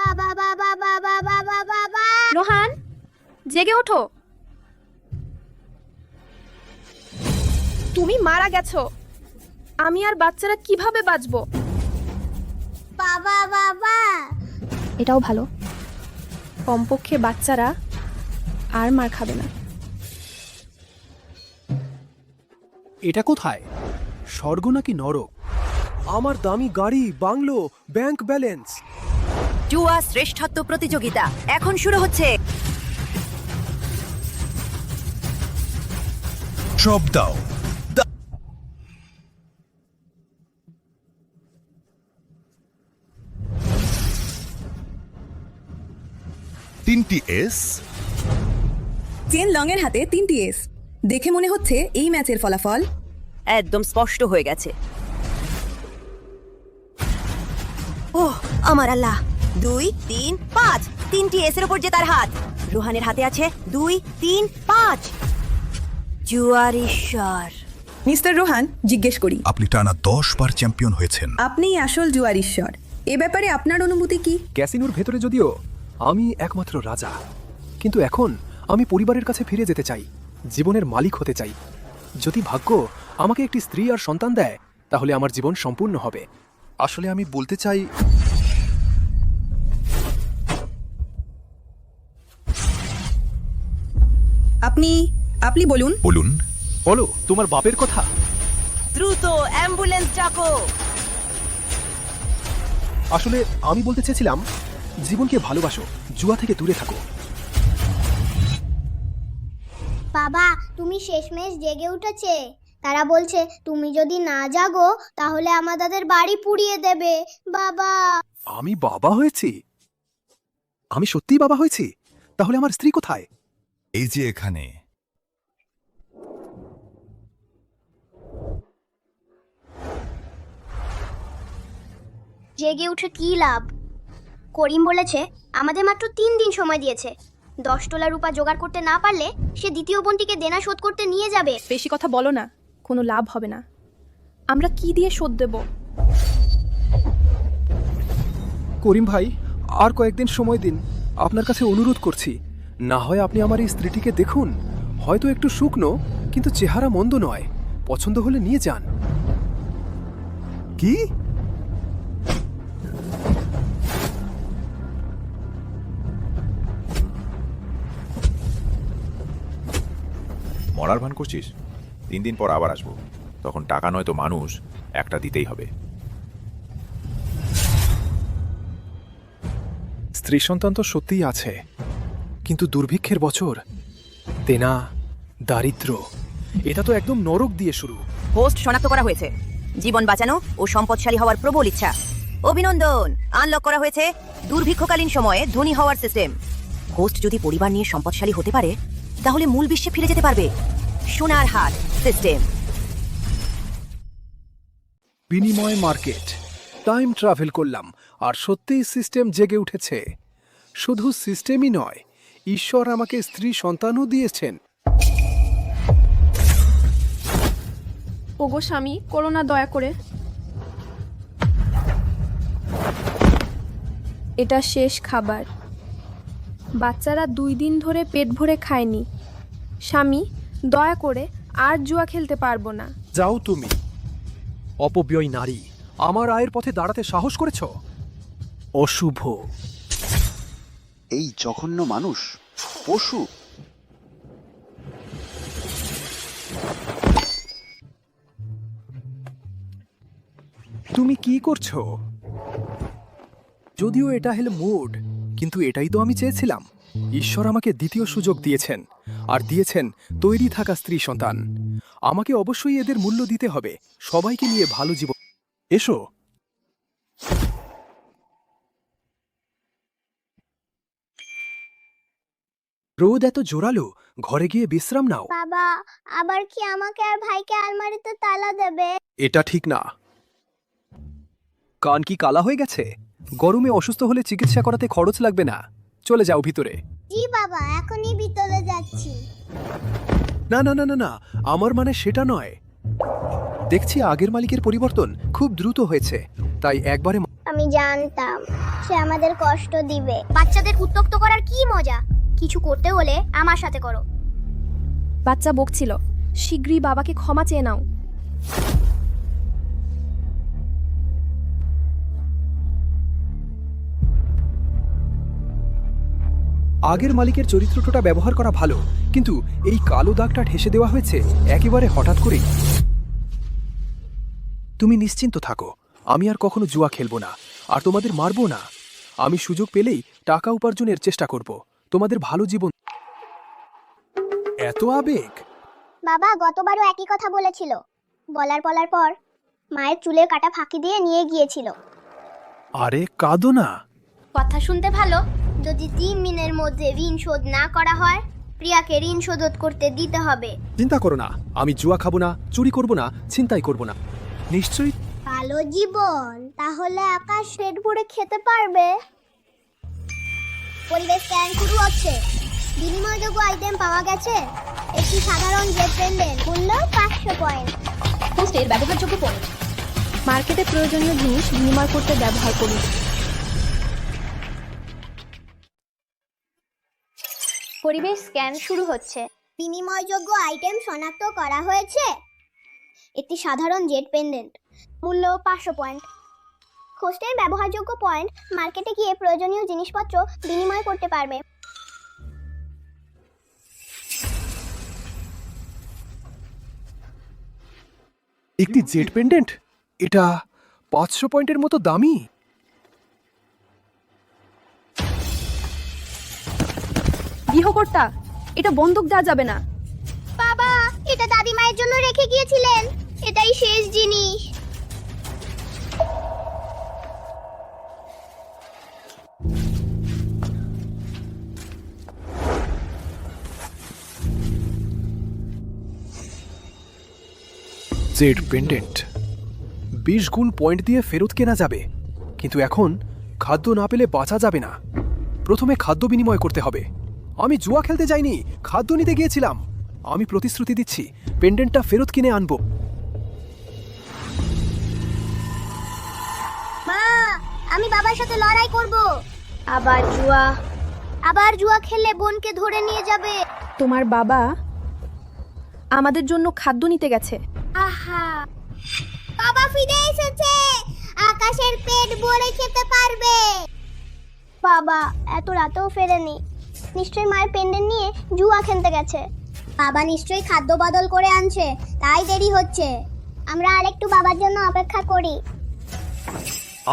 বাবা বাবা বাবা বাবা বাবা। রোহান, জেগে ওঠো। তুমি মারা গেছো। আমি আর বাচ্চারা কিভাবে বাঁচবো? বাবা বাবা। এটাও ভালো, কমপক্ষে বাচ্চারা আর মার খাবে না। এটা কোথায়? স্বর্গ নাকি নরক? আমার দামি গাড়ি, বাংলো, ব্যাংক ব্যালেন্স। জুয়া শ্রেষ্ঠত্ব প্রতিযোগিতা এখন শুরু হচ্ছে। সব দাও। তিনটি এস। চেন লং এর হাতে 3টি এস। দেখে মনে হচ্ছে এই ম্যাচের ফলাফল একদম স্পষ্ট হয়ে গেছে। ওহ আমার আল্লাহ, 2 3 5, 3টি এসের উপর যে তার হাত। রোহানের হাতে আছে 2 3 5। জুয়ার ঈশ্বর। মিস্টার রোহান, জিজ্ঞেস করি, আপনি টানা 10 বার চ্যাম্পিয়ন হয়েছেন। আপনিই আসল জুয়ার ঈশ্বর। এ ব্যাপারে আপনার অনুভূতি কি? ক্যাসিনোর ভেতরে যদিও আমি একমাত্র রাজা, কিন্তু এখন আমি পরিবারের কাছে ফিরে যেতে চাই, জীবনের মালিক হতে চাই। যদি ভাগ্য আমাকে একটি স্ত্রী আর সন্তান দেয়, তাহলে আমার জীবন সম্পূর্ণ হবে। আসলে আমি বলতে চাই, আপনি বলুন। বলুন। বলো তোমার বাপের কথা। দ্রুত অ্যাম্বুলেন্স ডাকো। আসলে আমি বলতে চেয়েছিলাম, জীবনকে ভালোবাসো, জুয়া থেকে দূরে থাকো। বাবা, তুমি শেষমেশ জেগে উঠেছে। তারা বলছে তুমি যদি না জাগো তাহলে আমাদের বাড়ি পুড়িয়ে দেবে। বাবা। আমি বাবা হয়েছি? আমি সত্যিই বাবা হয়েছি? তাহলে আমার স্ত্রী কোথায়? এই যে এখানে। জেগে উঠে কি লাভ? করিম বলেছে আমাদের মাত্র 3 দিন সময় দিয়েছে। 10 তোলা রূপা জোগাড় করতে না পারলে সে দ্বিতীয় বোনটিকে দেনা শোধ করতে নিয়ে যাবে। বেশি কথা বলো না, কোনো লাভ হবে না। আমরা কি দিয়ে শোধ দেব? করিম ভাই, আর কয়েকদিন সময় দিন, আপনার কাছে অনুরোধ করছি। না হয় আপনি আমার এই স্ত্রীটিকে দেখুন, হয়তো একটু শুকনো, কিন্তু চেহারা মন্দ নয়। পছন্দ হলে নিয়ে যান। কি? মরার ভান করছিস? 3 দিন পর আবার আসবো, তখন টাকা নয় তো মানুষ একটা দিতেই হবে। স্ত্রী সন্তান তো সত্যিই আছে, কিন্তু দুর্ভিক্ষের বছর, তেনা, দারিদ্র, এটা তো একদম নরক দিয়ে শুরু। হোস্ট শনাক্ত করা হয়েছে। জীবন বাঁচানো ও সম্পদশালী হওয়ার প্রবল ইচ্ছা। অভিনন্দন, আনলক করা হয়েছে দুর্ভিক্ষকালীন সময়ে ধনী হওয়ার সিস্টেম। হোস্ট যদি পরিবার নিয়ে সম্পদশালী হতে পারে, তাহলে মূল বিশ্বে ফিরে যেতে পারবে। সোনার হাট সিস্টেম। বিনিময় মার্কেট। টাইম ট্রাভেল করলাম, আর সত্যিই সিস্টেম জেগে উঠেছে। শুধু সিস্টেমই নয়, ঈশ্বর আমাকে স্ত্রী সন্তানও দিয়েছেন। ওগো স্বামী, করো না দয়া করে। এটা শেষ খাবার। বাচ্চারা 2 দিন ধরে পেট ভরে খায়নি। স্বামী, দয়া করে আর জুয়া খেলতে পারবো না। যাও তুমি, অপব্যয় নারী, আমার আয়ের পথে দাঁড়াতে সাহস করেছ? অশুভ। এই জঘন্য মানুষ, পশু। তুমি কি করছো? যদিও এটা হলো মুড, কিন্তু এটাই তো আমি চেয়েছিলাম। ঈশ্বর আমাকে দ্বিতীয় সুযোগ দিয়েছেন, আর দিয়েছেন তৈরি থাকা স্ত্রী সন্তান। আমাকে অবশ্যই এদের মূল্য দিতে হবে, সবাইকে নিয়ে ভালো জীবন। এসো। রোদ এত জোরালো, ঘরে গিয়ে বিশ্রাম নাও। বাবা, আবার কি আমাকে আর ভাইকে আলমারিতে তালা দেবে? এটা ঠিক না। কান কি কালা হয়ে গেছে? গরমে অসুস্থ হলে চিকিৎসা করাতে খরচ লাগবে না। চলে যাও ভিতরে। জি বাবা, এখনই ভিতরে যাচ্ছি। না না না না না, আমার মানে সেটা নয়। দেখছি আগের মালিকের পরিবর্তন খুব দ্রুত হয়েছে, তাই একবারে আমি জানতাম সে আমাদের কষ্ট দিবে। বাচ্চাদের উত্ত্যক্ত করার কি মজা? কিছু করতে হলে আমার সাথে করো। বাচ্চা বকছিল, শীঘ্রই বাবাকে ক্ষমা চেয়ে নাও। আগের মালিকের চরিত্রটা ব্যবহার করা ভালো, কিন্তু এই কালো দাগটা ঠেসে দেওয়া হয়েছে একেবারে হঠাৎ করেই। তুমি নিশ্চিন্ত থাকো, আমি আর কখনো জুয়া খেলবো না, আর তোমাদের মারবো না। আমি সুযোগ পেলেই টাকা উপার্জনের চেষ্টা করব, তোমাদের ভালো জীবন। এত আবেগ? বাবা গতবারও একই কথা বলেছিল। বলার পর মায়ের চুলের কাটা ফাঁকি দিয়ে নিয়ে গিয়েছিল। আরে কাঁদো না। কথা শুনতে ভালো। যদি 3 দিনের মধ্যে ঋণ শোধ না করা হয়, প্রিয়াকে ঋণ শোধ করতে দিতে হবে। চিন্তা করো না, আমি জুয়া খাবো না, চুরি করব না, ছিনতাই করব না। নিশ্চয়ই। ভালো জীবন, তাহলে আকাশ পেট ভরে খেতে পারবে। পরিবেশ স্ক্যান শুরু হচ্ছে। বিনিময়যোগ্য আইটেম পাওয়া গেছে। একটি সাধারণ জেট পেন্ডেন্ট, মূল্য 500 পয়েন্ট। পোস্টের ব্যবহারযোগ্য পয়েন্ট। মার্কেটে প্রয়োজনীয় জিনিস বিনিময় করতে ব্যবহার করুন। পরিবেশ স্ক্যান শুরু হচ্ছে। বিনিময়যোগ্য আইটেম শনাক্ত করা হয়েছে। একটি সাধারণ জেট পেন্ডেন্ট, মূল্য 500 পয়েন্ট। হোস্টের ব্যবহারযোগ্য পয়েন্ট, মার্কেটে গিয়ে প্রয়োজনীয় জিনিসপত্র বিনিময় করতে পারবে। একটি জেট পেন্ডেন্ট? এটা 500 পয়েন্টের মতো দামি। গৃহকর্তা, এটা বন্দুক দেওয়া যাবে না। বাবা, এটা দাদিমায়ের জন্য রেখে গিয়েছিলেন। এটাই শেষ জিনিস। জেড পেন্ডেন্ট 20 গুণ পয়েন্ট দিয়ে ফেরত কেনা যাবে, কিন্তু এখন খাদ্য না পেলে বাঁচা যাবে না। প্রথমে খাদ্য বিনিময় করতে হবে। আমি জুয়া খেলতে যাইনি, খাদ্য নিতে গিয়েছিলাম। আমি প্রতিশ্রুতি দিচ্ছি পেন্ডেন্টটা ফেরত কিনে আনবো। মা, আমি বাবার সাথে লড়াই করব। আবার জুয়া খেললে বোনকে ধরে নিয়ে যাবে। তোমার বাবা আমাদের জন্য খাদ্য নিতে গেছে। আহা, বাবা ফিরে এসেছে। আকাশের পেট ভরে খেতে পারবে। বাবা এত রাতেও ফেরেনি। নিশ্চয়ই মায়ের পেন্ডেন্ট নিয়ে জুয়া খেলতে গেছে। বাবা নিশ্চয়ই খাদ্য বদল করে আনছে, তাই দেরি হচ্ছে। আমরা আরেকটু বাবার জন্য অপেক্ষা করি।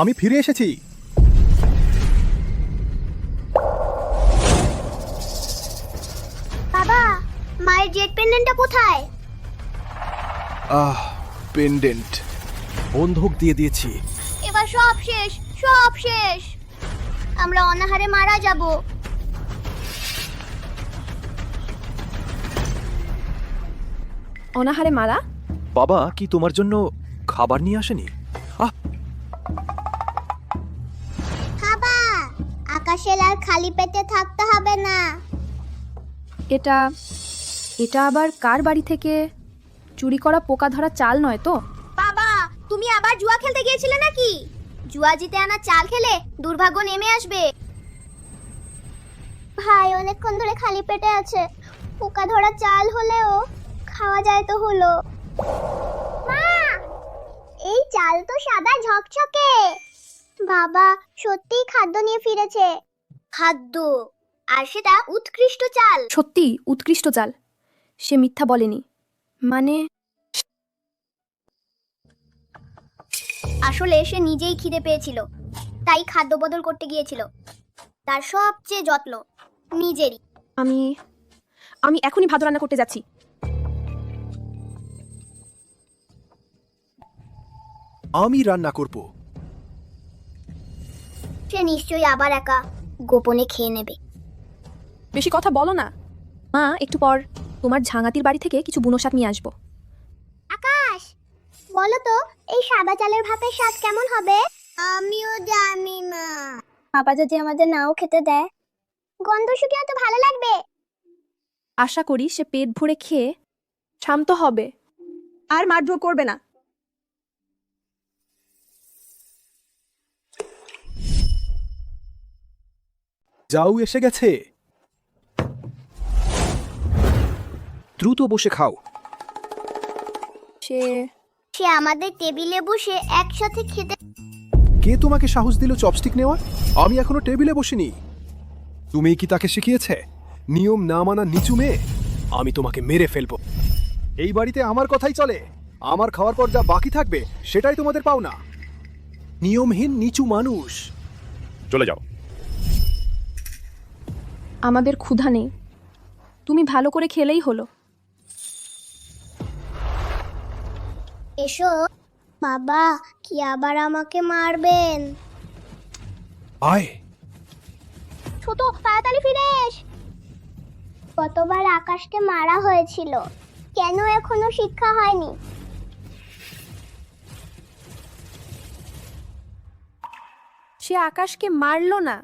আমি ফিরে এসেছি। বাবা, মায়ের জেট পেন্ডেন্টটা কোথায়? পেন্ডেন্ট বন্ধক দিয়ে দিয়েছি। এবার সব শেষ, সব শেষ। আমরা অনাহারে মারা যাব। অনাহারে মারা? বাবা কি তোমার জন্য খাবার নিয়ে আসেনি? খাবার আকাশের আর খালি পেটে থাকতে হবে না। এটা এটা আবার কার বাড়ি থেকে চুরি করা পোকা ধরা চাল নয় তো? বাবা, তুমি আবার জুয়া খেলতে গিয়েছিলে নাকি? জুয়া জিতে আনা চাল খেলে দুর্ভাগ্য নেমে আসবে। ভাই অনেকক্ষণ ধরে খালি পেটে আছে। পোকা ধরা চাল হলেও খাওয়া যায় তো হলো। মা, এই চাল তো সাদা ঝকঝকে। বাবা সত্যিই খাদ্য নিয়ে ফিরেছে। খাদ্য, আর সেটা উৎকৃষ্ট চাল। সত্যি উৎকৃষ্ট চাল। সে মিথ্যা বলেনি। মানে আসলে সে নিজেই খিদে পেয়েছিল, তাই খাদ্য বদল করতে গিয়েছিল। তার সবচেয়ে যত্ন নিজেরই। আমি আমি এখনই ভাত রান্না করতে যাচ্ছি। আমি রান্না করব। সে নিশ্চয়ই আবার একা গোপনে খেয়ে নেবে। বেশি কথা বলো না। মা, একটু পর তোমার ঝাঙাতির বাড়ি থেকে কিছু বুনো শাক নিয়ে আসবো। আকাশ, বলো তো এই সাদা চালের ভাতের স্বাদ কেমন হবে? আমিও জানি না। বাবা যদি আমাদের নাও খেতে দেয়, গন্ধ শুকে এত ভালো লাগবে। আশা করি সে পেট ভরে খেয়ে শান্ত হবে আর মারধর করবে না। যাও এসে গেছে। দ্রুত বসে খাও। সে সে আমাদের টেবিলে বসে একসাথে খেতে। কে তোমাকে সাহস দিল চপস্টিক নেওয়ার? আমি এখনো টেবিলে বসিনি। তুমি কি তাকে শিখিয়েছে নিয়ম না মানা নিচু মেয়ে? আমি তোমাকে মেরে ফেলবো। এই বাড়িতে আমার কথাই চলে। আমার খাওয়ার পর যা বাকি থাকবে সেটাই তোমাদের পাওনা। নিয়মহীন নিচু মানুষ। চলে যাও। আমাদের ক্ষুধা নেই, তুমি ভালো করে খেলেই হলো। এসো বাবা, কি আবার আমাকে মারবেন? আয়। ছোট, তাড়াতাড়ি ফিরে এস। কতবার আকাশকে মারা হয়েছিল, কেন এখনো শিক্ষা হয়নি? সে আকাশকে মারলো না।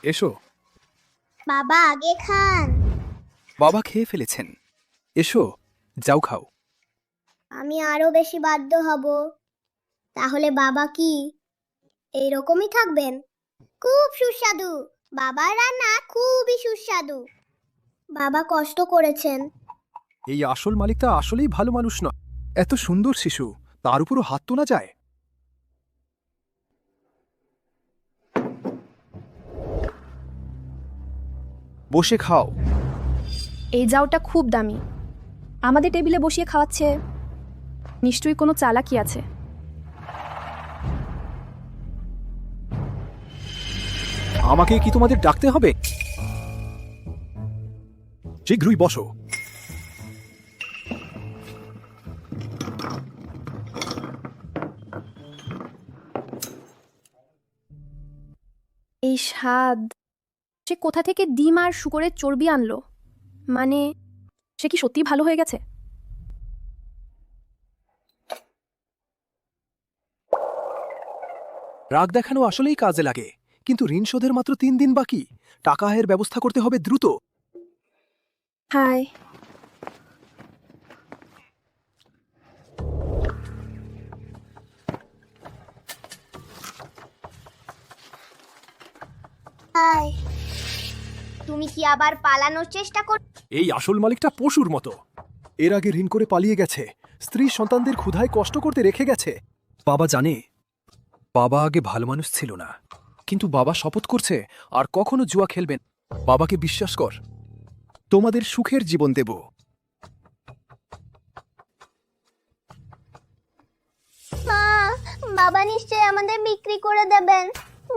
এসো। বাবা আগে খান। বাবা খেয়ে ফেলেছেন। এসো, যাও খাও। আমি আরো বেশি বাধ্য হব। তাহলে বাবা কি এইরকমই থাকবেন? খুব সুস্বাদু, বাবার রান্না খুবই সুস্বাদু। বাবা কষ্ট করেছেন। এই আসল মালিকটা আসলেই ভালো মানুষ নয়। এত সুন্দর শিশু, তার উপরও হাত তোলা যায়? বসে খাও। এই জাউটা খুব দামি, আমাদের টেবিলে বসিয়ে খাওয়াচ্ছে। নিশ্চয়ই কোনো চালাকি আছে। আমাকে কি তোমাদের ডাকতে হবে? শীঘ্রই বসো। এই স্বাদ! সে কোথা থেকে ডিম আর শুকরের চর্বি আনলো? মানে সে কি সত্যিই ভালো হয়ে গেছে? রাগ দেখানো আসলেই কাজে লাগে, কিন্তু ঋণ শোধের মাত্র 3 দিন বাকি। টাকা আয়ের ব্যবস্থা করতে হবে দ্রুত। হাই। হাই, তুমি কি আবার পালানোর চেষ্টা কর? এই আসল মালিকটা পশুর মতো। এর আগে ঋণ করে পালিয়ে গেছে, স্ত্রী সন্তানদের ক্ষুধায় কষ্ট করতে রেখে গেছে। বাবা জানে বাবা আগে ভালো মানুষ ছিল না, কিন্তু বাবা শপথ করছে আর কখনো জুয়া খেলবেন। বাবাকে বিশ্বাস কর, তোমাদের সুখের জীবন দেব। মা, বাবা নিশ্চয়ই আমাদের বিক্রি করে দেবেন।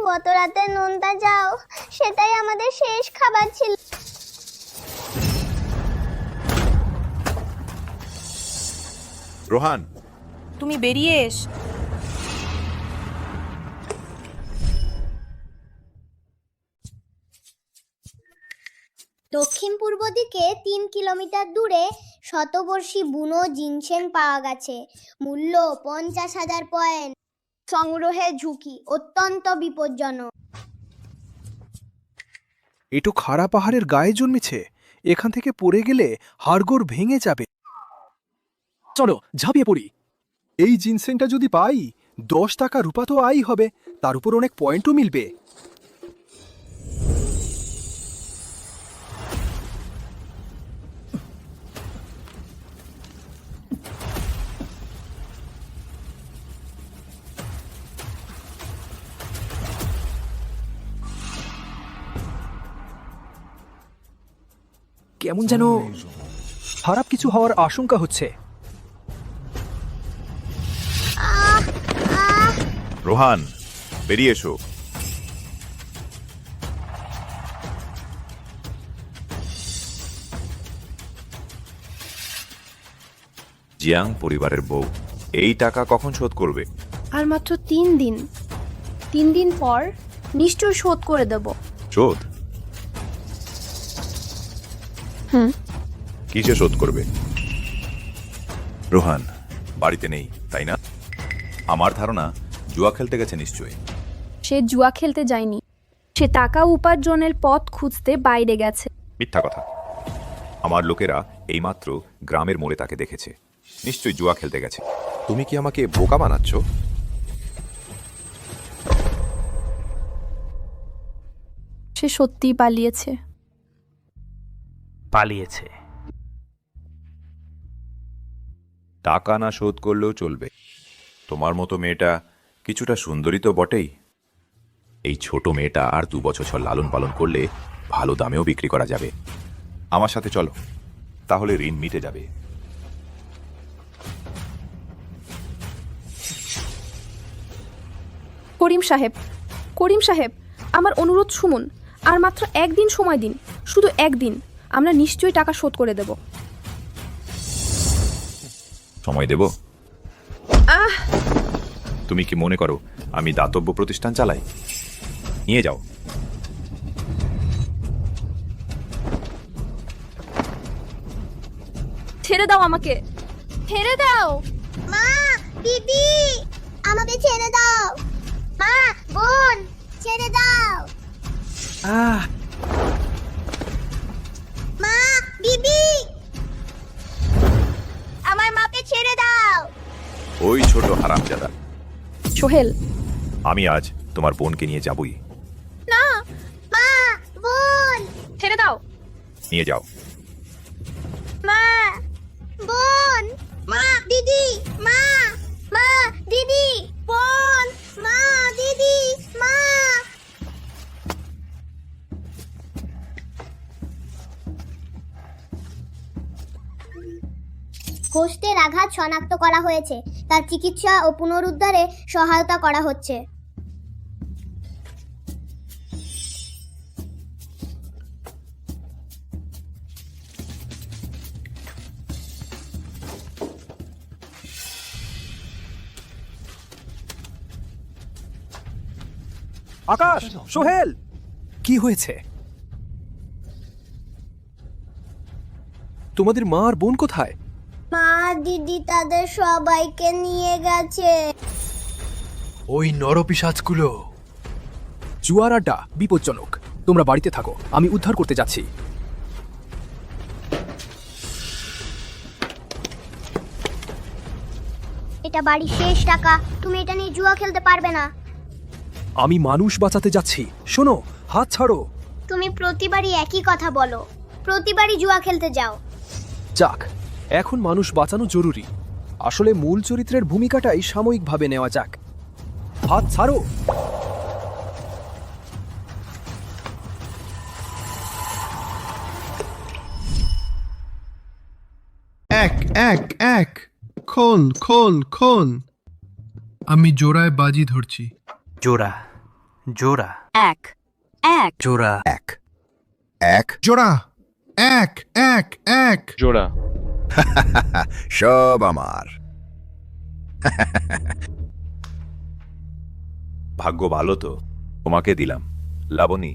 গত রাতে নোনতা যাও, সেটাই আমাদের শেষ খাবার ছিল। রোহান, তুমি বেরিয়ে এস। দক্ষিণ পূর্ব দিকে 3 কিলোমিটার দূরে শতবর্ষী বুনো জিনসেন পাওয়া গেছে। মূল্য 50,000 পয়েন্ট। সংগ্রহের ঝুঁকি অত্যন্ত বিপজ্জনক। এটু খাড়া পাহাড়ের গায়ে জন্মেছে, এখান থেকে পড়ে গেলে হাড়গোড় ভেঙে যাবে। চলো ঝাঁপিয়ে পড়ি। এই জিনসেনটা যদি পাই, 10 টাকা রূপা তো আয় হবে, তার উপর অনেক পয়েন্টও মিলবে। কেমন যেন খারাপ কিছু হওয়ার আশঙ্কা হচ্ছে। রোহান, বেরিয়ে এসো। জিয়াং পরিবারের বউ এই টাকা কখন শোধ করবে? আর মাত্র 3 দিন। 3 দিন পর নিশ্চয় শোধ করে দেব। শোধ? কিসে শোধ করবে? রোহান বাড়িতে নেই, তাই না? আমার ধারণা জুয়া খেলতে গেছে নিশ্চয়ই। সে জুয়া খেলতে যায়নি, সে টাকা উপার্জনের পথ খুঁজতে বাইরে গেছে। মিথ্যা কথা। আমার লোকেরা এইমাত্র গ্রামের মোড়ে তাকে দেখেছে। নিশ্চয়ই জুয়া খেলতে গেছে। তুমি কি আমাকে বোকা বানাচ্ছ? সে সত্যিই পালিয়েছে। পালিয়েছে। টাকা না শোধ করলেও চলবে। তোমার মতো মেয়েটা কিছুটা সুন্দরী তো বটেই। এই ছোট মেয়েটা আর 2 বছর লালন পালন করলে ভালো দামেও বিক্রি করা যাবে। আমার সাথে চলো, তাহলে ঋণ মিটে যাবে। করিম সাহেব, করিম সাহেব, আমার অনুরোধ শুনুন। আর মাত্র 1 দিন সময় দিন, শুধু 1 দিন। আমরা নিশ্চয়ই টাকা শোধ করে দেব। সময় দেব? তুমি কি মনে করো আমি দাতব্য প্রতিষ্ঠান চালাই? নিয়ে যাও। ছেড়ে দাও আমাকে, ছেড়ে দাও। মা, দিদি, আমাকে ছেড়ে দাও। মা, বোন, ছেড়ে দাও। মা, দিদি, আমার মাকে ছেড়ে দাও। ওই ছোট হারামজাদা, সোহেল, আমি আজ তোমার বোনকে নিয়ে যাবই। না, মা, বোন, ছেড়ে দাও। নিয়ে যাও। মা, বোন, মা, দিদি, মা, মা, দিদি, বোন, মা, দিদি, মা। হোস্টের আঘাত শনাক্ত করা হয়েছে। তার চিকিৎসা ও পুনরুদ্ধারে সহায়তা করা হচ্ছে। আকাশ, সোহেল, কি হয়েছে? তোমাদের মা আর বোন কোথায়? মা, দিদি তাদের সবাইকে নিয়ে গেছে। ওই নরপিশাচগুলো। জুয়ার আড্ডা বিপজ্জনক। তোমরা বাড়িতে থাকো, আমি উদ্ধার করতে যাচ্ছি। এটা বাড়ির শেষ টাকা। তুমি এটা নিয়ে জুয়া খেলতে পারবে না। আমি মানুষ বাঁচাতে যাচ্ছি। শোনো, হাত ছাড়ো। তুমি প্রতিবারই একই কথা বলো, প্রতিবারই জুয়া খেলতে যাও। যাক, এখন মানুষ বাঁচানো জরুরি। আসলে মূল চরিত্রের ভূমিকাটাই সাময়িকভাবে নেওয়া যাক। হাত ছাড়ো। এক খন খন খন। আমি জোড়ায় বাজি ধরছি। জোড়া, জোড়া, এক, এক, জোড়া, এক এক জোড়া, এক এক এক জোড়া। সব আমার। ভাগ্য ভালো তো, তোমাকে দিলাম লাবণী।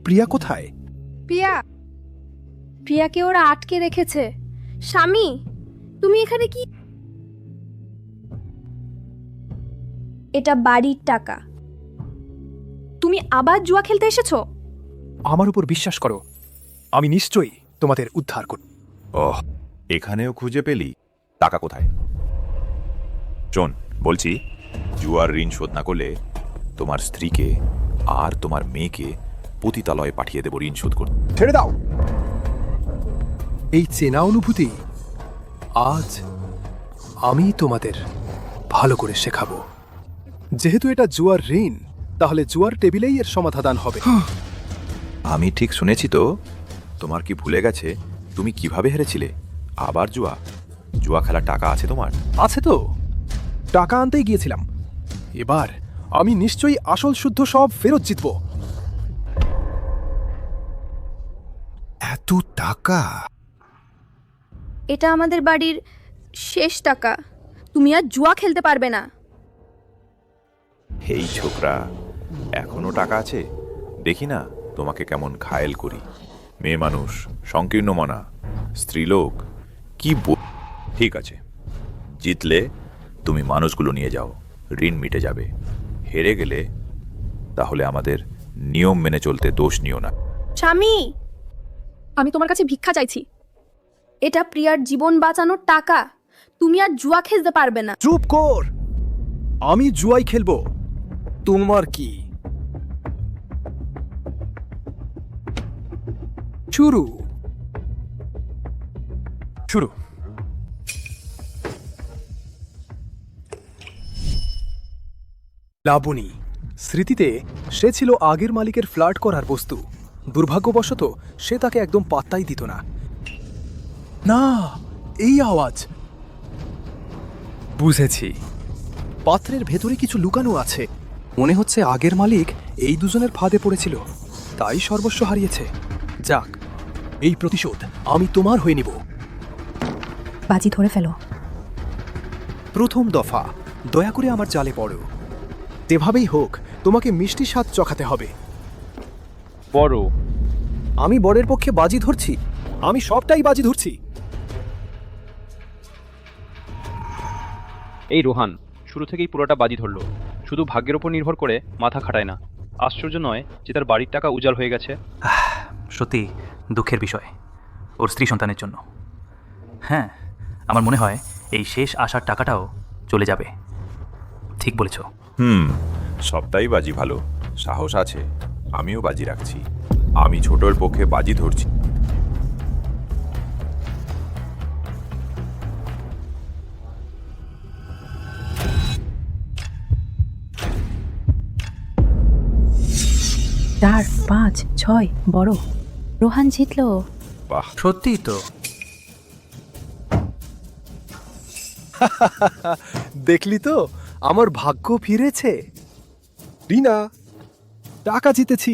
প্রিয়া কোথায়? প্রিয়াকে ওরা আটকে রেখেছে। স্বামী, তুমি এখানে কি? এটা বাড়ির টাকা। তুমি আবার জুয়া খেলতে এসেছো? আমার উপর বিশ্বাস করো, আমি নিশ্চয়ই তোমাদের উদ্ধার করব। ওহ, এখানেও খুঁজে পেলি? টাকা কোথায়? শোন, বলছি, জুয়ার ঋণ শোধ না করলে তোমার স্ত্রীকে আর তোমার মেয়েকে পতিতালয়ে পাঠিয়ে দেব ঋণ শোধ করতে। ছেড়ে দাও। এই চেনা অনুভূতি আজ আমি তোমাদের ভালো করে শেখাবো। যেহেতু এটা জুয়ার ঋণ, তাহলে জুয়ার টেবিলেই এর সমাধান হবে। আমি ঠিক শুনেছি তো? তোমার কি ভুলে গেছে তুমি কিভাবে হেরেছিলে? আবার জুয়া? জুয়া খেলার টাকা আছে তোমার? আছে তো, টাকা আনতেই গিয়েছিলাম। এবার আমি নিশ্চয়ই আসল শুদ্ধ সব ফেরত জিতব। এত টাকা? এটা আমাদের বাড়ির শেষ টাকা। তুমি আর জুয়া খেলতে পারবে না। এই ছোকরা, এখনো টাকা আছে? দেখি না তোমাকে কেমন ঘায়েল করি। মেয়ে মানুষ, সংকীর্ণ মনা, স্ত্রীলোক, কি ঠিক আছে, জিতলে তুমি মানুষগুলো নিয়ে যাও, ঋণ মিটে যাবে। হেরে গেলে তাহলে আমাদের নিয়ম মেনে চলতে দোষ নিও না। স্বামী, আমি তোমার কাছে ভিক্ষা চাইছি। এটা প্রিয়ার জীবন বাঁচানোর টাকা। তুমি আর জুয়া খেলতে পারবে না। চুপ কর, আমি জুয়াই খেলবো, তোমার কি? শুরু শুরু। লাবণী স্মৃতিতে সে ছিল আগের মালিকের ফ্ল্যাট করার বস্তু। দুর্ভাগ্যবশত সে তাকে একদম পাত্তাই দিত না। না, এই আওয়াজ বুঝেছি। পাত্রের ভেতরে কিছু লুকানো আছে। মনে হচ্ছে আগের মালিক এই দুজনের ফাঁদে পড়েছিল, তাই সর্বস্ব হারিয়েছে। যাক, এই প্রতিশোধ আমি তোমার হয়ে নিব। বাজি ধরে ফেলো। প্রথম দফা, দয়া করে আমার জালে পড়ো। যেভাবেই হোক তোমাকে মিষ্টি স্বাদ চখাতে হবে। বড়, আমি বরের পক্ষে বাজি ধরছি, আমি সবটাই বাজি ধরছি। এই রোহান শুরু থেকেই পুরোটা বাজি ধরলো, শুধু ভাগ্যের ওপর নির্ভর করে মাথা খাটায় না। আশ্চর্য নয় যে তার বাড়ির টাকা উজাড় হয়ে গেছে। সত্যি দুঃখের বিষয় ওর স্ত্রী সন্তানের জন্য। হ্যাঁ, আমার মনে হয় এই শেষ আসার টাকাটাও চলে যাবে। ঠিক বলেছ। সবটাই বাজি ভালো, সাহস আছে। আমিও বাজি রাখছি, আমি ছোটর পক্ষে বাজি ধরছি। চার, পাঁচ, ছয়, বড়। রোহান জিতলো। বাহ, সত্যিই তো। দেখলি তো, আমার ভাগ্য ফিরেছে। রিনা, টাকা জিতেছি।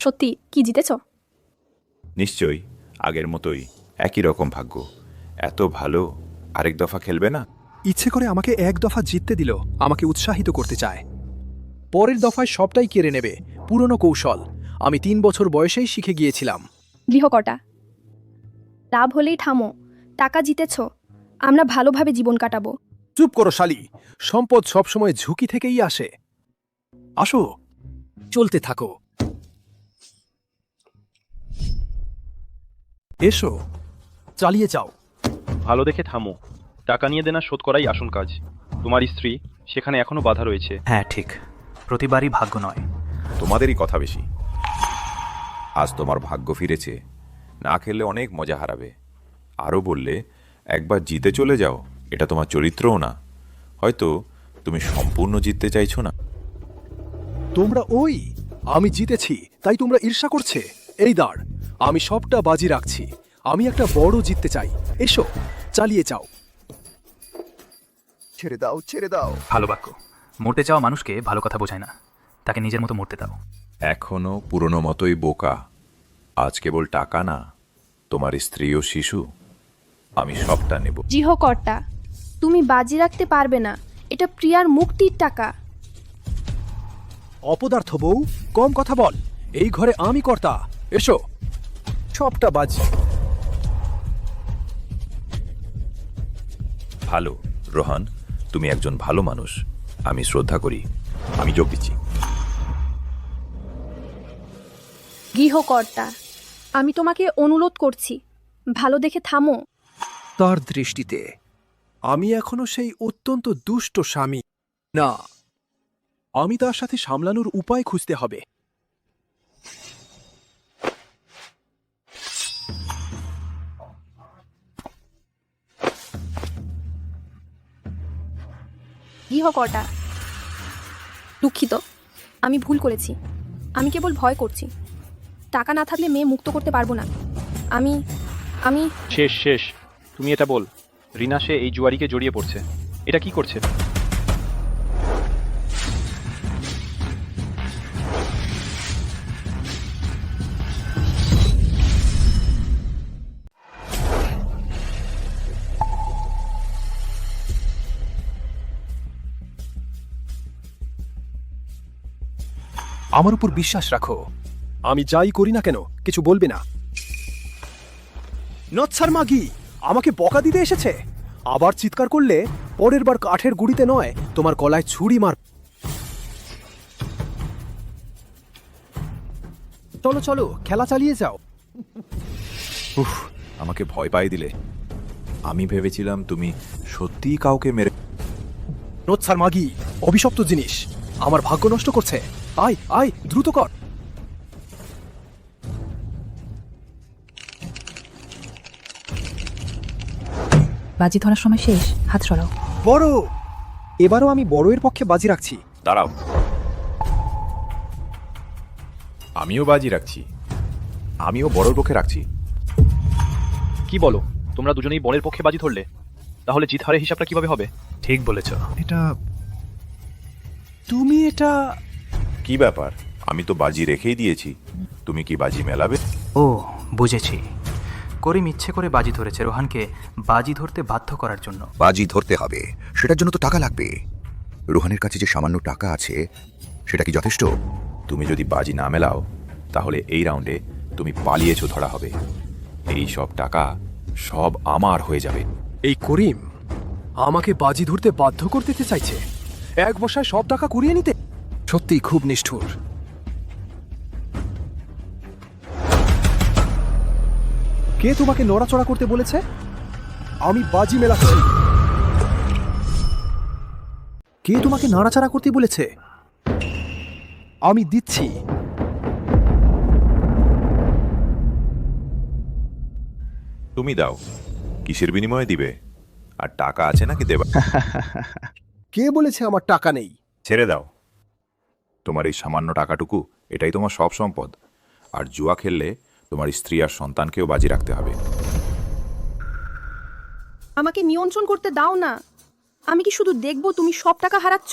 সত্যি কি জিতেছ? নিশ্চয়ই আগের মতোই, একই রকম ভাগ্য। এত ভালো, আরেক দফা খেলবে না? ইচ্ছে করে আমাকে এক দফা জিততে দিল, আমাকে উৎসাহিত করতে চায়। পরের দফায় সবটাই কেড়ে নেবে। পুরনো কৌশল আমি 3 বছর বয়সেই শিখে গিয়েছিলাম। গৃহকর্তা, লাভ হলেই থামো। টাকা জিতেছ, আমরা ভালোভাবে জীবন কাটাবো। চুপ করো শালি, সম্পদ সবসময় ঝুঁকি থেকেই আসে। আসো, চলতে থাকো। এসো, চালিয়ে যাও। ভালো দেখে থামো। টাকা নিয়ে দেনা শোধ করাই আসল কাজ। তোমার স্ত্রী সেখানে এখনো বাধা রয়েছে। হ্যাঁ ঠিক, প্রতিবারই ভাগ্য নয়। তোমাদেরই কথা বেশি। আজ তোমার ভাগ্য ফিরেছে, না খেললে অনেক মজা হারাবে। আরও বললে একবার জিতে চলে যাও, এটা তোমার চরিত্রও না। হয়তো তুমি সম্পূর্ণ জিততে চাইছো না। তোমরা ওই, আমি জিতেছি তাই তোমরা ঈর্ষা করছে। এই দাঁড়, আমি সবটা বাজি রাখছি। আমি একটা বড় জিততে চাই। এসো, চালিয়ে যাও। ছেড়ে দাও, ছেড়ে দাও। ভালো বাক্য। মরতে চাওয়া মানুষকে ভালো কথা বোঝায় না, তাকে নিজের মতো মরতে দাও। এখনো পুরনো মতোই বোকা। আজ কেবল টাকা না, তোমার স্ত্রী ও শিশু, আমি সবটা নেব। গৃহকর্তা, তুমি বাজি রাখতে পারবে না। এটা প্রিয়ার মুক্তির টাকা। অপদার্থ বউ, কম কথা বল। এই ঘরে আমি কর্তা। এসো, সবটা বাজি। ভালো রোহান, তুমি একজন ভালো মানুষ, আমি শ্রদ্ধা করি। আমি যোগ দিচ্ছি। গৃহকর্তা, আমি তোমাকে অনুরোধ করছি, ভালো দেখে থামো। তার দৃষ্টিতে আমি এখনো সেই অত্যন্ত দুষ্ট স্বামী না। আমি তার সাথে সামলানোর উপায় খুঁজতে হবে। গৃহকর্তা, দুঃখিত, আমি ভুল করেছি। আমি কেবল ভয় করছি। টাকা না থাকলে মেয়ে মুক্ত করতে পারবো না। আমি আমি শেষ শেষ, তুমি এটা বল। রিনা সে এই জুয়ারিকে জড়িয়ে পড়ছে, এটা কি করছে? আমার উপর বিশ্বাস রাখো, আমি যাই করি না কেন কিছু বলবে না। নচ্ছার মাগি আমাকে বকা দিতে এসেছে। আবার চিৎকার করলে পরের বার কাঠের গুড়িতে নয়, তোমার গলায় ছুরি মার। চলো চলো, খেলা চালিয়ে যাও। উফ, আমাকে ভয় পাই দিলে। আমি ভেবেছিলাম তুমি সত্যিই কাউকে মেরে। নোৎসার মাগি অভিশপ্ত জিনিস আমার ভাগ্য নষ্ট করছে। আয় আয়, দ্রুত কর। বাজি ধরার সময় শেষ, হাত সরাও। বড়, এবারও আমি বড়ের পক্ষে বাজি রাখছি। দাঁড়াও, আমিও বাজি রাখছি। আমিও বড়র পক্ষে রাখছি। কি বলো, তোমরা দুজনেই বনের পক্ষে বাজি ধরলে? তাহলে জিত হারের হিসাবটা কিভাবে হবে? ঠিক বলেছ। তুমি এটা কি ব্যাপার? আমি তো বাজি রেখেই দিয়েছি। তুমি কি বাজি মেলাবে? ও, বুঝেছি। করিম ইচ্ছে করে বাজি ধরেছে রোহানকে বাজি ধরতে বাধ্য করার জন্য। বাজি ধরতে হবে, সেটার জন্য তো টাকা লাগবে। রোহানের কাছে যে সামান্য টাকা আছে, সেটা কি যথেষ্ট? তুমি যদি বাজি না মেলাও, তাহলে এই রাউন্ডে তুমি পালিয়েছো ধরা হবে। এই সব টাকা সব আমার হয়ে যাবে। এই করিম আমাকে বাজি ধরতে বাধ্য করতে চাইছে, এক বসায় সব টাকা কুড়িয়ে নিতে। সত্যি খুব নিষ্ঠুর। কে তোমাকে নড়াচড়া করতে বলেছে? আমি বাজি মেলাচ্ছি। কে তোমাকে নাড়াচাড়া করতে বলেছে? আমি দিচ্ছি। তুমি দাও। কিসের বিনিময়ে দিবে? আর টাকা আছে নাকি দেবা? কে বলেছে আমার টাকা নেই? ছেড়ে দাও। তোমার এই সামান্য টাকাটুকু, এটাই তোমার সব সম্পদ। আর জুয়া খেললে তোমার স্ত্রী আর সন্তানকেও বাজি রাখতে হবে। আমাকে নিয়ন্ত্রণ করতে দাও না। আমি কি শুধু দেখব তুমি সব টাকা হারাচ্ছ?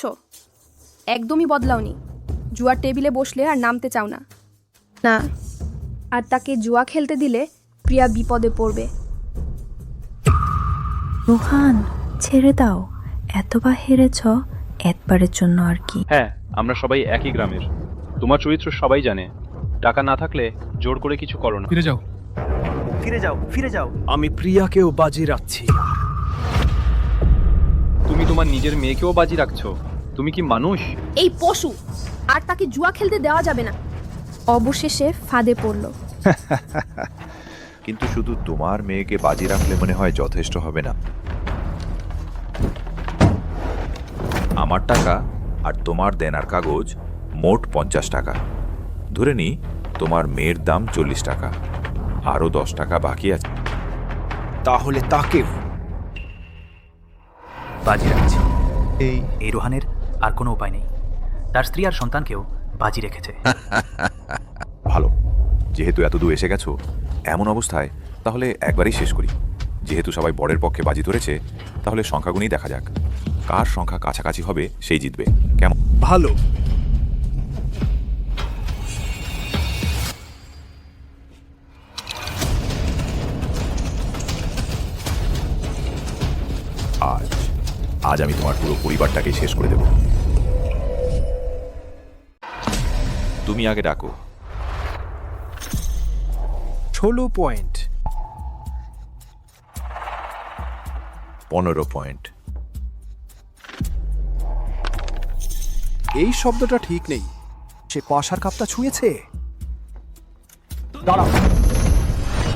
একদমই বদলাওনি। জুয়ার টেবিলে বসলে আর নামতে চাও না। না, আর তাকে জুয়া খেলতে দিলে প্রিয়া বিপদে পড়বে। রোহান, ছেড়ে দাও। এতবার হেরেছ, একবারের জন্য আর কি। হ্যাঁ, আমরা সবাই একই গ্রামের। তোমার চরিত্র সবাই জানে। টাকা না থাকলে জোর করে কিছু করো না। ফিরে যাও, ফিরে যাও। আমি প্রিয়াকেও বাজি রাখছি। তুমি তোমার নিজের মেয়েকেও বাজি রাখছো? তুমি কি মানুষ? এই পশু, আর তাকে জুয়া খেলতে দেওয়া যাবে না। অবশেষে ফাঁদে পড়ল। কিন্তু শুধু তোমার মেয়েকে বাজি রাখলে মনে হয় যথেষ্ট হবে না। আমার টাকা আর তোমার দেনার কাগজ মোট 50 টাকা। ধরে নি তোমার মেয়ের দাম 40 টাকা। আরও 10 টাকা বাকি আছে। তাহলে তাকেও বাজি রাখছি। এই রোহানের আর কোনো উপায় নেই। তার স্ত্রী আর সন্তানকেও বাজি রেখেছে। ভালো, যেহেতু এত দূর এসে গেছো এমন অবস্থায়, তাহলে একবারই শেষ করি। যেহেতু সবাই বরের পক্ষে বাজি ধরেছে, তাহলে সংখ্যাগুণেই দেখা যাক। কার সংখ্যা কাছাকাছি হবে সেই জিতবে। কেমন? ভালো। আজ আমি তোমার পুরো পরিবারটাকে শেষ করে দেব। তুমি আগে ডাকো। 16 পয়েন্ট। 15 পয়েন্ট। এই শব্দটা ঠিক নেই। সে পাশার কাপটা ছুঁয়েছে। দাঁড়াও,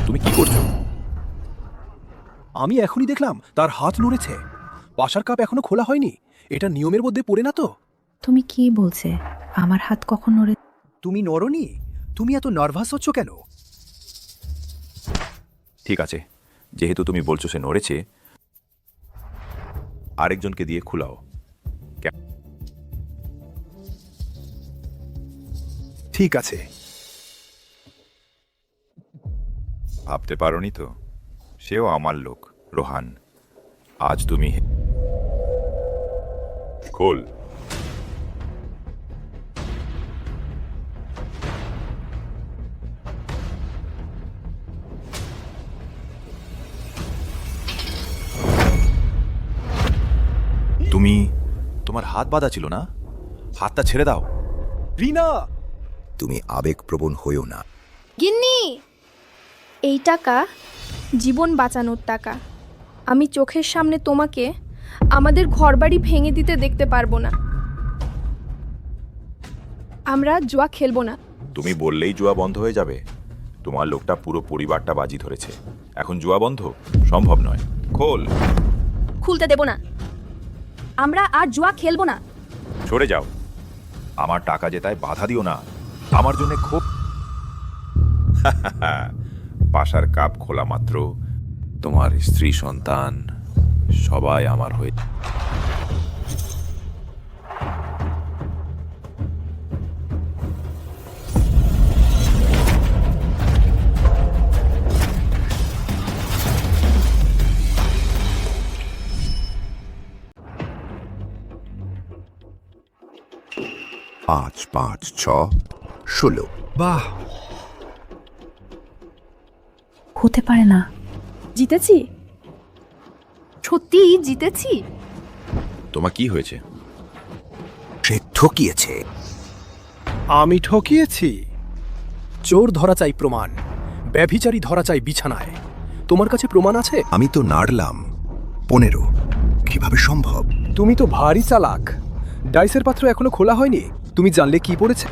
তুমি কি করছো? আমি এখনই দেখলাম তার হাত নড়েছে। পাশার কাপ এখনো খোলা হয়নি। এটা নিয়মের মধ্যে পড়ে না তো? তুমি কি বলছে? আমার হাত কখন নড়ে? তুমি নড়নি। তুমি এত নার্ভাস হচ্ছ কেন? ঠিক আছে, যেহেতু তুমি বলছো সে নড়েছে, আরেকজনকে দিয়ে খুলাও। ঠিক আছে। ভাবতে পারোনি তো, সেও আমার লোক। রোহান, আজ তুমি খোল। তুমি, তোমার হাত বাঁধা ছিল না? হাতটা ছেড়ে দাও। রিনা, তুমি আবেগপ্রবণ হইও না। গিন্নি, এই টাকা জীবন বাঁচানোর টাকা। আমি চোখের সামনে তোমাকে আমাদের ঘরবাড়ি ভেঙে দিতে দেখতে পারবো না। আমরা জুয়া খেলবো না। তুমি বললেই জুয়া বন্ধ হয়ে যাবে? তোমার লোকটা পুরো পরিবারটা বাজি ধরেছে, এখন জুয়া বন্ধ সম্ভব নয়। খোল। খুলতে দেব না। আমরা আর জুয়া খেলবো না। সরে যাও, আমার টাকা জেতায় বাধা দিও না। আমার জন্য খুব পাশার কাপ খোলা মাত্র তোমার স্ত্রী সন্তান সবাই আমার হয়ে। পাঁচ 5 6 16। বাহ, হতে পারে না। জিতেছি, সত্যি জিতেছি। তোমার কি হয়েছে? সে ঠকিয়েছে। আমি ঠকিয়েছি? চোর ধরা চাই প্রমাণ, ব্যভিচারী ধরা চাই বিছানায়। তোমার কাছে প্রমাণ আছে? আমি তো নাড়লাম 15। কিভাবে সম্ভব? তুমি তো ভারী চালাক। ডাইসের পাত্র এখনো খোলা হয়নি, তুমি জানলে কি পড়েছে?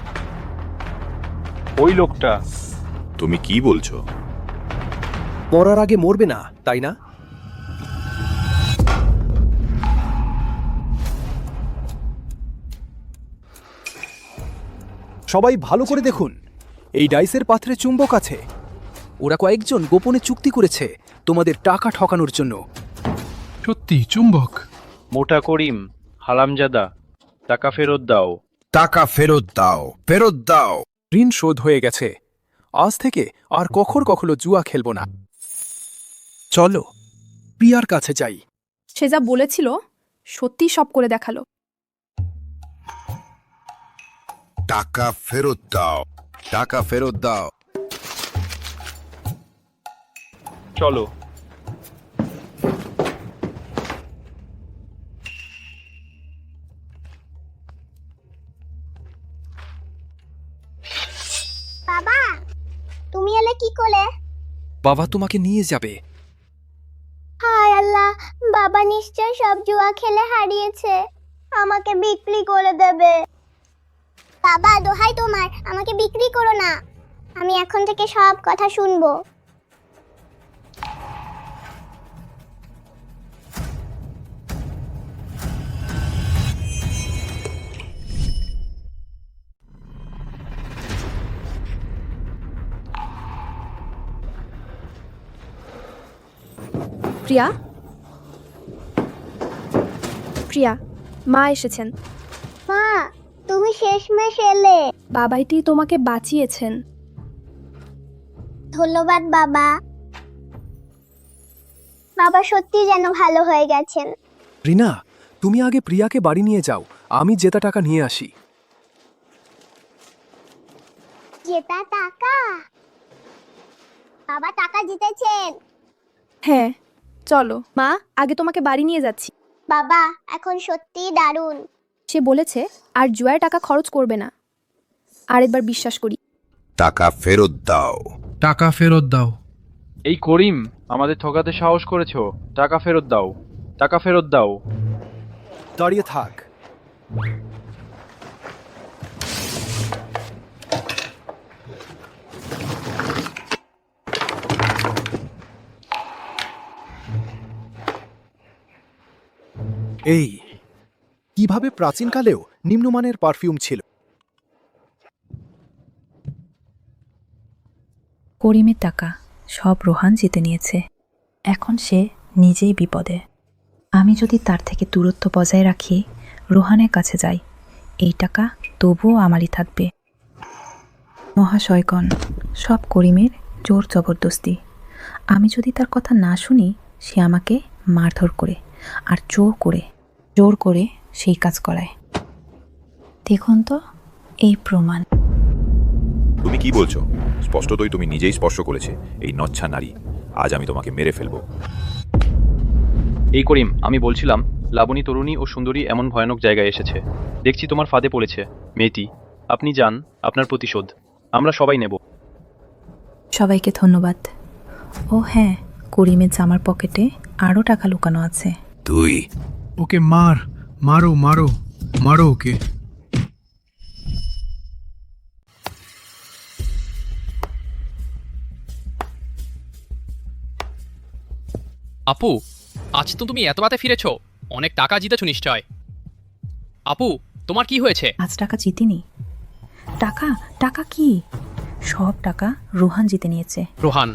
ওই লোকটা। তুমি কি বলছো? মরার আগে মরবে না, তাই না? সবাই ভালো করে দেখুন, এই ডাইসের পাত্রে চুম্বক আছে। ওরা কয়েকজন গোপনে চুক্তি করেছে তোমাদের টাকা ঠকানোর জন্য। সত্যি চুম্বক? মোটা করিম, হারামজাদা, টাকা ফেরত দাও। টাকা ফেরত দাও, ফেরত দাও। ঋণ শোধ হয়ে গেছে, আজ থেকে আর কখনো জুয়া খেলবো না। চলো প্রিয়ার কাছে যাই। সে যা বলেছিল সত্যি সব করে দেখালো। টাকা ফেরত দাও, টাকা ফেরত দাও। চলো। বাবা, তুমি এলে কি করে? বাবা তোমাকে নিয়ে যাবে। হায় আল্লাহ, বাবা নিশ্চয় সব জুয়া খেলে হারিয়েছে, আমাকে বিক্রি করে দেবে। বাবা দোহাই তোমার, আমাকে বিক্রি করো না, আমি এখন থেকে সব কথা শুনবো। প্রিয়া, প্রিয়া, মা এসেছেন। মা, তুমি শেষমেশ এলে। বাবাইটি তোমাকে বাঁচিয়েছেন। ধন্যবাদ বাবা। বাবা সত্যি যেন ভালো হয়ে গেছেন। রিনা, তুমি আগে প্রিয়াকে বাড়ি নিয়ে যাও, আমি জেতা টাকা নিয়ে আসি। জেতা টাকা? বাবা টাকা জিতেছেন। হ্যাঁ, চলো মা, আগে তোমাকে বাড়ি নিয়ে যাচ্ছি। বাবা এখন সত্যি দারুণ। সে বলেছে আর জুয়ায় টাকা খরচ করবে না। আরেকবার বিশ্বাস করি। টাকা ফেরত দাও, টাকা ফেরত দাও। এই করিম, আমাদের ঠকাতে সাহস করেছো, টাকা ফেরত দাও, টাকা ফেরত দাও। দাঁড়িয়ে থাক। এই কিভাবে প্রাচীনকালেও নিম্নমানের পারফিউম ছিল? করিমের টাকা সব রোহান জিতে নিয়েছে। এখন সে নিজেই বিপদে। আমি যদি তার থেকে দূরত্ব বজায় রাখি, রোহানের কাছে যাই, এই টাকা তবুও আমারই থাকবে। মহাশয়গণ, সব করিমের জোর জবরদস্তি। আমি যদি তার কথা না শুনি, সে আমাকে মারধর করে আর জোর করে সেই কাজ করায়। দেখুন তো এই প্রমাণ। তুমি কি বলছো? স্পষ্টতই তুমি নিজেই স্পর্শ করেছে এই নচ্ছা নারী। আজ আমি তোমাকে মেরে ফেলবো। এই করিম, আমি বলছিলাম লাবণী তরুণী ও সুন্দরী এমন ভয়ানক জায়গায় এসেছে। দেখছি তোমার ফাঁদে পড়েছে। মেয়েটি, আপনি যান, আপনার প্রতিশোধ আমরা সবাই নেব। সবাইকে ধন্যবাদ। ও হ্যাঁ, করিমের জামার পকেটে আরও টাকা লুকানো আছে। তুই ওকে মারো ওকে। আপু, আজ তো তুমি এত রাতে ফিরেছ, অনেক টাকা জিতেছ নিশ্চয়। আপু, তোমার কি হয়েছে? আজ টাকা জিতিনি। টাকা টাকা কি? সব টাকা রোহান জিতে নিয়েছে। রোহান,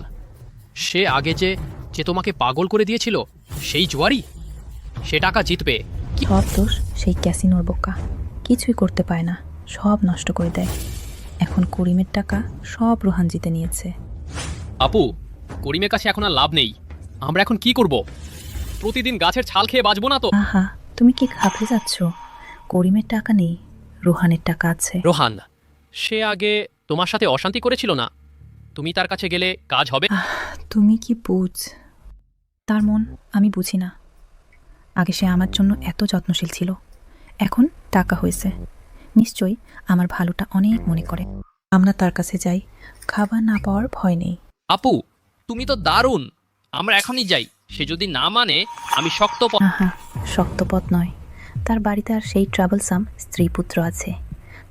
সে আগে যে যে তোমাকে পাগল করে দিয়েছিল, সেই জুয়ারি, সে টাকা জিতবে। সব দোষ সেই ক্যাসিনোর বোকা, কিছুই করতে পায় না, সব নষ্ট করে দেয়। এখন করিমের টাকা সব রোহান জিতে নিয়েছে। আপু, করিমের কাছে এখন আর লাভ নেই। আমরা এখন কি করব? প্রতিদিন গাছের ছাল খেয়ে বাঁচবো না তো? আহা, তুমি কি ঘাবড়ে যাচ্ছ? করিমের টাকা নেই, রোহানের টাকা আছে। রোহান, সে আগে তোমার সাথে অশান্তি করেছিল না? তুমি তার কাছে গেলে কাজ হবে? তুমি কি বুঝ? তার মন আমি বুঝি না। আগে সে আমার জন্য এত যত্নশীল ছিল, এখন টাকা হয়েছে, নিশ্চয়ই আমার ভালোটা অনেক মনে করে। আমরা তার কাছে যাই, খাবার না পাওয়ার ভয় নেই। আপু, তুমি তো দারুণ। আমরা এখনই যাই। সে যদি না মানে, আমি শক্ত আহা, শক্তপথ নয়, তার বাড়িতে আর সেই ট্রাভেলসাম স্ত্রী পুত্র আছে।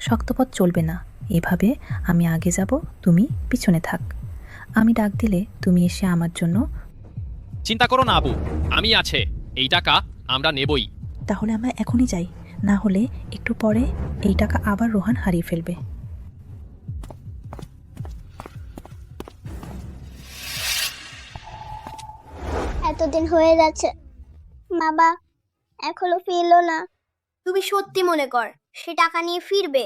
শক্তপথ চলবে না। এভাবে আমি আগে যাব, তুমি পিছনে থাক। আমি ডাক দিলে তুমি এসে আমার জন্য। চিন্তা করো না আপু, আমি আছে। এই টাকা আমরা নেবই। তাহলে আমরা এখনই যাই, না হলে একটু পরে এই টাকা আবার রোহান হারিয়ে ফেলবে। এতদিন হয়ে যাচ্ছে, বাবা এখনো ফিরলো না। তুমি সত্যি মনে কর সে টাকা নিয়ে ফিরবে?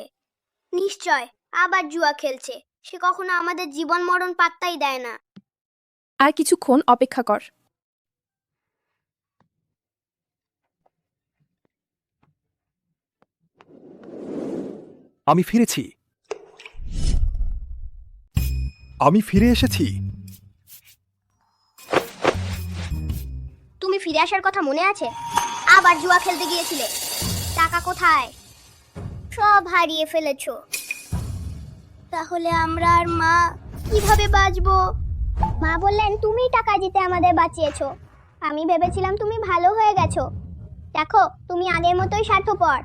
নিশ্চয় আবার জুয়া খেলছে। সে কখনো আমাদের জীবন মরণ পাত্তাই দেয় না। আর কিছুক্ষণ অপেক্ষা কর। আমি ফিরেছি, আমি ফিরে এসেছি। তুমি ফিরে আসার কথা মনে আছে? আবার জুয়া খেলতে গিয়েছিলে। টাকা কোথায়? সব হারিয়ে ফেলেছো। তাহলে আমরা আর মা কিভাবে বাঁচবো? মা বললেন তুমি টাকা জিতে আমাদের বাঁচিয়েছো। আমি ভেবেছিলাম তুমি ভালো হয়ে গেছো। দেখো, তুমি আগের মতোই স্বার্থপর।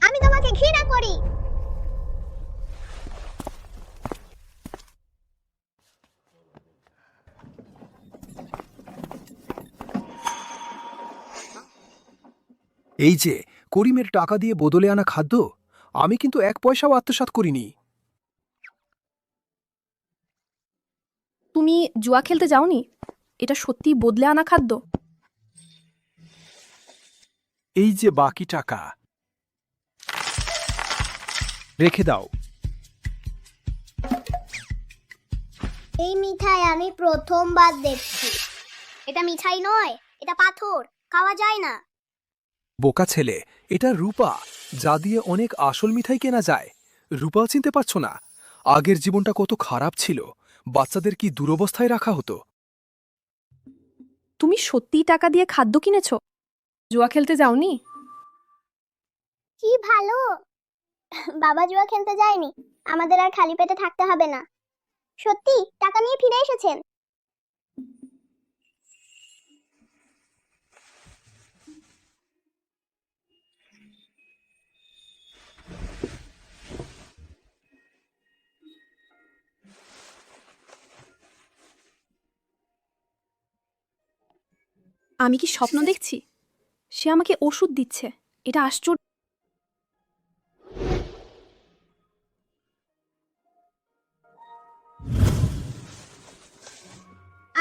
আমি তোমাকে ঘৃণা করি। এই যে করিমের টাকা দিয়ে বদলে আনা খাদ্য, আমি কিন্তু 1 পয়সাও আত্মসাৎ করিনি। তুমি জুয়া খেলতে যাওনি? এটা সত্যি বদলে আনা খাদ্য? এই যে বাকি টাকা, রেখে দাও। এই মিঠাই আমি প্রথমবার দেখছি। এটা মিঠাই নয়, এটা পাথর, খাওয়া যায় না। বোকা ছেলে, এটা রূপা, যা দিয়ে অনেক আসল মিঠাই কেনা যায়। রূপা চিনতে পারছো না? আগের জীবনটা কত খারাপ ছিল, বাচ্চাদের কি দুরবস্থায় রাখা হতো। তুমি সত্যিই টাকা দিয়ে খাদ্য কিনেছো? জুয়া খেলতে যাওনি? কি ভালো, বাবা জুয়া খেলতে যায়নি। আমাদের আর খালি পেটে থাকতে হবে না। সত্যি টাকা নিয়ে ফিরে এসেছেন। আমি কি স্বপ্ন দেখছি? সে আমাকে ওষুধ দিচ্ছে, এটা আশ্চর্য।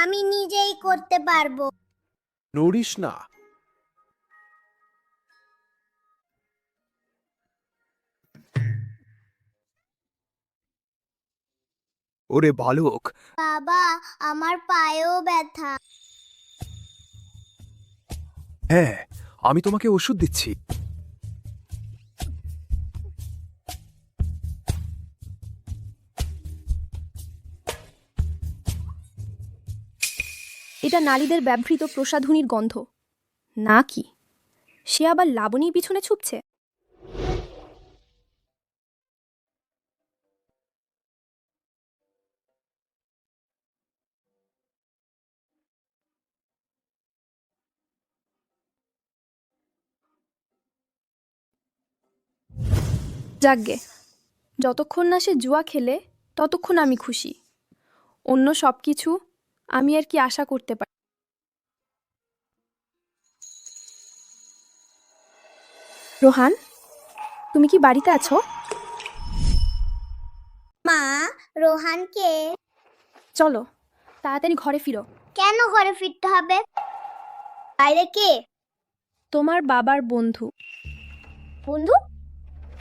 আমি নিজেই করতে পারবো। নড়িস না। ওরে বালক। বাবা, আমার পায়েও ব্যথা। হ্যাঁ, আমি তোমাকে ওষুধ দিচ্ছি। এটা নারীদের ব্যবহৃত প্রসাধনীর গন্ধ না কি? সে আবার লাবণীর পিছনে ছুটছে। যাকগে, যতক্ষণ না সে জুয়া খেলে ততক্ষণ আমি খুশি। অন্য সব কিছু আমি আর কি আশা করতে পারি। রোহান, তুমি কি বাড়িতে আছো? মা, রোহানকে চলো তাড়াতাড়ি ঘরে ফিরো। কেন ঘরে ফিরতে হবে? বাইরে কে? তোমার বাবার বন্ধু। বন্ধু?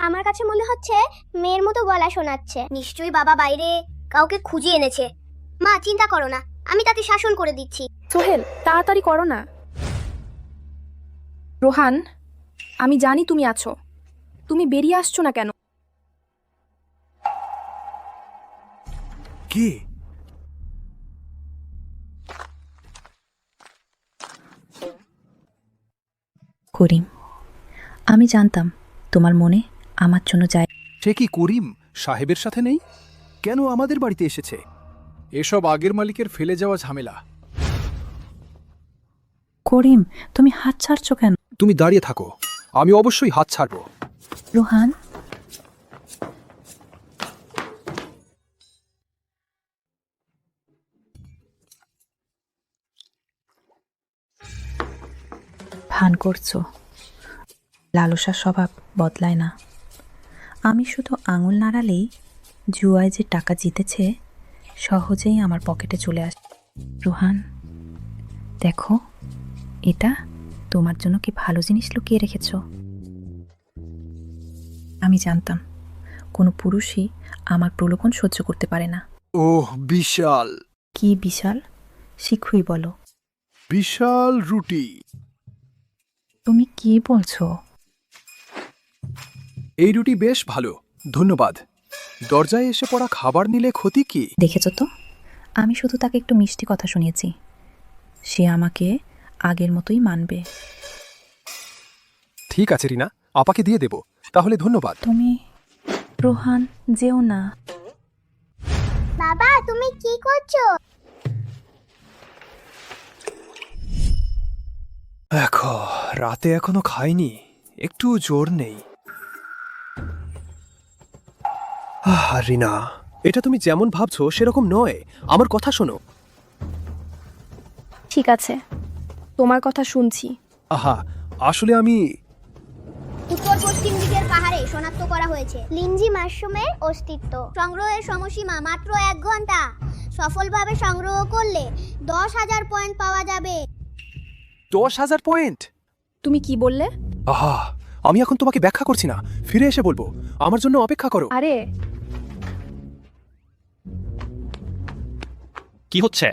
আমার কাছে মনে হচ্ছে মেয়ের মতো গলা শোনাচ্ছে। নিশ্চয়ই বাবা বাইরে কাউকে খুঁজে এনেছে। মা, চিন্তা করো না, আমি তাকে শাসন করে দিচ্ছি। সোহেল, তাড়াতাড়ি করো না। রোহান, আমি জানি তুমি আছো, তুমি বেরিয়ে আসছো না কেন? কে? করিম, আমি জানতাম তোমার মনে আমার জন্য যায়। সে কি করিম সাহেবের সাথে নেই? কেন আমাদের বাড়িতে এসেছে? এসব আগের মালিকের ফেলে যাওয়া ঝামেলা। করিম, তুমি হাত ছাড়ছো কেন? তুমি দাঁড়িয়ে থাকো, আমি অবশ্যই হাত ছাড়ব। রোহান, ভান করছো। লালসার স্বভাব বদলায় না। আমি শুধু আঙুল নাড়ালেই জুয়ায় যে টাকা জিতেছে সহজেই আমার পকেটে চলে আসে। রোহান, দেখো, এটা তোমার জন্য কি ভালো জিনিস লুকিয়ে রেখেছ। আমি জানতাম কোনো পুরুষই আমার প্রলোভন সহ্য করতে পারে না। ওহ, বিশাল। কি বিশাল? শিখুই বলো। বিশাল রুটি। তুমি কি বলছো? এই রুটি বেশ ভালো, ধন্যবাদ। দরজায় এসে পড়া খাবার নিলে ক্ষতি কি? দেখেছো তো, আমি শুধু তাকে একটু মিষ্টি কথা শুনিয়েছি। সে আমাকে আগের মতোই মানবে। ঠিক আছে রিনা, আপাকে দিয়ে দেব। তাহলে ধন্যবাদ। তুমি, রোহান, যেও না। বাবা, তুমি কি করছো? দেখো, রাতে এখনো খাইনি, একটু জোর নেই। রিনা, এটা তুমি যেমন ভাবছো সেরকম নয়। আমার কথা শোনো। ঠিক আছে, তোমার কথা শুনছি। আহা, আসলে আমি উত্তর পশ্চিম দিকের পাহাড়ে শনাক্ত করা হয়েছে লিঞ্জি মাশরুমের অস্তিত্ব। সংগ্রহের সময়সীমা মাত্র 1 ঘন্টা। সফলভাবে সংগ্রহ করলে 10,000 পয়েন্ট পাওয়া যাবে। 10,000 পয়েন্ট? তুমি কি বললে? আহা, আমি এখন তোমাকে ব্যাখ্যা করছি না, ফিরে এসে বলবো। আমার জন্য অপেক্ষা করো। আরে, কি হচ্ছে?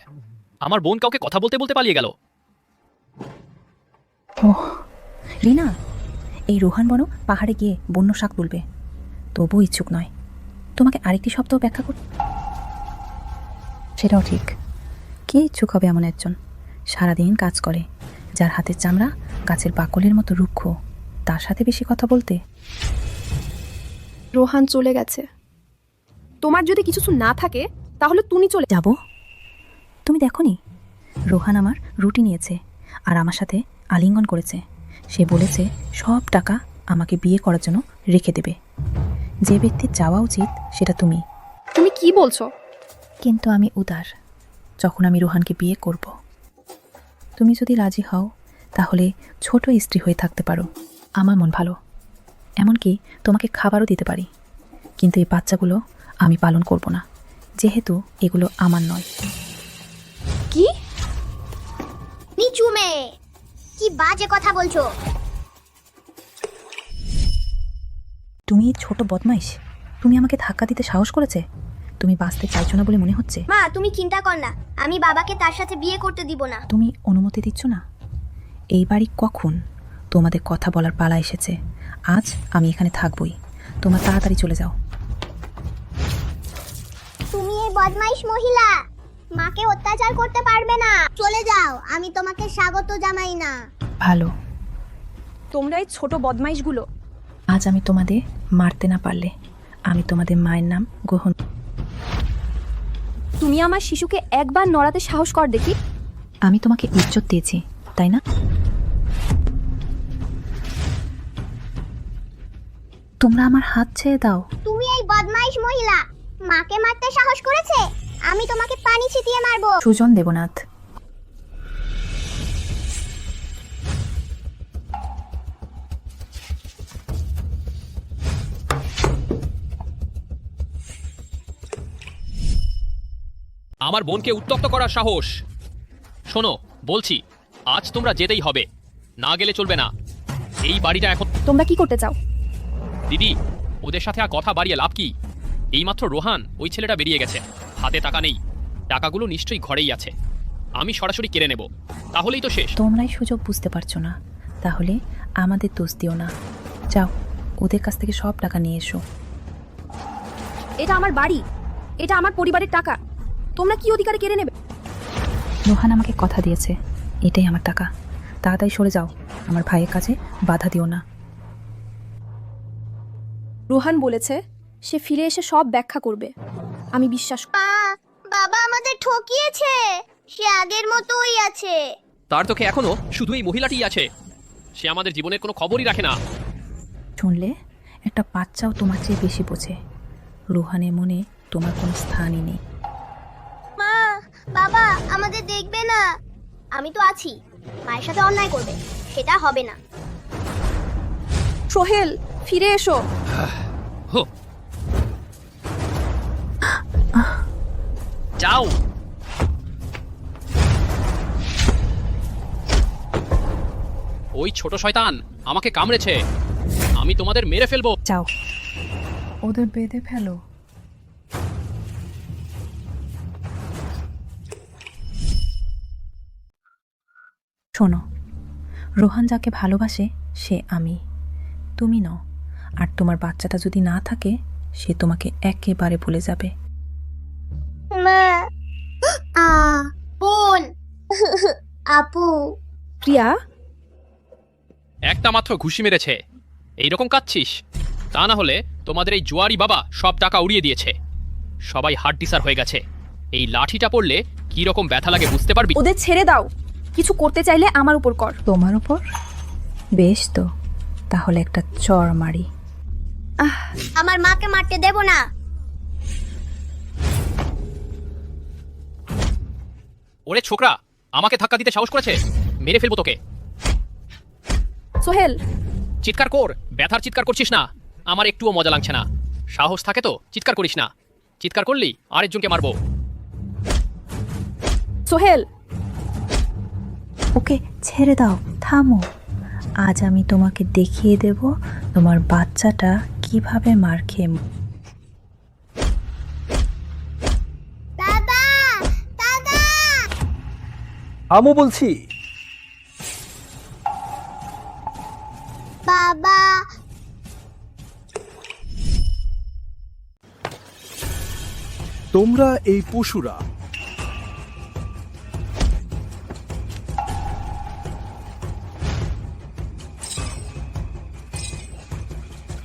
আমার বোন কাউকে কথা বলতে বলতে পালিয়ে গেল। ওহ রিনা, এই রোহান বনো পাহাড়ে গিয়ে বন্য শাক তুলবে, তবুও ইচ্ছুক নয় তোমাকে আরেকটি সপ্তাহ ব্যাখ্যা কর। সেটাও ঠিক। কে ইচ্ছুক হবে এমন একজন সারাদিন কাজ করে, যার হাতের চামড়া গাছের বাকলের মতো রুক্ষ, তার সাথে বেশি কথা বলতে? রোহান চলে গেছে। তোমার যদি কিছু না থাকে তাহলে তুমি চলে যাব। তুমি দেখোনি, রোহান আমার রুটি নিয়েছে আর আমার সাথে আলিঙ্গন করেছে। সে বলেছে সব টাকা আমাকে বিয়ে করার জন্য রেখে দেবে। যে ব্যক্তির যাওয়া উচিত সেটা তুমি। তুমি কি বলছো? কিন্তু আমি উদার। যখন আমি রোহানকে বিয়ে করব, তুমি যদি রাজি হও তাহলে ছোট স্ত্রী হয়ে থাকতে পারো। আমার মন ভালো, এমনকি তোমাকে খাবারও দিতে পারি। কিন্তু এই বাচ্চাগুলো আমি পালন করব না, যেহেতু এগুলো আমার নয়। কি? নিচু মেয়ে, কি বাজে কথা বলছো? তুমি ছোট বদমাইশ, তুমি আমাকে ধাক্কা দিতে সাহস করেছে। তুমি বাঁচতে চাইছো না বলে মনে হচ্ছে। মা, তুমি চিন্তা কর না, আমি বাবাকে তার সাথে বিয়ে করতে দিব না। তুমি অনুমতি দিচ্ছ না? এই বাড়ি কখন তোমাদের কথা বলার পালা এসেছে। আজ আমি এখানে থাকবই, তোমরা তাড়াতাড়ি চলে যাও। তুমি এই বদমাইশ মহিলা, মাকে অত্যাচার করতে পারবে না। চলে যাও, আমি তোমাকে স্বাগত জানাই না। ভালো, তোমরা এই ছোট বদমাইশগুলো। আজ আমি তোমাদের মারতে না পারলে আমি তোমাদের মায়ের নাম গ্রহণ। তুমি আমার শিশুকে একবার নড়াতে সাহস কর দেখি। আমি তোমাকে ইজ্জত দিয়েছি, তাই না? তোমরা আমার হাত ছেড়ে দাও। তুমি এই বদমাইশ মহিলা, মাকে মারতে সাহস করেছে? আমি তোমাকে পানি ছিটিয়ে মারবো। সুজন দেবনাথ। আমার বোনকে উত্ত্যক্ত করার সাহস! শোনো, বলছি, আজ তোমরা যেতেই হবে, না গেলে চলবে না। এই বাড়িটা এখন তোমরা কি করতে চাও? দিদি, ওদের সাথে আর কথা বাড়িয়ে লাভ কি? এইমাত্র রোহান ওই ছেলেটা বেরিয়ে গেছে, হাতে টাকা নেই। টাকাগুলো নিশ্চয়ই ঘরেই আছে, আমি সরাসরি কেড়ে নেব, তাহলেই তো শেষ। তোমরাই সুযোগ বুঝতে পারছো না, তাহলে আমাদের দোষ দিও না। যাও, ওদের কাছ থেকে সব টাকা নিয়ে এসো। এটা আমার বাড়ি, এটা আমার পরিবারের টাকা, তোমরা কি অধিকারে কেড়ে নেবে? রোহান আমাকে কথা দিয়েছে, এটাই আমার টাকা। তাড়াতাড়ি সরে যাও, আমার ভাইয়ের কাছে বাধা দিও না। রোহান বলেছে সে ফিরে এসে সব ব্যাখ্যা করবে, আমি বিশ্বাস বাবা আমাদের ঠকিয়েছে, সে আগের মতোই আছে। তার তোকে এখনো শুধু এই মহিলাটিই আছে, সে আমাদের জীবনের কোনো খবরই রাখে না। শুনলে, একটা বাচ্চাও তোমার চেয়ে বেশি বোঝে। রোহানের মনে তোমার কোনো স্থানই নেই। মা, বাবা আমাদের দেখবে না। আমি তো আছি, মায়ের সাথে অন্যায় করবে সেটা হবে না। সোহেল, ফিরে এসো। হো, যাও। ওই ছোট শয়তান আমাকে কামড়েছে, আমি তোমাদের মেরে ফেলবো। যাও, ওদের বেঁধে ফেলো। শোনো, রোহান যাকে ভালোবাসে সে আমি, তুমি নও। আর তোমার বাচ্চাটা যদি না থাকে, সে তোমাকে একেবারে ভুলে যাবে। মা, বোন, আপু। প্রিয়া, একটা মাত্র ঘুষি মেরেছে, এইরকম কাঁদছিস? তা না হলে তোমাদের এই জুয়ারি বাবা সব টাকা উড়িয়ে দিয়েছে, সবাই হার্ট ডিসার হয়ে গেছে। এই লাঠিটা পড়লে কি রকম ব্যথা লাগে বুঝতে পারবি। ওদের ছেড়ে দাও, কিছু করতে চাইলে আমার উপর কর। তোমার উপর? বেশ তো, তাহলে একটা চড় মারি। আমার মাকে মারতে দেব না। ওরে ছোকরা, আমাকে ধাক্কা দিতে সাহস করেছে, মেরে ফেলবো তোকে। সোহেল, চিৎকার কর, ব্যথার চিৎকার করছিস না, আমার একটুও মজা লাগছে না। সাহস থাকে তো চিৎকার করিস না, চিৎকার করলি আরেকজনকে মারবো। সোহেল, ওকে ছেড়ে দাও, থামো। আজ আমি তোমাকে দেখিয়ে দেব তোমার বাচ্চাটা কিভাবে মার খেয়ে। দাদা, দাদা। আমু বলছি। বাবা, তোমরা এই পশুরা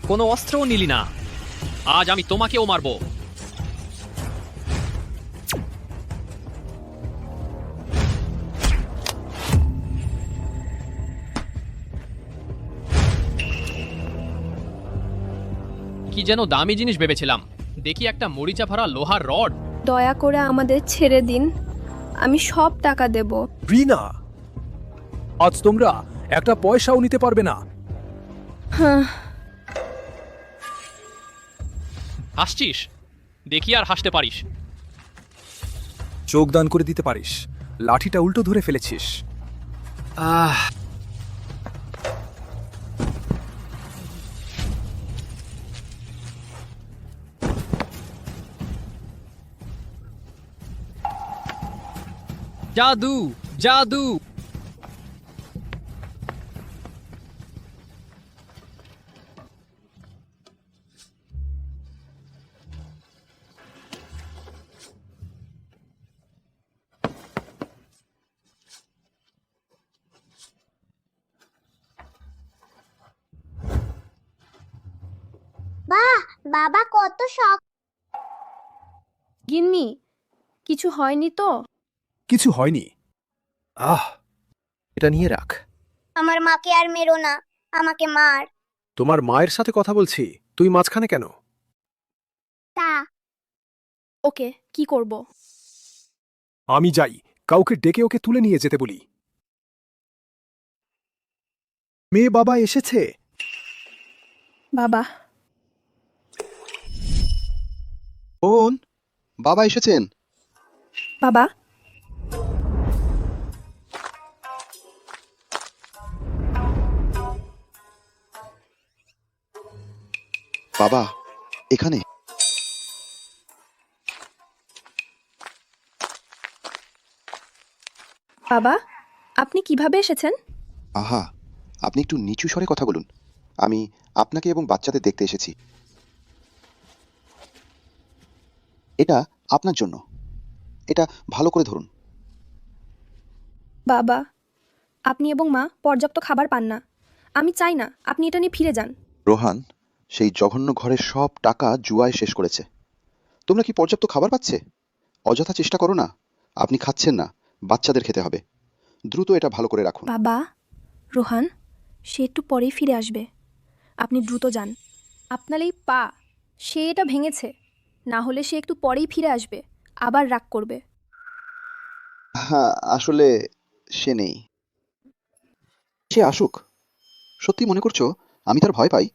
কোনো অস্ত্রও নিলি না, আজ আমি তোমাকেও মারবো। কি যেন দামি জিনিস ভেবেছিলাম, দেখি একটা মরিচা ভরা লোহার রড। দয়া করে আমাদের ছেড়ে দিন, আমি সব টাকা দেব। রিনা, আজ তোমরা একটা পয়সাও নিতে পারবে না। হাসছিস? দেখি আর হাসতে পারিস। চোখ দান করে দিতে পারিস, লাঠিটা উল্টো ধরে ফেলেছিস। জাদু, জাদু। বাহ, বাবা কত শখ। গিন্নি, কিছু হয়নি তো? কিছু হয়নি। এটা নিয়ে রাখ। আমার মাকে আর মেরো না, আমাকে মার। তোমার মায়ের সাথে কথা বলছি, তুই মাঝখানে কেন? তা ওকে কি করব? আমি যাই, কাউকে ডেকে ওকে তুলে নিয়ে যেতে বলি। মেয়ে বাবা এসেছে। বাবা, বোন, বাবা এসেছেন। বাবা, বাবা এখানে। বাবা, আপনি কিভাবে এসেছেন? আহা, আপনি একটু নিচু স্বরে কথা বলুন। আমি আপনাকে এবং বাচ্চাদের দেখতে এসেছি। এটা আপনার জন্য। এটা ভালো করে ধরুন। বাবা, আপনি এবং মা পর্যাপ্ত খাবার পান না। আমি চাই না আপনি এটা নিয়ে ফিরে যান। রোহান সেই জঘন্য ঘরের সব টাকা জুয়ায় শেষ করেছে। তোমরা কি পর্যাপ্ত খাবার পাচ্ছে? অযথা চেষ্টা করো না। আপনি খাচ্ছেন না, বাচ্চাদের খেতে হবে। দ্রুত এটা ভালো করে রাখুন। বাবা, রোহান, সে একটু পরেই ফিরে আসবে। আপনি দ্রুত যান। আপনার এই পা, সে এটা ভেঙেছে। না হলে সে একটু পরেই ফিরে আসবে, আবার রাগ করবে। হ্যাঁ, আসলে সে নেই। সে আসুক। সত্যি মনে করছো আমি তার ভয় পাই?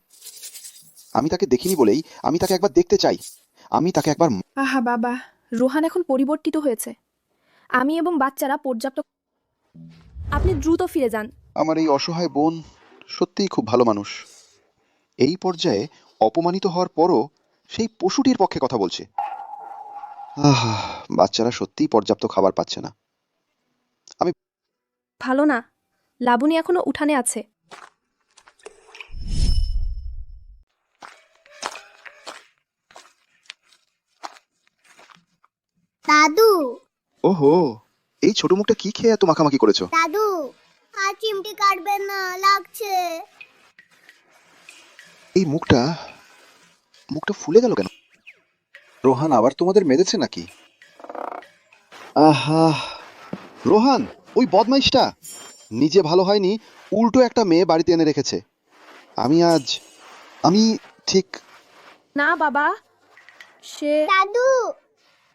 আমি তাকে দেখিনি বলেই আমি তাকে একবার দেখতে চাই। আমি তাকে একবার আহা বাবা, রোহান এখন পরিবর্তিত হয়েছে। আমি এবং বাচ্চারা পর্যাপ্ত। আপনি দ্রুত ফিরে যান। আমার এই অসহায় বোন সত্যিই খুব ভালো মানুষ। এই পর্যায়ে অপমানিত হওয়ার পরও সেই পশুটির পক্ষে কথা বলছে। আহা, বাচ্চারা সত্যিই পর্যাপ্ত খাবার পাচ্ছে না। ভালো না, লাবণী এখনো উঠানে আছে। দাদু, ওহো, এই ছোট মুখটা কি খেয়ে এত মাখামাখি করেছো? দাদু, আর চিমটি কাটবেন না, লাগছে। এই মুখটা ফুলে গেল কেন? রোহান আবার তোমাদের মেরেছে নাকি? আহা, রোহান ওই বদমাইশটা নিজে ভালো হয়নি, উল্টো একটা মেয়ে বাড়িতে এনে রেখেছে। আমি ঠিক। না বাবা, সে। দাদু,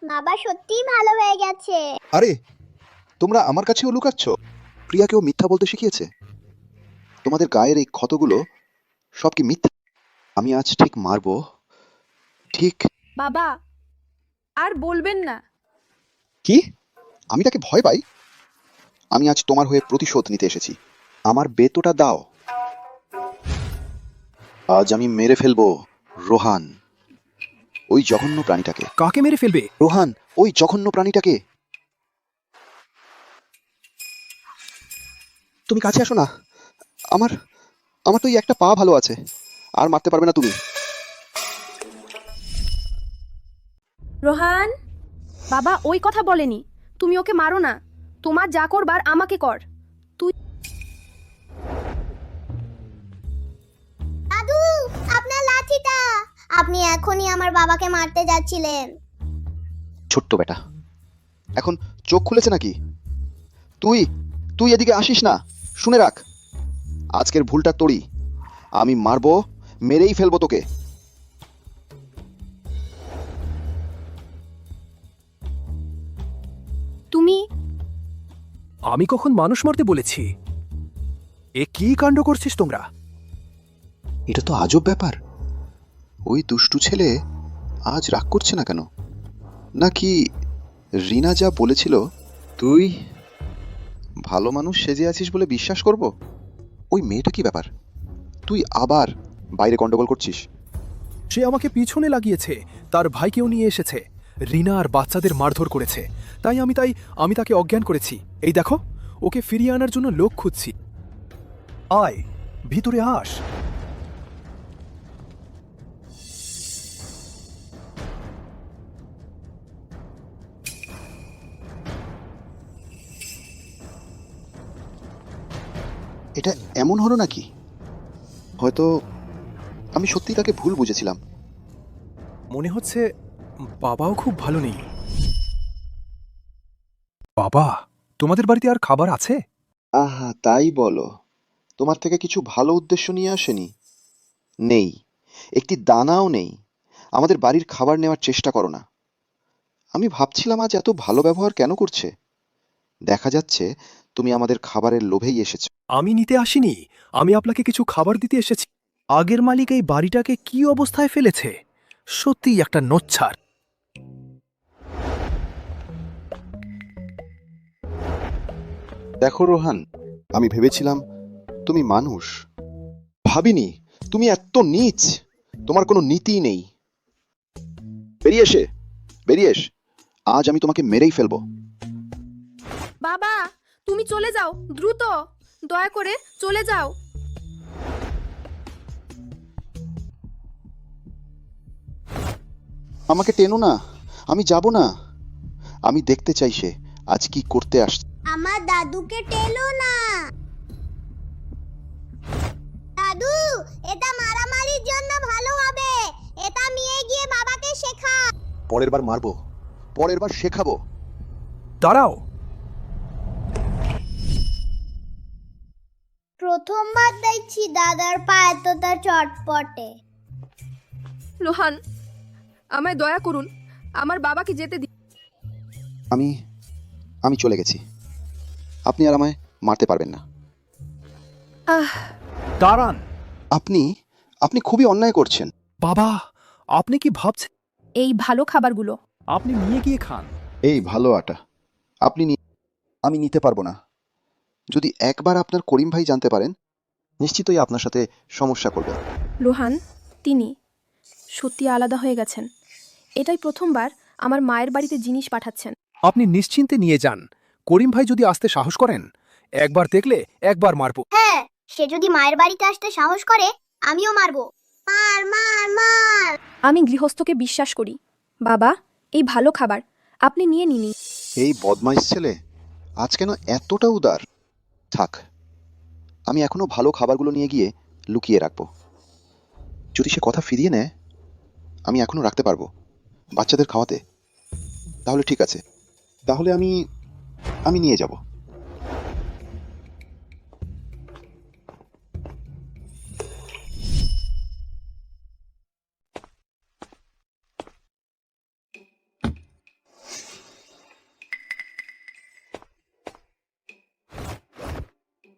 বাবা সত্যিই ভালো হয়ে গেছে। আরে, তোমরা আমার কাছেও লুকাচ্ছ? প্রিয়াকেও মিথ্যা বলতে শিখিয়েছে? তোমাদের গায়ের এই ক্ষতগুলো সব কি মিথ্যা? আমি আজ ঠিক মারবো। ঠিক। বাবা, আর বলবেন না। কি? আমি তাকে ভয় পাই? আমি আজ তোমার হয়ে প্রতিশোধ নিতে এসেছি। আমার বেতোটা দাও। আজ আমি মেরে ফেলবো রোহান, ওই জঘন্য প্রাণীটাকে। কাকে মেরে ফেলবে? রোহান, ওই জঘন্য প্রাণীটাকে। তুমি কাছে আসো না। আমার তো এই একটা পা ভালো আছে, আর মারতে পারবে না তুমি। রোহান, বাবা ওই কথা বলেনি। তুমি ওকে মারো না। তোমার যা করবার আমাকে কর। তুই। দাদু, আপনার লাঠিটা। আপনি এখনই আমার বাবাকে মারতে যাচ্ছিলেন। ছোট্ট বেটা, এখন চোখ খুলেছে নাকি? তুই এদিকে আসিস না। শুনে রাখ, আজকের ভুলটা তোরই। আমি মারবো, মেরেই ফেলবো তোকে। তুমি। আমি কখন মানুষ মারতে বলেছি? এ কি কাণ্ড করছিস তোমরা? এটা তো আজব ব্যাপার। ওই দুষ্টু ছেলে আজ রাগ করছে না কেন? নাকি রিনা যা বলেছিল তুই ভালো মানুষ সেজে আছিস বলে বিশ্বাস করব? ওই মেয়েটা কি ব্যাপার? তুই আবার বাইরে গন্ডগোল করছিস? সে আমাকে পিছনে লাগিয়েছে, তার ভাইকেও নিয়ে এসেছে। রিনা আর বাচ্চাদের মারধর করেছে। তাই আমি তাকে অজ্ঞান করেছি। এই দেখো, ওকে ফিরিয়ে আনার জন্য লোক খুঁজছি। আয়, ভিতরে আস। এটা এমন হলো নাকি? হয়তো আমি সত্যি তাকে ভুল বুঝেছিলাম। মনে হচ্ছে বাবাও খুব ভালো নেই। বাবা, তোমাদের বাড়িতে আর খাবার আছে? আহা, তাই বলো। তোমার থেকে কিছু ভালো উদ্দেশ্য নিয়ে আসেনি? নেই, একটি দানাও নেই। আমাদের বাড়ির খাবার নেওয়ার চেষ্টা করো না। আমি ভাবছিলাম আজ এত ভালো ব্যবহার কেন করছে। দেখা যাচ্ছে তুমি আমাদের খাবারের লোভেই এসেছো। আমি নিতে আসিনি, আমি আপনাকে কিছু খাবার দিতে এসেছি। আগের মালিক এই বাড়িটাকে কি অবস্থায় ফেলেছে! সত্যিই একটা নোচ্ছার। দেখো রোহান, আমি ভেবেছিলাম তুমি মানুষ, ভাবিনি তুমি এত নীচ। তোমার কোনো নীতিই নেই। বেরিয়ে এস, আজ আমি তোমাকে মেরেই ফেলবো। বাবা তুমি চলে যাও, দ্রুত, দয়া করে চলে যাও। আমাকে টেনো না, আমি যাব না। আমি দেখতে চাই সে আজ কি করতে আসছে। আমার দাদুকে টেলো না। দাদু, এটা মারামারির জন্য ভালো হবে। এটা নিয়ে গিয়ে বাবাকে শেখা। পরের বার মারবো, পরের বার শেখাবো। দাঁড়াও। প্রথমবার দেখছি দাদার পা এতটা চটপটে। রোহান, আমায় দয়া করুন, আমার বাবাকে যেতে দিন। আমি চলে গেছি, আপনি আর আমায় মারতে পারবেন না। দাঁড়ান। আপনি খুবই অন্যায় করছেন। বাবা, আপনি কি ভাবছেন? এই ভালো খাবারগুলো আপনি নিয়ে গিয়ে খান। এই ভালো আটা আমি নিতে পারবো না। যদি একবার আপনার করিম ভাই জানতে পারেন, নিশ্চিতই আপনার সাথে সমস্যা করবেন। রোহান, তিনি সত্যি আলাদা হয়ে গেছেন। এটাই প্রথমবার আমার মায়ের বাড়িতে জিনিস পাঠাচ্ছেন। আপনি নিশ্চিন্তে নিয়ে যান। করিম ভাই যদি আসতে সাহস করেন, একবার দেখলে একবার মারবো। হ্যাঁ, সে যদি মায়ের বাড়িতে আসতে সাহস করে, আমিও মারবো। মার মার মার। আমি গৃহস্থকে বিশ্বাস করি। বাবা, এই ভালো খাবার আপনি নিয়ে নিনি। এই বদমাইশ ছেলে আজ কেন এতটা উদার? থাক, আমি এখনো ভালো খাবারগুলো নিয়ে গিয়ে লুকিয়ে রাখবো। যদি সে কথা ফিরিয়ে নেয়, আমি এখনো রাখতে পারবো বাচ্চাদের খাওয়াতে। তাহলে ঠিক আছে, তাহলে আমি নিয়ে যাব।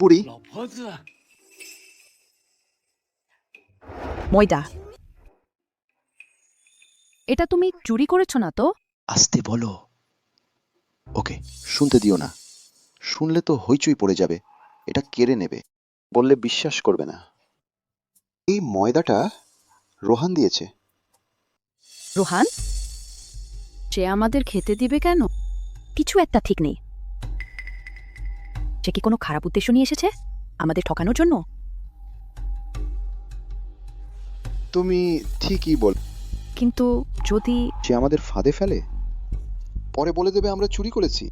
পুরি, ময়দা, এটা তুমি চুরি করেছো না তো? আসতে বলো ওকে, শুনতে দিও না। শুনলে তো হইচই পড়ে যাবে, এটা কেড়ে নেবে। বললে বিশ্বাস করবে না। এই ময়দাটা রোহান দিয়েছে। রোহান, সে আমাদের খেতে দিবে কেন? কিছু একটা ঠিক নেই। সে কি কোনো খারাপ উদ্দেশ্য নিয়ে এসেছে আমাদের ঠকানোর জন্য? তুমি ঠিকই বল, কিন্তু যদি সে আমাদের ফাঁদে ফেলে, পরে বলে দেবে আমরা চুরি করেছি।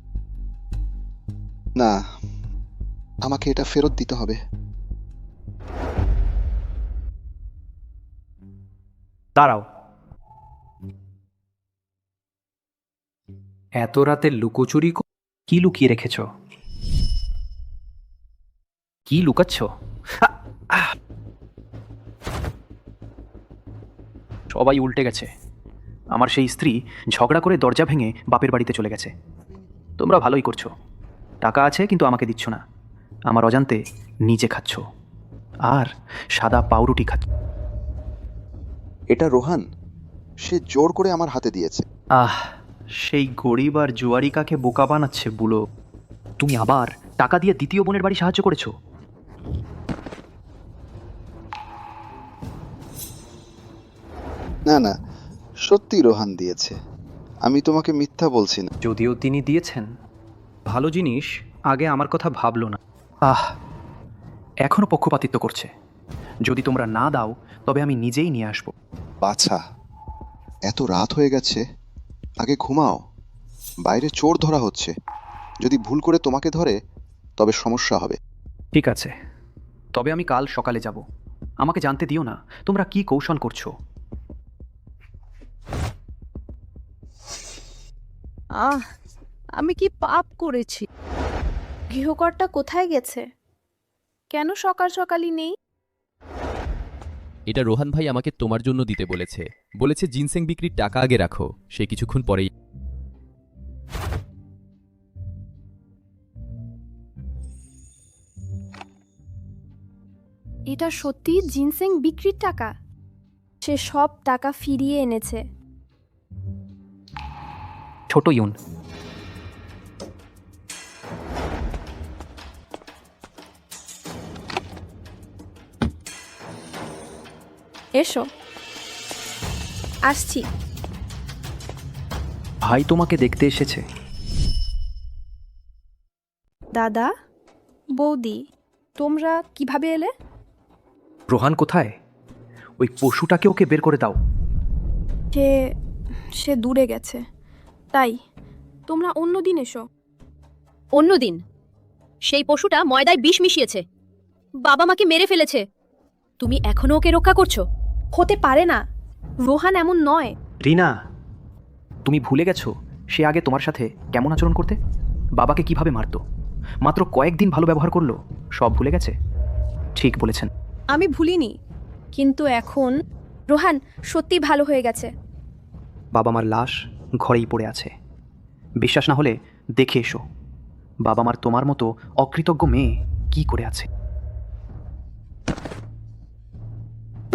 না, আমাকে এটা ফেরত দিতে হবে। দাঁড়াও, এত রাতে লুকোচুরি কি লুকিয়ে রেখেছ? কি লুকাচ্ছ? সবাই উল্টে গেছে। আমার সেই স্ত্রী ঝগড়া করে দরজা ভেঙে বাপের বাড়িতে চলে গেছে। তোমরা ভালোই করছো, টাকা আছে কিন্তু আমাকে দিচ্ছ না। আমার অজান্তে নিজে খাচ্ছ, আর সাদা পাউরুটি খাচ্ছ। এটা রোহান, সে জোর করে আমার হাতে দিয়েছে। সেই গরিব আর জুয়ারিকাকে বোকা বানাচ্ছে বুলো। তুমি আবার টাকা দিয়ে দ্বিতীয় বোনের বাড়ি সাহায্য করেছো। না না, সত্যি রোহান দিয়েছে, আমি তোমাকে মিথ্যা বলছি না। যদিও তিনি দিয়েছেন, ভালো জিনিস আগে আমার কথা ভাবলো না। এখনো পক্ষপাতিত্ব করছে। যদি তোমরা না দাও তবে আমি নিজেই নিয়ে আসবো। বাছা, এত রাত হয়ে গেছে, আগে ঘুমাও। বাইরে চোর ধরা হচ্ছে, যদি ভুল করে তোমাকে ধরে তবে সমস্যা হবে। ঠিক আছে, তবে আমি কাল সকালে যাব। আমাকে জানতে দিও না তোমরা কি কৌশল করছো। আমি কি পাপ করেছি? গৃহকর্তা কোথায় গেছে? কেন সকাল সকালই নেই? এটা রোহান ভাই আমাকে তোমার জন্য দিতে বলেছে জিনসেং বিক্রির টাকা আগে রাখো, সে কিছুক্ষণ পরেই। এটা সত্যি জিনসেং বিক্রির টাকা? সে সব টাকা ফিরিয়ে এনেছে। ছোট ইউন, এসো। আসছি। ভাই তোমাকে দেখতে এসেছে। দাদা, বৌদি, তোমরা কিভাবে এলে? রোহান কোথায়? ওই পশুটাকে ওকে বের করে দাও। সে দূরে গেছে, তাই তোমরা অন্য দিন এসো। অন্য দিন? সেই পশুটা ময়দায় বিষ মিশিয়েছে, বাবা মাকে মেরে ফেলেছে, তুমি এখনো ওকে রক্ষা করছো? হতে পারে না, রোহান এমন নয়। রিনা, তুমি ভুলে গেছো সে আগে তোমার সাথে কেমন আচরণ করতে, বাবাকে কিভাবে মারতো, মাত্র কয়েকদিন ভালো ব্যবহার করলো, সব ভুলে গেছে? ঠিক বলেছেন। আমি ভুলিনি, কিন্তু এখন রোহান সত্যি ভালো হয়ে গেছে। বাবা মার লাশ ঘরেই পড়ে আছে, বিশ্বাস না হলে দেখে এসো বাবা মার তোমার মতো অকৃতজ্ঞ মেয়ে কি করে আছে।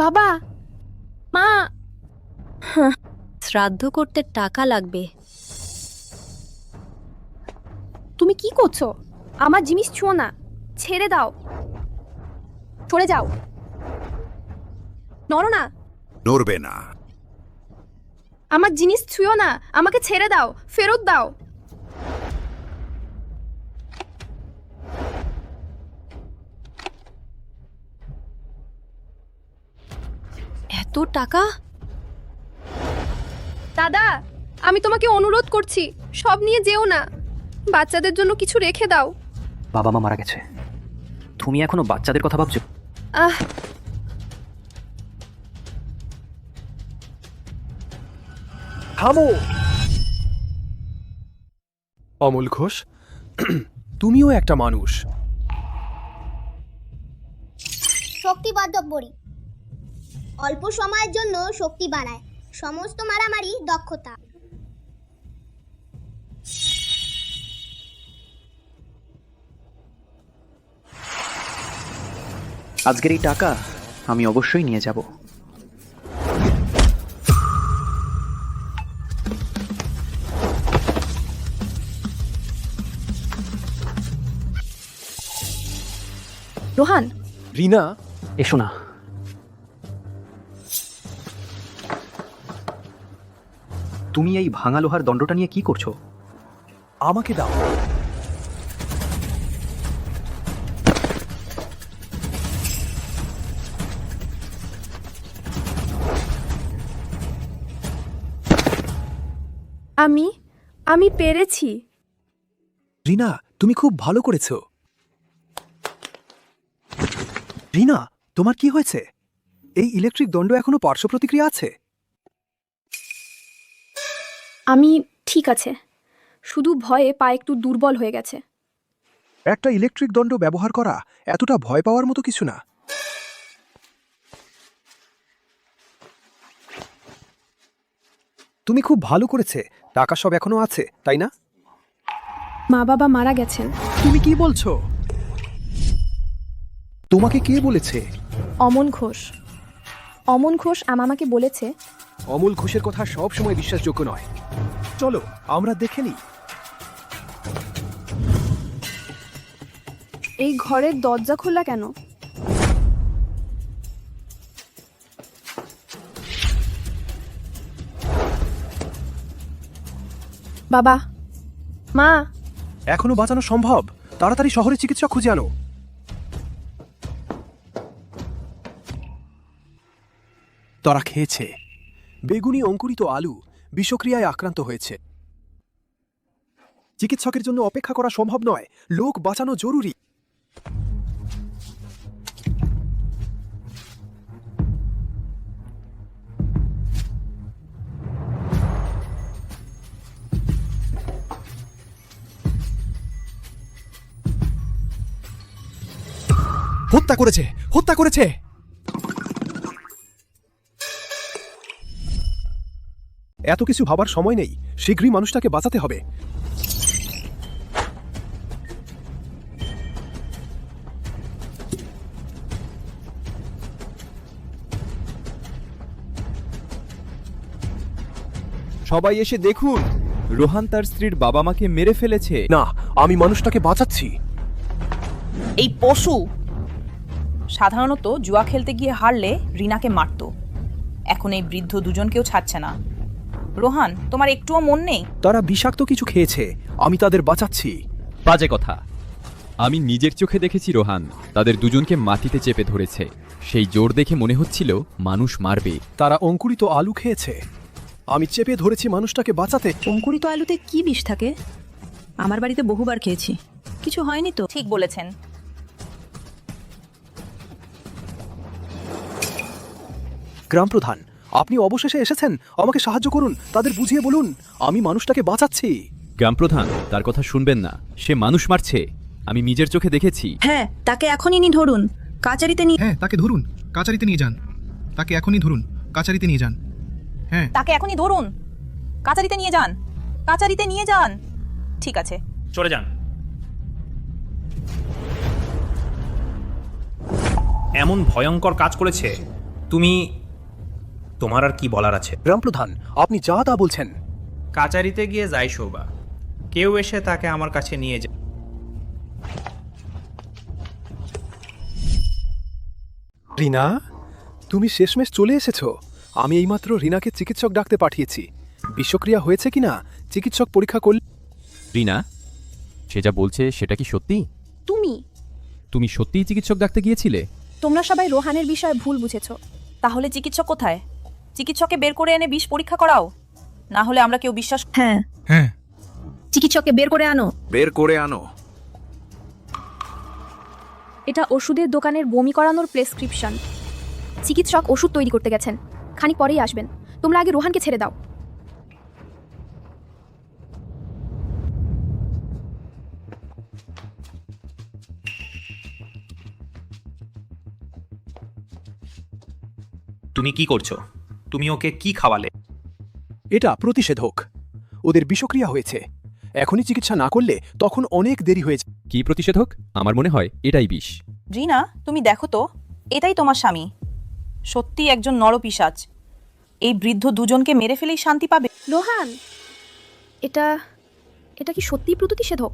বাবা, মা। শ্রাদ্ধ করতে টাকা লাগবে। তুমি কি করছো? আমার জিনিস ছুঁয়ো না, ছেড়ে দাও, সরে যাও, নড়ো না। নড়বে না। আমার জিনিস ছুঁয়ো না, আমাকে ছেড়ে দাও, ফেরত দাও। এত টাকা? দাদা, আমি তোমাকে অনুরোধ করছি, সব নিয়ে যেও না, বাচ্চাদের জন্য কিছু রেখে দাও। বাবা মা মারা গেছে, তুমি এখনো বাচ্চাদের কথা ভাবছো? থামো। অমল ঘোষ, তুমিও একটা মানুষ। শক্তিবর্ধক বড়ি অল্প সময়ের জন্য শক্তি বাড়ায়, সমস্ত মারামারি দক্ষতা। আজকের এই টাকা আমি অবশ্যই নিয়ে যাব। রোহান। রিনা, এসো না। তুমি এই ভাঙা লোহার দণ্ডটা নিয়ে কি করছো? আমাকে দাও। আমি পেরেছি। রিনা, তুমি খুব ভালো করেছো। রিনা, তোমার কি হয়েছে? এই ইলেকট্রিক দণ্ড এখনো পার্শ্ব প্রতিক্রিয়া আছে? আমি ঠিক আছে, শুধু ভয়ে পা একটু দুর্বল হয়ে গেছে। একটা ইলেকট্রিক দণ্ড ব্যবহার করা এতটা ভয় পাওয়ার মতো কিছু না। তুমি খুব ভালো করেছে, টাকা সব এখনো আছে, তাই না? মা বাবা মারা গেছেন। তুমি কি বলছো? তোমাকে কে বলেছে? অমন ঘোষ। অমন ঘোষ আমাকে বলেছে। অমল ঘোষের কথা সব সময় বিশ্বাসযোগ্য নয়। চলো আমরা দেখে নিই। এই ঘরের দরজা খোলা কেন? বাবা, মা। এখনো বাঁচানো সম্ভব, তাড়াতাড়ি শহরে চিকিৎসক খুঁজে আনো। তারা খেয়েছে বেগুনি অঙ্কুরিত আলু, বিষক্রিয়ায় আক্রান্ত হয়েছে। চিকিৎসকের জন্য অপেক্ষা করা সম্ভব নয়, লোক বাঁচানো জরুরি। হত্যা করেছে, হত্যা করেছে। এত কিছু ভাবার সময় নেই, শীঘ্রই মানুষটাকে বাঁচাতে হবে। সবাই এসে দেখুন, রোহান তার স্ত্রীর বাবা মাকে মেরে ফেলেছে। না, আমি মানুষটাকে বাঁচাচ্ছি। এই পশু সাধারণত জুয়া খেলতে গিয়ে হারলে রিনাকে মারত, এখন এই বৃদ্ধ দুজনকেও ছাড়ছে না। রোহান, তোমার একটুও মন নেই? তারা বিষাক্ত কিছু খেয়েছে, আমি তাদের বাঁচাচ্ছি। বাজে কথা। আমি নিজের চোখে দেখেছি রোহান তাদের দুজনকে মাটিতে চেপে ধরেছে। সেই জোর দেখে মনে হচ্ছিল মানুষ মারবে। তারা অঙ্কুরিত আলু খেয়েছে, আমি চেপে ধরেছি মানুষটাকে বাঁচাতে। অঙ্কুরিত আলুতে কি বিষ থাকে? আমার বাড়িতে বহুবার খেয়েছি, কিছু হয়নি তো। ঠিক বলেছেন। গ্রাম প্রধান, আপনি অবশেষে এসেছেন। আমাকে সাহায্য করুন, তাদের বুঝিয়ে বলুন আমি মানুষটাকে বাঁচাচ্ছি। গ্রামপ্রধান তার কথা শুনবেন না, সে মানুষ মারছে। আমি নিজের চোখে দেখেছি। হ্যাঁ, তাকে এখনই নিয়ে ধরুন, কাচারিতে নিয়ে। হ্যাঁ, তাকে ধরুন, কাচারিতে নিয়ে যান। তাকে এখনই ধরুন, কাচারিতে নিয়ে যান। হ্যাঁ, তাকে এখনই ধরুন, কাচারিতে নিয়ে যান, কাচারিতে নিয়ে যান। ঠিক আছে, চলে যান। এমন ভয়ঙ্কর কাজ করেছে, তোমার আর কি বলার আছে? গ্রাম প্রধান, আপনি যা তা বলছেন। কাচারিতে গিয়ে যাই শোভা, কেউ এসে তাকে আমার কাছে নিয়ে যায়। রিনা, তুমি শেষমেশ চলে এসেছো। আমি এইমাত্র রিনাকে চিকিৎসক ডাকতে পাঠিয়েছি। বিষক্রিয়া হয়েছে কিনা চিকিৎসক পরীক্ষা করলে। রিনা, সে যা বলছে সেটা কি সত্যি? তুমি সত্যিই চিকিৎসক ডাকতে গিয়েছিলে? তোমরা সবাই রোহানের বিষয়ে ভুল বুঝেছ। তাহলে চিকিৎসক কোথায়? চিকিৎসককে বের করে এনে বিষ পরীক্ষা করাও, না হলে আমরা কেউ বিশ্বাস। হ্যাঁ হ্যাঁ, চিকিৎসককে বের করে আনো। বের করে আনো। এটা ওষুধের দোকানের বমি করানোর প্রেসক্রিপশন। চিকিৎসক ওষুধ তৈরি করতে গেছেন, খানিক পরেই আসবেন। তোমরা আগে রোহানকে ছেড়ে দাও। তুমি কি করছো? তুমি ওকে কি খাওয়ালে? এটা প্রতিষেধক। ওদের বিষক্রিয়া হয়েছে, এখনই চিকিৎসা না করলে তখন অনেক দেরি হয়ে যায়। কি প্রতিষেধক? আমার মনে হয় এটাই বিষ। রিনা, তুমি দেখো তো, এটাই তোমার স্বামী। সত্যি একজন নরপিশাচ। এই বৃদ্ধ দুজনকে মেরে ফেলেই শান্তি পাবে। রোহান, এটা কি সত্যিই প্রতিষেধক?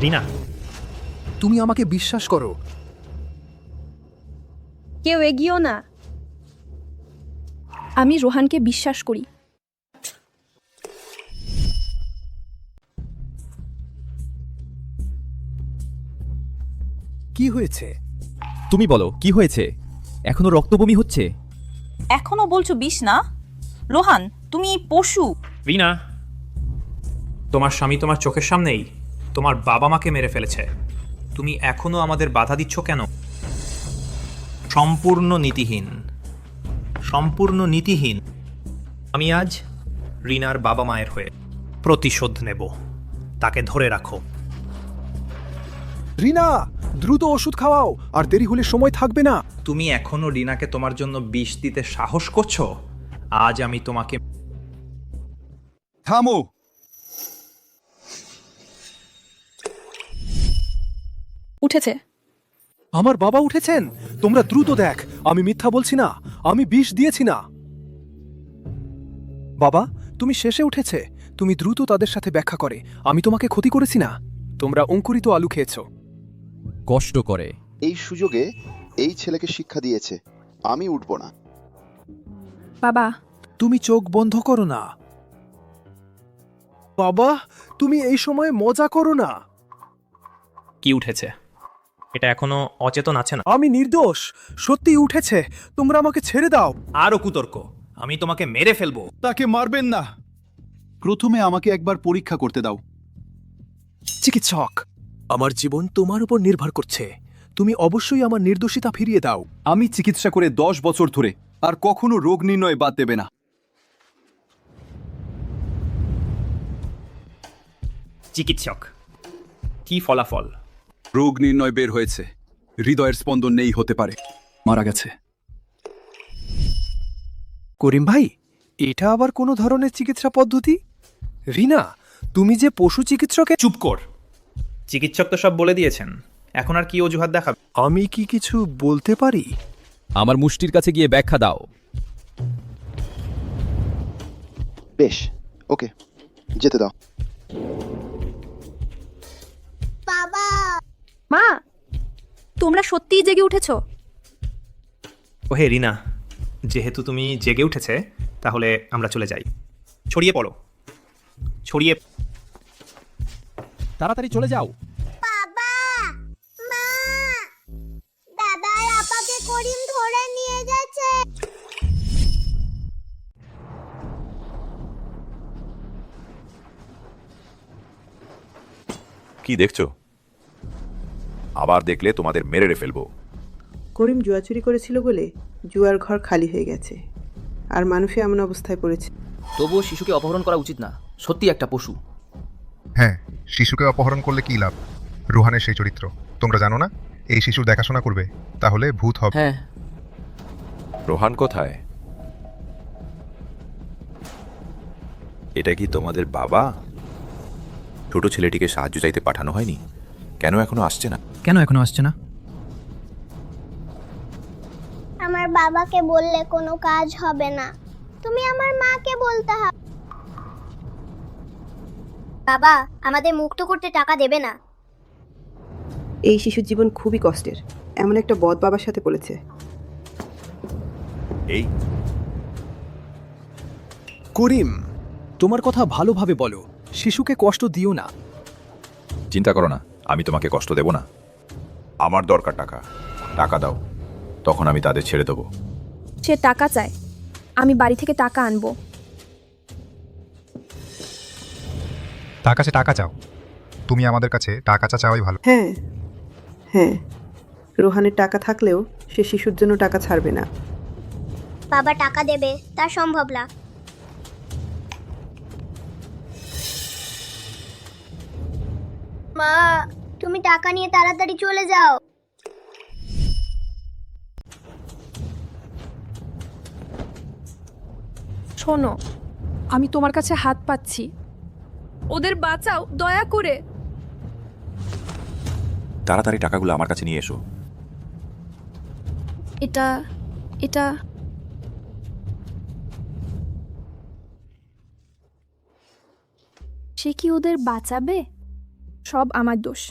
রিনা, তুমি আমাকে বিশ্বাস করো। কেউ এগিয়েও না। আমি রোহানকে বিশ্বাস করি। কি হয়েছে? তুমি বলো কি হয়েছে? এখনো রক্তবমি হচ্ছে। এখনো বলছো বিষ না? রোহান, তুমি এই পশু। রিনা, তোমার স্বামী তোমার চোখের সামনেই তোমার বাবা মাকে মেরে ফেলেছে। তুমি এখনো আমাদের বাধা দিচ্ছ কেন? সম্পূর্ণ নীতিহীন, সম্পূর্ণ নীতিহীন। আমি আজ রিনার বাবা মায়ের হয়ে প্রতিশোধ নেব। তাকে ধরে রাখো। রিনা, দ্রুত ওষুধ খাওয়াও, আর দেরি হলে সময় থাকবে না। তুমি এখনো রিনাকে তোমার জন্য বিষ দিতে সাহস করছো? আজ আমি তোমাকে। থামো। উঠেছে। আমার বাবা উঠেছেন। তোমরা দ্রুত দেখ, আমি মিথ্যা বলছি না, আমি বিষ দিয়েছি না। বাবা, তুমি শেষে উঠেছে। তুমি দ্রুত তাদের সাথে ব্যাখ্যা করে আমি তোমাকে ক্ষতি করেছি না। তোমরা অঙ্কুরিত আলু খেয়েছো। কষ্ট করে এই সুযোগে এই ছেলেকে শিক্ষা দিয়েছে, আমি উঠব না। বাবা, তুমি চোখ বন্ধ করো না। বাবা, তুমি এই সময় মজা করো না। কি উঠেছে? এটা এখনো অচেতন আছে না? আমি নির্দোষ, সত্যি উঠেছে। তোমরা আমাকে ছেড়ে দাও। আরও কুতর্ক, আমি তোমাকে মেরে ফেলবো। তাকে মারবেন না, প্রথমে আমাকে একবার পরীক্ষা করতে দাও। চিকিৎসক, আমার জীবন তোমার উপর নির্ভর করছে। তুমি অবশ্যই আমার নির্দোষিতা ফিরিয়ে দাও। আমি চিকিৎসা করে 10 বছর ধরে, আর কখনো রোগ নির্ণয় বাদ দেবে না। চিকিৎসক, কি ফলাফল? রোগ নির্ণয় বের হয়েছে, হৃদয়ের স্পন্দন নেই, হতে পারে মারা গেছে। করিম ভাই, এটা আবার কোন ধরনের চিকিৎসা পদ্ধতি? রিনা, তুমি যে পশু চিকিৎসকে। চুপ কর। চিকিৎসক তো সব বলে দিয়েছেন, এখন আর কি অজুহাত দেখাবে? আমি কি কিছু বলতে পারি? আমার মুষ্টির কাছে গিয়ে ব্যাখ্যা দাও। বেশ, ওকে, যেতে দাও। বাবা, মা, তোমরা সত্যিই জেগে উঠেছো? ওহে রিনা, যেহেতু তুমি জেগে উঠেছে তাহলে আমরা চলে যাই। ছড়িয়ে পড়ো, ছড়িয়ে। তাড়াতাড়ি চলে যাও। বাবা, মা, দাদা আর আপাকে করিম ধরে নিয়ে গেছে। কি দেখছো? আবার দেখলে তোমাদের মেরে ফেলবো। করিম জুয়া চুরি করেছিল বলে জুয়ার ঘর খালি হয়ে গেছে, আর মানুষে এমন অবস্থায় পড়েছে। তবুও শিশুকে অপহরণ করা উচিত না, সত্যি একটা পশু। হ্যাঁ, শিশুকে অপহরণ করলে কি লাভ? রোহানের সেই চরিত্র তোমরা জানো না? এই শিশুর দেখাশোনা করবে, তাহলে ভূত হবে। হ্যাঁ। রোহান কোথায়? এটা কি তোমাদের বাবা? ছোট ছেলেটিকে সাহায্য চাইতে পাঠানো হয়নি? কেন এখনো আসছে না? কেন এখনো আসছে না? আমার বাবাকে বললে কোনো কাজ হবে না, তুমি আমার মাকে বলতে হবে। বাবা, আমাদের মুক্ত করতে টাকা দেবে না? এই শিশুর জীবন খুবই কষ্টের, এমন একটা বদ বাবার সাথে পড়েছে। এই করিম, তোমার কথা ভালোভাবে বলো, শিশুকে কষ্ট দিও না। চিন্তা করো না, আমি তোমাকে কষ্ট দেব না। আমার দরকার টাকা, টাকা দাও, তখন আমি তাদের ছেড়ে দেবো। সে টাকা চায়, আমি বাড়ি থেকে টাকা আনবো। তার কাছে টাকা চাও? তুমি আমাদের কাছে টাকা চাওয়াই ভালো। হ্যাঁ হ্যাঁ, রোহানের টাকা থাকলেও সে শিশুর জন্য টাকা ছাড়বে না। বাবা টাকা দেবে তা সম্ভব না। মা, তুমি টাকা নিয়ে তাড়াতাড়ি চলে যাও। শোনো, আমি তোমার কাছে হাত পাচ্ছি, ওদের বাঁচাও দয়া করে। তাড়াতাড়ি টাকাগুলো আমার কাছে নিয়ে এসো। এটা এটা সে কি ওদের বাঁচাবে? সব আমার দোষ,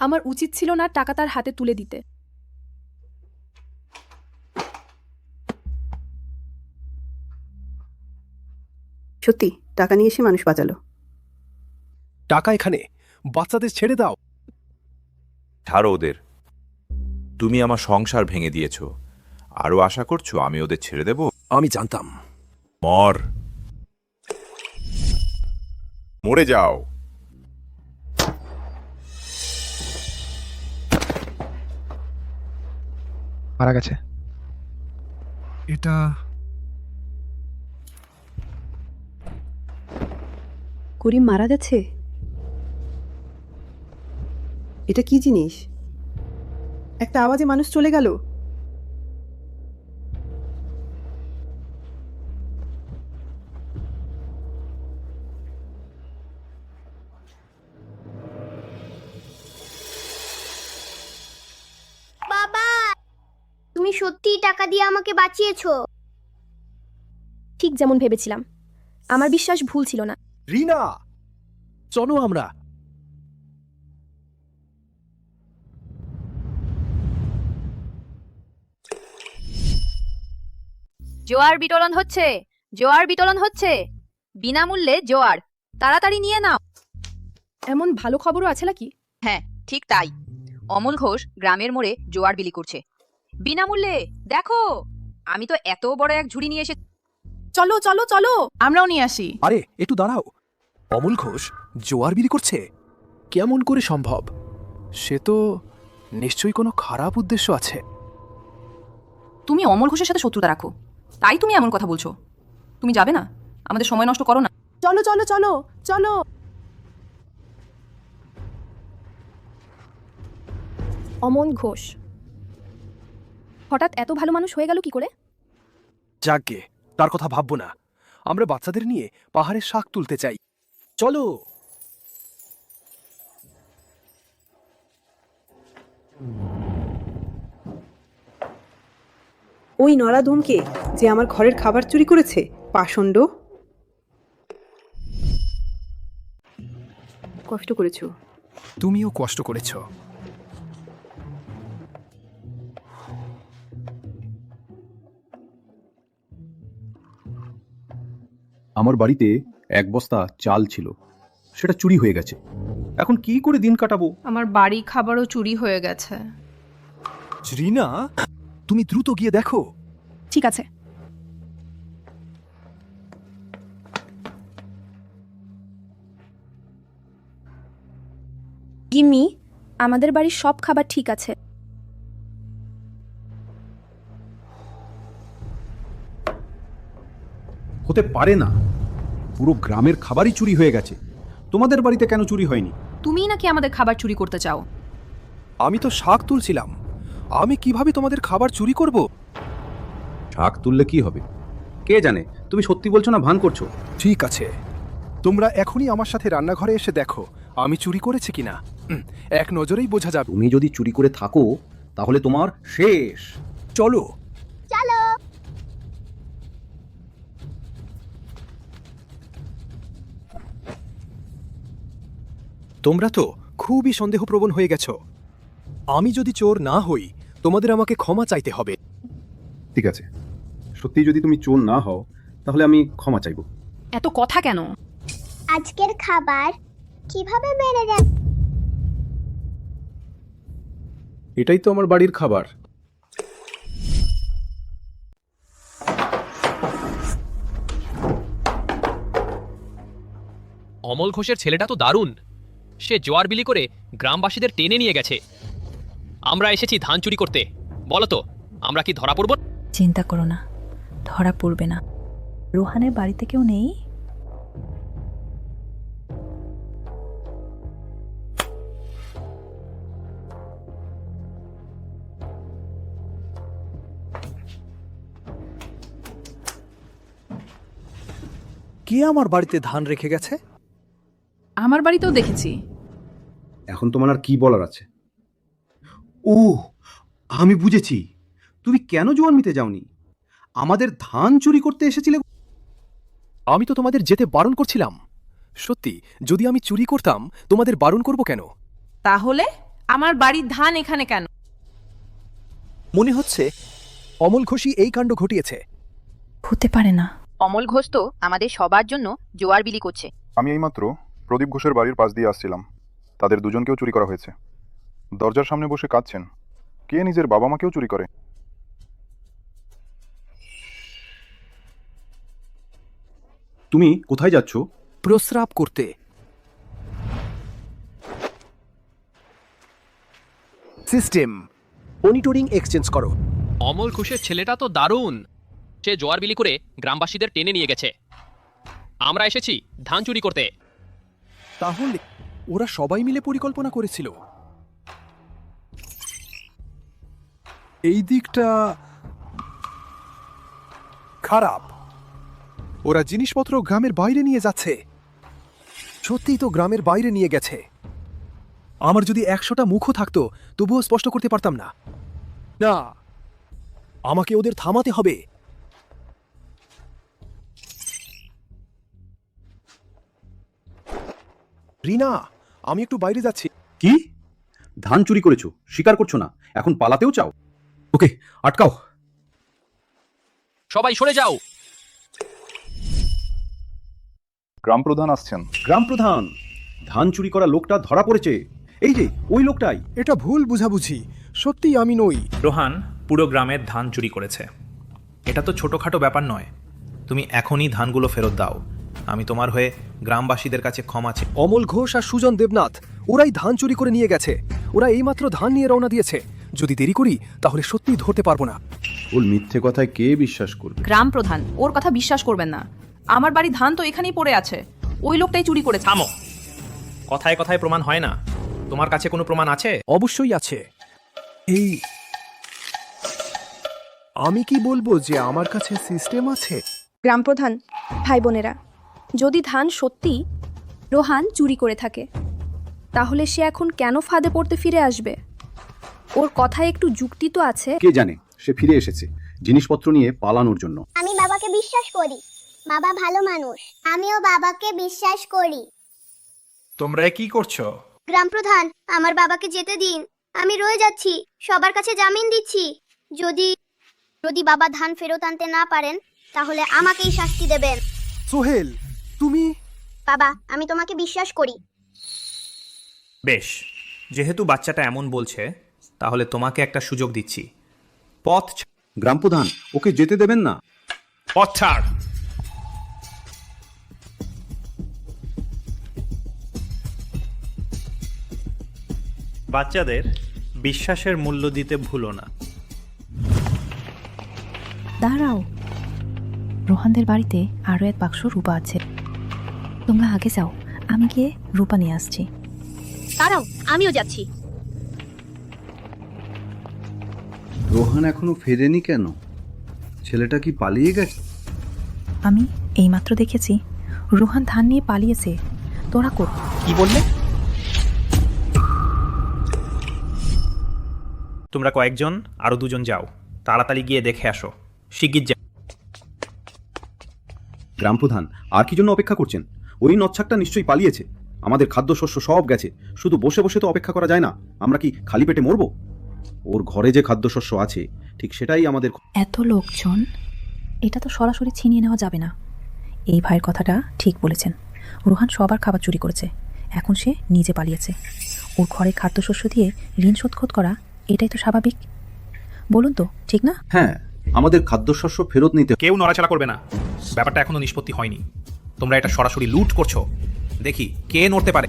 আমার উচিত ছিল না টাকা তার হাতে তুলে দিতে। সত্যি টাকা নিয়ে এসে মানুষ বাঁচালো। টাকা এখানে, বাচ্চাদের ছেড়ে দাও। ছাড়ো ওদের। তুমি আমার সংসার ভেঙে দিয়েছো, আরো আশা করছো আমি ওদের ছেড়ে দেব? আমি জানতাম। মরে যাও। মারা গেছে। এটা করিম মারা গেছে? এটা কি জিনিস? একটা আওয়াজে মানুষ চলে গেল। বাবা, তুমি সত্যিই টাকা দিয়ে আমাকে বাঁচিয়েছো। ঠিক যেমন ভেবেছিলাম, আমার বিশ্বাস ভুল ছিল না। রিনা, চলো আমরা। জোয়ার বিতরণ হচ্ছে, জোয়ার বিতরণ হচ্ছে, বিনামূল্যে জোয়ার, তাড়াতাড়ি নিয়ে নাও। এমন ভালো খবরও আছে নাকি? হ্যাঁ, ঠিক তাই। অমল ঘোষ গ্রামের মোড়ে জোয়ার বিলি করছে বিনামূল্যে। দেখো, আমি তো এত বড় এক ঝুড়ি নিয়ে এসে। চলো চলো চলো, আমরাও নিয়ে আসি। আরে একটু দাঁড়াও, অমল ঘোষ জোয়ার বিলি করছে? কেমন করে সম্ভব? সে তো নিশ্চয়ই কোনো খারাপ উদ্দেশ্য আছে। তুমি অমল ঘোষের সাথে শত্রুতা রাখো, তাই তুমি এমন কথা বলছো। তুমি যাবে না, আমাদের সময় নষ্ট করো না। চলো চলো চলো চলো। অমন ঘোষ হঠাৎ এত ভালো মানুষ হয়ে গেল কি করে? যাকগে, তার কথা ভাববো না। আমরা বাচ্চাদের নিয়ে পাহাড়ের শাক তুলতে চাই। চলো। ওই নরাধমকে যে আমার ঘরের খাবার চুরি করেছে, পাষণ্ড। কষ্ট করেছো। তুমিও কষ্ট করেছ। আমার বাড়িতে এক বস্তা চাল ছিল, সেটা চুরি হয়ে গেছে। এখন কি করে দিন কাটাবো? আমার বাড়ি খাবারও চুরি হয়ে গেছে। রিনা, তুমি দ্রুত গিয়ে দেখো। ঠিক আছে। গিন্নি, আমাদের বাড়ির সব খাবার ঠিক আছে। হতে পারে না, পুরো গ্রামের খাবারই চুরি হয়ে গেছে। তোমাদের বাড়িতে কেন চুরি হয়নি? তুমিই নাকি আমাদের খাবার চুরি করতে চাও? আমি তো শাক তুলছিলাম, আমি কিভাবে তোমাদের খাবার চুরি করব? শাক তুললে কি হবে? কে জানে, তুমি সত্যি বলছো না ভান করছো? ঠিক আছে, তোমরা এখনই আমার সাথে রান্নাঘরে এসে দেখো আমি চুরি করেছি কিনা। এক নজরেই বোঝা যাবে। তুমি যদি চুরি করে থাকো তাহলে তোমার শেষ। চলো। চলো। তোমরা তো খুবই সন্দেহপ্রবণ হয়ে গেছো। আমি যদি চোর না হই, তোমাদের আমাকে ক্ষমা চাইতে হবে। ঠিক আছে, সত্যি যদি তুমি চোর না হও তাহলে আমি ক্ষমা চাইব। এত কথা কেন? আজকের খাবার কিভাবে বেড়ে যায়? এটাই তো আমার বাড়ির খাবার। অমল ঘোষের ছেলেটা তো দারুণ। সে জোয়ার বিলি করে গ্রামবাসীদের টেনে নিয়ে গেছে। আমরা এসেছি ধান চুরি করতে। বলো তো, আমরা কি ধরা পড়ব? চিন্তা করো না, ধরা পড়বে না। রোহানের বাড়িতে কেউ নেই? কে আমার বাড়িতে ধান রেখে গেছে? আমার বাড়িতেও দেখেছি। এখন তোমার আর কি বলার আছে? ও, আমি বুঝেছি, তুমি কেন জোয়ান মিতে যাওনি। আমাদের ধান চুরি করতে এসেছিলে। আমি তো তোমাদের যেতে বারণ করছিলাম। সত্যি, যদি আমি চুরি করতাম তোমাদের বারণ করব কেন? তাহলে আমার বাড়ির ধান এখানে কেন? মনে হচ্ছে অমল ঘোষই এই কাণ্ড ঘটিয়েছে। হতে পারে না। অমল ঘোষ তো আমাদের সবার জন্য জোয়ার বিলি করছে। আমি এইমাত্র প্রদীপ ঘোষের বাড়ির পাশ দিয়ে আসছিলাম। তাদের দুজনকেও চুরি করা হয়েছে। দরজার সামনে বসে কাঁদছেন। কে নিজের বাবা মাকেও চুরি করে? তুমি কোথায় যাচ্ছ? প্রস্রাব করতে। সিস্টেম মনিটরিং এক্সচেঞ্জ করো। অমল ঘোষের ছেলেটা তো দারুণ। সে জোয়ার বিলি করে গ্রামবাসীদের টেনে নিয়ে গেছে। আমরা এসেছি ধান চুরি করতে। তাহলে ওরা সবাই মিলে পরিকল্পনা করেছিল। এই দিকটা খারাপ। ওরা জিনিসপত্র গ্রামের বাইরে নিয়ে যাচ্ছে। সত্যিই তো গ্রামের বাইরে নিয়ে গেছে। আমার যদি 100টা মুখও থাকতো তবুও স্পষ্ট করতে পারতাম না। না, আমাকে ওদের থামাতে হবে। রিনা, আমি একটু বাইরে যাচ্ছি। কি? ধান চুরি করেছো, স্বীকার করছো না, এখন পালাতেও চাও? ওকে, আটকাও। সবাই সরে যাও। গ্রাম প্রধান আসছেন। গ্রাম প্রধান, ধান চুরি করা লোকটা ধরা পড়েছে। এই যে ওই লোকটাই। এটা ভুল বুঝাবুঝি, সত্যি আমি নই। রোহান পুরো গ্রামের ধান চুরি করেছে। এটা তো ছোটোখাটো ব্যাপার নয়। তুমি এখনই ধানগুলো ফেরত দাও। আমি তোমার হয়ে গ্রামবাসীদের কাছে ক্ষমা চাই। অমল ঘোষ আর সুজন দেবনাথ ওরাই ধান চুরি করে নিয়ে গেছে। ওরা এইমাত্র ধান নিয়ে রওনা দিয়েছে। যদি দেরি করি তাহলে সত্যিই ধরতে পারবো না। ওর মিথ্যে কথায় কে বিশ্বাস করবে? গ্রাম প্রধান, ওর কথা বিশ্বাস করবেন না। আমার বাড়ির ধান তো এখানেই পড়ে আছে। ওই লোকটাই চুরি করেছে। থামো, কথায় কথায় প্রমাণ হয় না। তোমার কাছে কোনো প্রমাণ আছে? অবশ্যই আছে। এই আমি কি বলবো যে আমার কাছে সিস্টেম আছে? গ্রাম প্রধান, ভাই বোনেরা, যদি ধান সত্যি রোহান চুরি করে থাকে, তাহলে সে এখন কেন ফাঁদে পড়তে ফিরে আসবে? ওর কথায় একটু যুক্তি তো আছে। কে জানে, সে ফিরে এসেছে জিনিসপত্র নিয়ে পালানোর জন্য। আমি বাবাকে বিশ্বাস করি। বাবা ভালো মানুষ। আমিও বাবাকে বিশ্বাস করি। তোমরা কি করছো? গ্রাম প্রধান, আমার বাবাকে যেতে দিন। আমি রয়ে যাচ্ছি, সবার কাছে জামিন দিচ্ছি। যদি বাবা ধান ফেরত আনতে না পারেন তাহলে আমাকেই শাস্তি দেবেন। সোহেল, তুমি? বাবা, আমি তোমাকে বিশ্বাস করি। বেশ, যেহেতু বাচ্চাটা এমন বলছে, তাহলে তোমাকে একটা সুযোগ দিচ্ছি। গ্রাম প্রধান, ওকে যেতে দেবেন না। পথ ছাড়। বাচ্চাদের বিশ্বাসের মূল্য দিতে ভুলো না। দাঁড়াও, রোহানদের বাড়িতে আরও এক বাক্স রূপা আছে। তোমরা আগে যাও, আমি গিয়ে রূপা নিয়ে আসছি। দাঁড়াও, আমিও যাচ্ছি। রোহান এখনো ফেরেনি কেন? ছেলেটা কি পালিয়ে গেছে? আমি এইমাত্র দেখেছি রোহান ধান নিয়ে পালিয়েছে। তোরা কর। কি বললে? তোমরা কয়েকজন আরো দুজন যাও, তাড়াতাড়ি গিয়ে দেখে আসো। শিগগির যাও। গ্রাম প্রধান, আর কি জন্য অপেক্ষা করছেন? ওই নচ্ছাকটা নিশ্চয়ই পালিয়েছে। আমাদের খাদ্যশস্য সব গেছে, শুধু বসে বসে তো অপেক্ষা করা যায় না। আমরা কি খালি পেটে মরবো? ওর ঘরে যে খাদ্যশস্য আছে ঠিক সেটাই আমাদের। এত লোকজন, এটা তো সরাসরি ছিনিয়ে নেওয়া যাবে না। এই ভাইয়ের কথাটা ঠিক বলেছেন। রোহান সবার খাবার চুরি করেছে, এখন সে নিজে পালিয়েছে। ওর ঘরে খাদ্যশস্য দিয়ে ঋণ শোধ করা, এটাই তো স্বাভাবিক। বলুন তো, ঠিক না? হ্যাঁ, আমাদের খাদ্যশস্য ফেরত নিতে। কেউ নড়াচড়া করবে না। ব্যাপারটা এখনো নিষ্পত্তি হয়নি। তোমরা এটা সরাসরি লুট করছো। দেখি কে নড়তে পারে।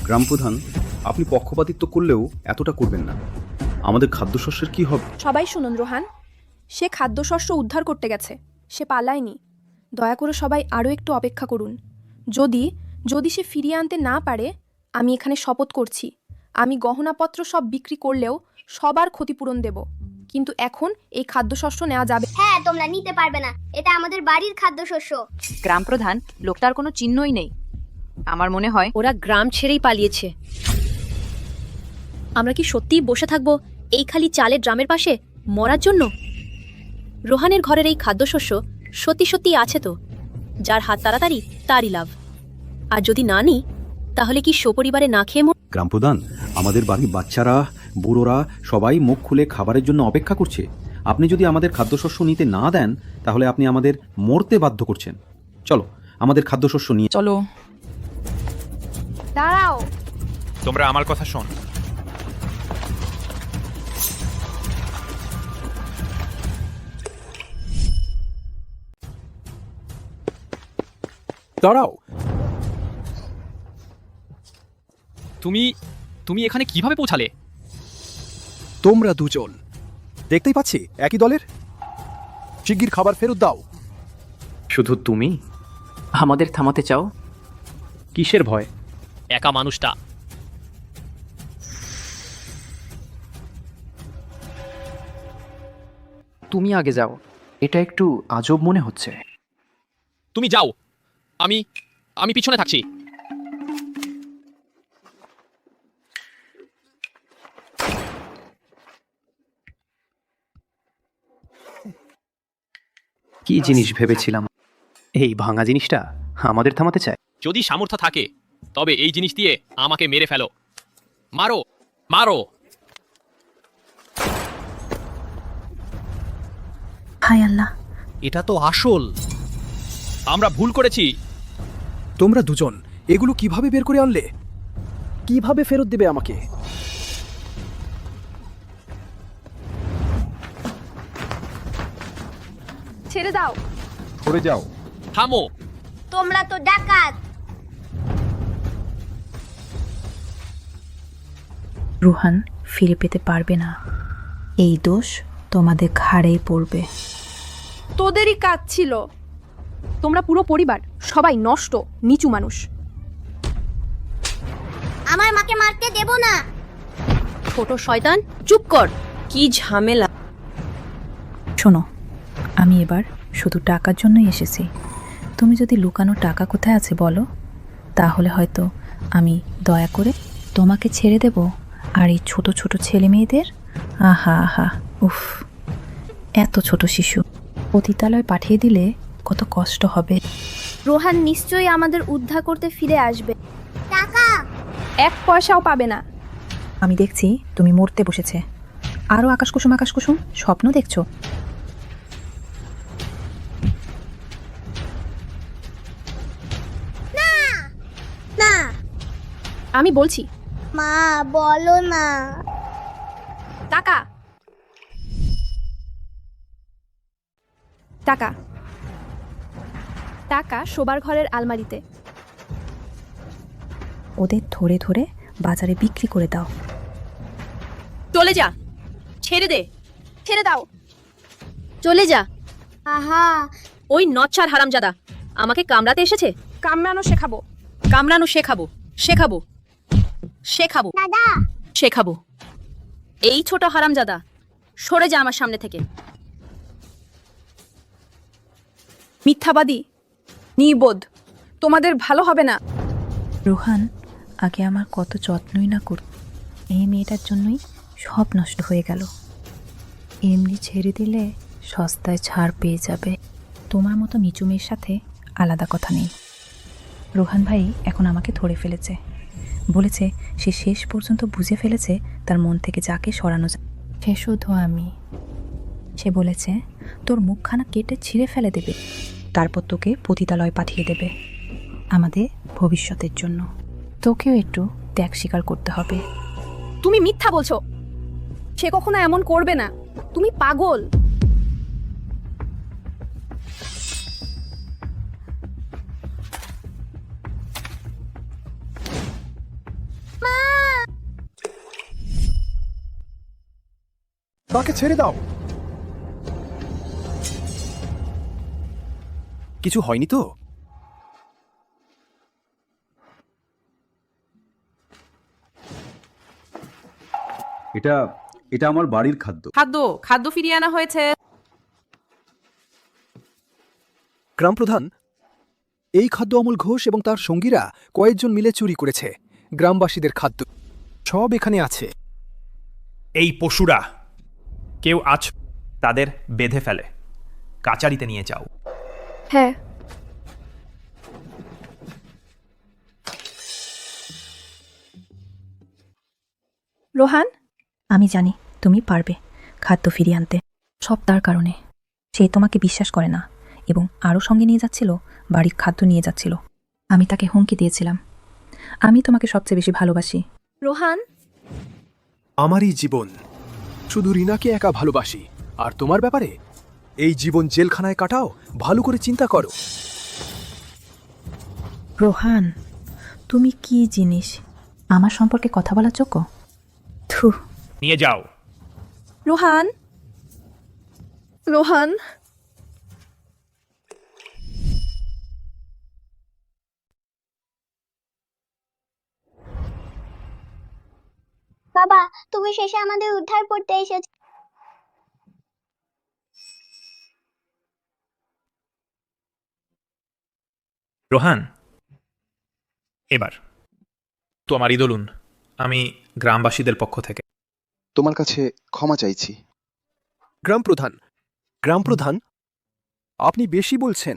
গ্রাম প্রধান, আপনি পক্ষপাতিত্ব করলেও এতটা করবেন না। আমাদের খাদ্যশস্যের কি হবে? সবাই শুনুন রোহান, সে খাদ্যশস্য উদ্ধার করতে গেছে, সে পালায়নি। দয়া করে সবাই আরও একটু অপেক্ষা করুন। যদি যদি সে ফিরিয়ে আনতে না পারে, আমি এখানে শপথ করছি, আমি গহনাপত্র সব বিক্রি করলেও সবার ক্ষতিপূরণ দেব। কিন্তু এখন এই খাদ্যশস্য নেওয়া যাবে। হ্যাঁ, তোমরা নিতে পারবে না, এটা আমাদের বাড়ির খাদ্যশস্য। গ্রাম প্রধান, লোকটার কোনো চিহ্নই নেই। আমার মনে হয় ওরা গ্রাম ছেড়েই পালিয়েছে। আমরা কি সত্যিই বসে থাকবো এই খালি চালের ড্রামের পাশে মরার জন্য? রোহানের ঘরের এই খাদ্যশস্য সত্যি সত্যি আছে তো? যার হাত তাড়াতাড়ি তারই লাভ। আর যদি না নিই, তাহলে কি সপরিবারে না খেয়ে গ্রাম প্রধান, আমাদের বাড়ির বাচ্চারা, বুড়োরা সবাই মুখ খুলে খাবারের জন্য অপেক্ষা করছে। আপনি যদি আমাদের খাদ্যশস্য নিতে না দেন, তাহলে আপনি আমাদের মরতে বাধ্য করছেন। চলো, আমাদের খাদ্যশস্য নিয়ে চলো। দাঁড়াও, তোমরা আমার কথা শোন। দাঁড়াও, তুমি এখানে কিভাবে পৌঁছালে? তোমরা দুজন দেখতেই পাচ্ছি একই দলের। শিগগির খাবার ফেরত দাও। শুধু তুমি আমাদের থামাতে চাও? কিসের ভয়? একা মানুষটা। তুমি আগে যাও, এটা একটু আজব মনে হচ্ছে। তুমি যাও, আমি পিছনে থাকছি। কি জিনিস ভেবেছিলাম, এই ভাঙা জিনিসটা আমাদের থামাতে চায়? যদি সামর্থ্য থাকে, তবে এই জিনিস দিয়ে আমাকে মেরে ফেলো। মারো, মারো। হায় আল্লাহ, এটা তো আসল। আমরা ভুল করেছি। তোমরা দুজন এগুলো কিভাবে বের করে আনলে? কিভাবে ফেরত দেবে আমাকে? ছেড়ে দাও। সরে যাও। থামো। তোমরা তো ডাকাত। রোহান ফিরে পেতে পারবে না। এই দোষ তোমাদের ঘাড়েই পড়বে। তোদেরই কাজ ছিল। তোমরা পুরো পরিবার সবাই নষ্ট, নিচু মানুষ। আমার মাকে মারতে দেব না। ছোট শয়তান, চুপ কর। কি ঝামেলা। শোনো, আমি এবার শুধু টাকার জন্যই এসেছি। তুমি যদি লুকানো টাকা কোথায় আছে বলো, তাহলে হয়তো আমি দয়া করে তোমাকে ছেড়ে দেব। আর এই ছোট ছোট ছেলে মেয়েদের, আহা আহা, উফ, এত ছোট শিশু পতিতালয় পাঠিয়ে দিলে কত কষ্ট হবে। রোহান নিশ্চয়ই আমাদের উদ্ধার করতে ফিরে আসবে। টাকা 1 পয়সাও পাবে না। আমি দেখছি তুমি মরতে বসেছে। আরও আকাশ কুসুম স্বপ্ন দেখছো। আমি বলছি। মা বলো না। টাকা টাকা টাকা শোবার ঘরের আলমারিতে। ওদের ধরে ধরে বাজারে বিক্রি করে দাও। চলে যা, ছেড়ে দে, ছেড়ে দাও। চলে যা। আহা, ওই নচ্ছার হারামজাদা আমাকে কামড়াতে এসেছে। কামড়ানো শেখাবো। কামড়ানো শেখাবো, শেখাবো, শেখাবো, দাদা শেখাবো। এই ছোট হারামজাদা, সরে যা আমার সামনে থেকে। মিথ্যাবাদী, নির্বোধ, তোমাদের ভালো হবে না। রোহান আগে আমার কত যত্নই না করত, এই মেয়েটার জন্যই সব নষ্ট হয়ে গেল। এমনি ছেড়ে দিলে সস্তায় ছাড় পেয়ে যাবে। তোমার মতো নিচু মেয়ের সাথে আলাদা কথা নেই। রোহান ভাই এখন আমাকে ধরে ফেলেছে, বলেছে সে শেষ পর্যন্ত বুঝে ফেলেছে তার মন থেকে যাকে সরানো যায় সে শুধু আমি। সে বলেছে তোর মুখখানা কেটে ছিঁড়ে ফেলে দেবে, তারপর তোকে পতিতালয় পাঠিয়ে দেবে আমাদের ভবিষ্যতের জন্য। তোকেও একটু ত্যাগ স্বীকার করতে হবে। তুমি মিথ্যা বলছো, সে কখনো এমন করবে না। তুমি পাগল। তাকে ছেড়ে দাও। কিছু হয়নি তো? এটা এটা আমার বাড়ির খাদ্য। খাদ্য ফিরিয়ে আনা হয়েছে। গ্রামপ্রধান, এই খাদ্য অমল ঘোষ এবং তার সঙ্গীরা কয়েকজন মিলে চুরি করেছে। গ্রামবাসীদের খাদ্য সব এখানে আছে। এই পশুরা কেউ আজ তাদের বেঁধে ফেলে, কাচারিতে নিয়ে যাও। হ্যাঁ। রোহান, আমি জানি তুমি পারবে খাদ্য ফিরিয়ে আনতে। সব তার কারণে। সে তোমাকে বিশ্বাস করে না এবং আরও সঙ্গে নিয়ে যাচ্ছিল, বাড়ির খাদ্য নিয়ে যাচ্ছিল। আমি তাকে হুমকি দিয়েছিলাম, আমি তোমাকে সবচেয়ে বেশি ভালোবাসি। রোহান, আমারই জীবন, শুধু রিনাকে একা ভালোবাসি। আর তোমার ব্যাপারে, এই জীবন জেলখানায় কাটাও, ভালো করে চিন্তা করো। রোহান, তুমি কি জিনিস আমার সম্পর্কে কথা বলার যোগ্য? থু। নিয়ে যাও। রোহান, রোহান। বাবা, তুমি শেষে আমাদের উদ্ধার করতে এসেছো। রোহান, এবার তোমার ইদলুন, আমি গ্রামবাসীদের পক্ষ থেকে তোমার কাছে ক্ষমা চাইছি। গ্রামপ্রধান, আপনি বেশি বলছেন।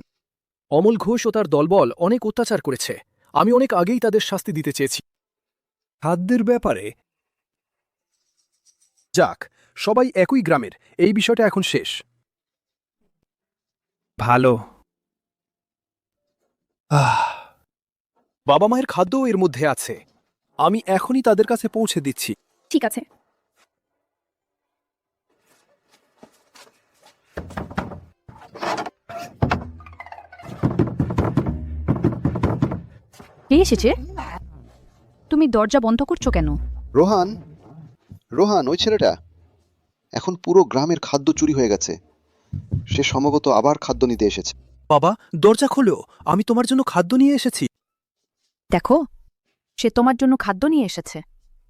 অমল ঘোষ ও তার দলবল অনেক অত্যাচার করেছে। আমি অনেক আগেই তাদের শাস্তি দিতে চেয়েছি। খাদ্যের ব্যাপারে যাক, সবাই একই গ্রামের, এই বিষয়টা এখন শেষ। ভালো। বাবা মায়ের খাদ্যও এর মধ্যে আছে। আমি এখনই তাদের কাছে পৌঁছে দিচ্ছি। ঠিক আছে। কে এসেছে? তুমি দরজা বন্ধ করছো কেন? রোহান, রোহান, ওই ছেলেটা। এখন পুরো গ্রামের খাদ্য চুরি হয়ে গেছে। সে সম্ভবত আবার খাদ্য নিতে এসেছে। বাবা, দরজা খোলো, আমি তোমার জন্য খাদ্য নিয়ে এসেছি। দেখো, সে তোমার জন্য খাদ্য নিয়ে এসেছে।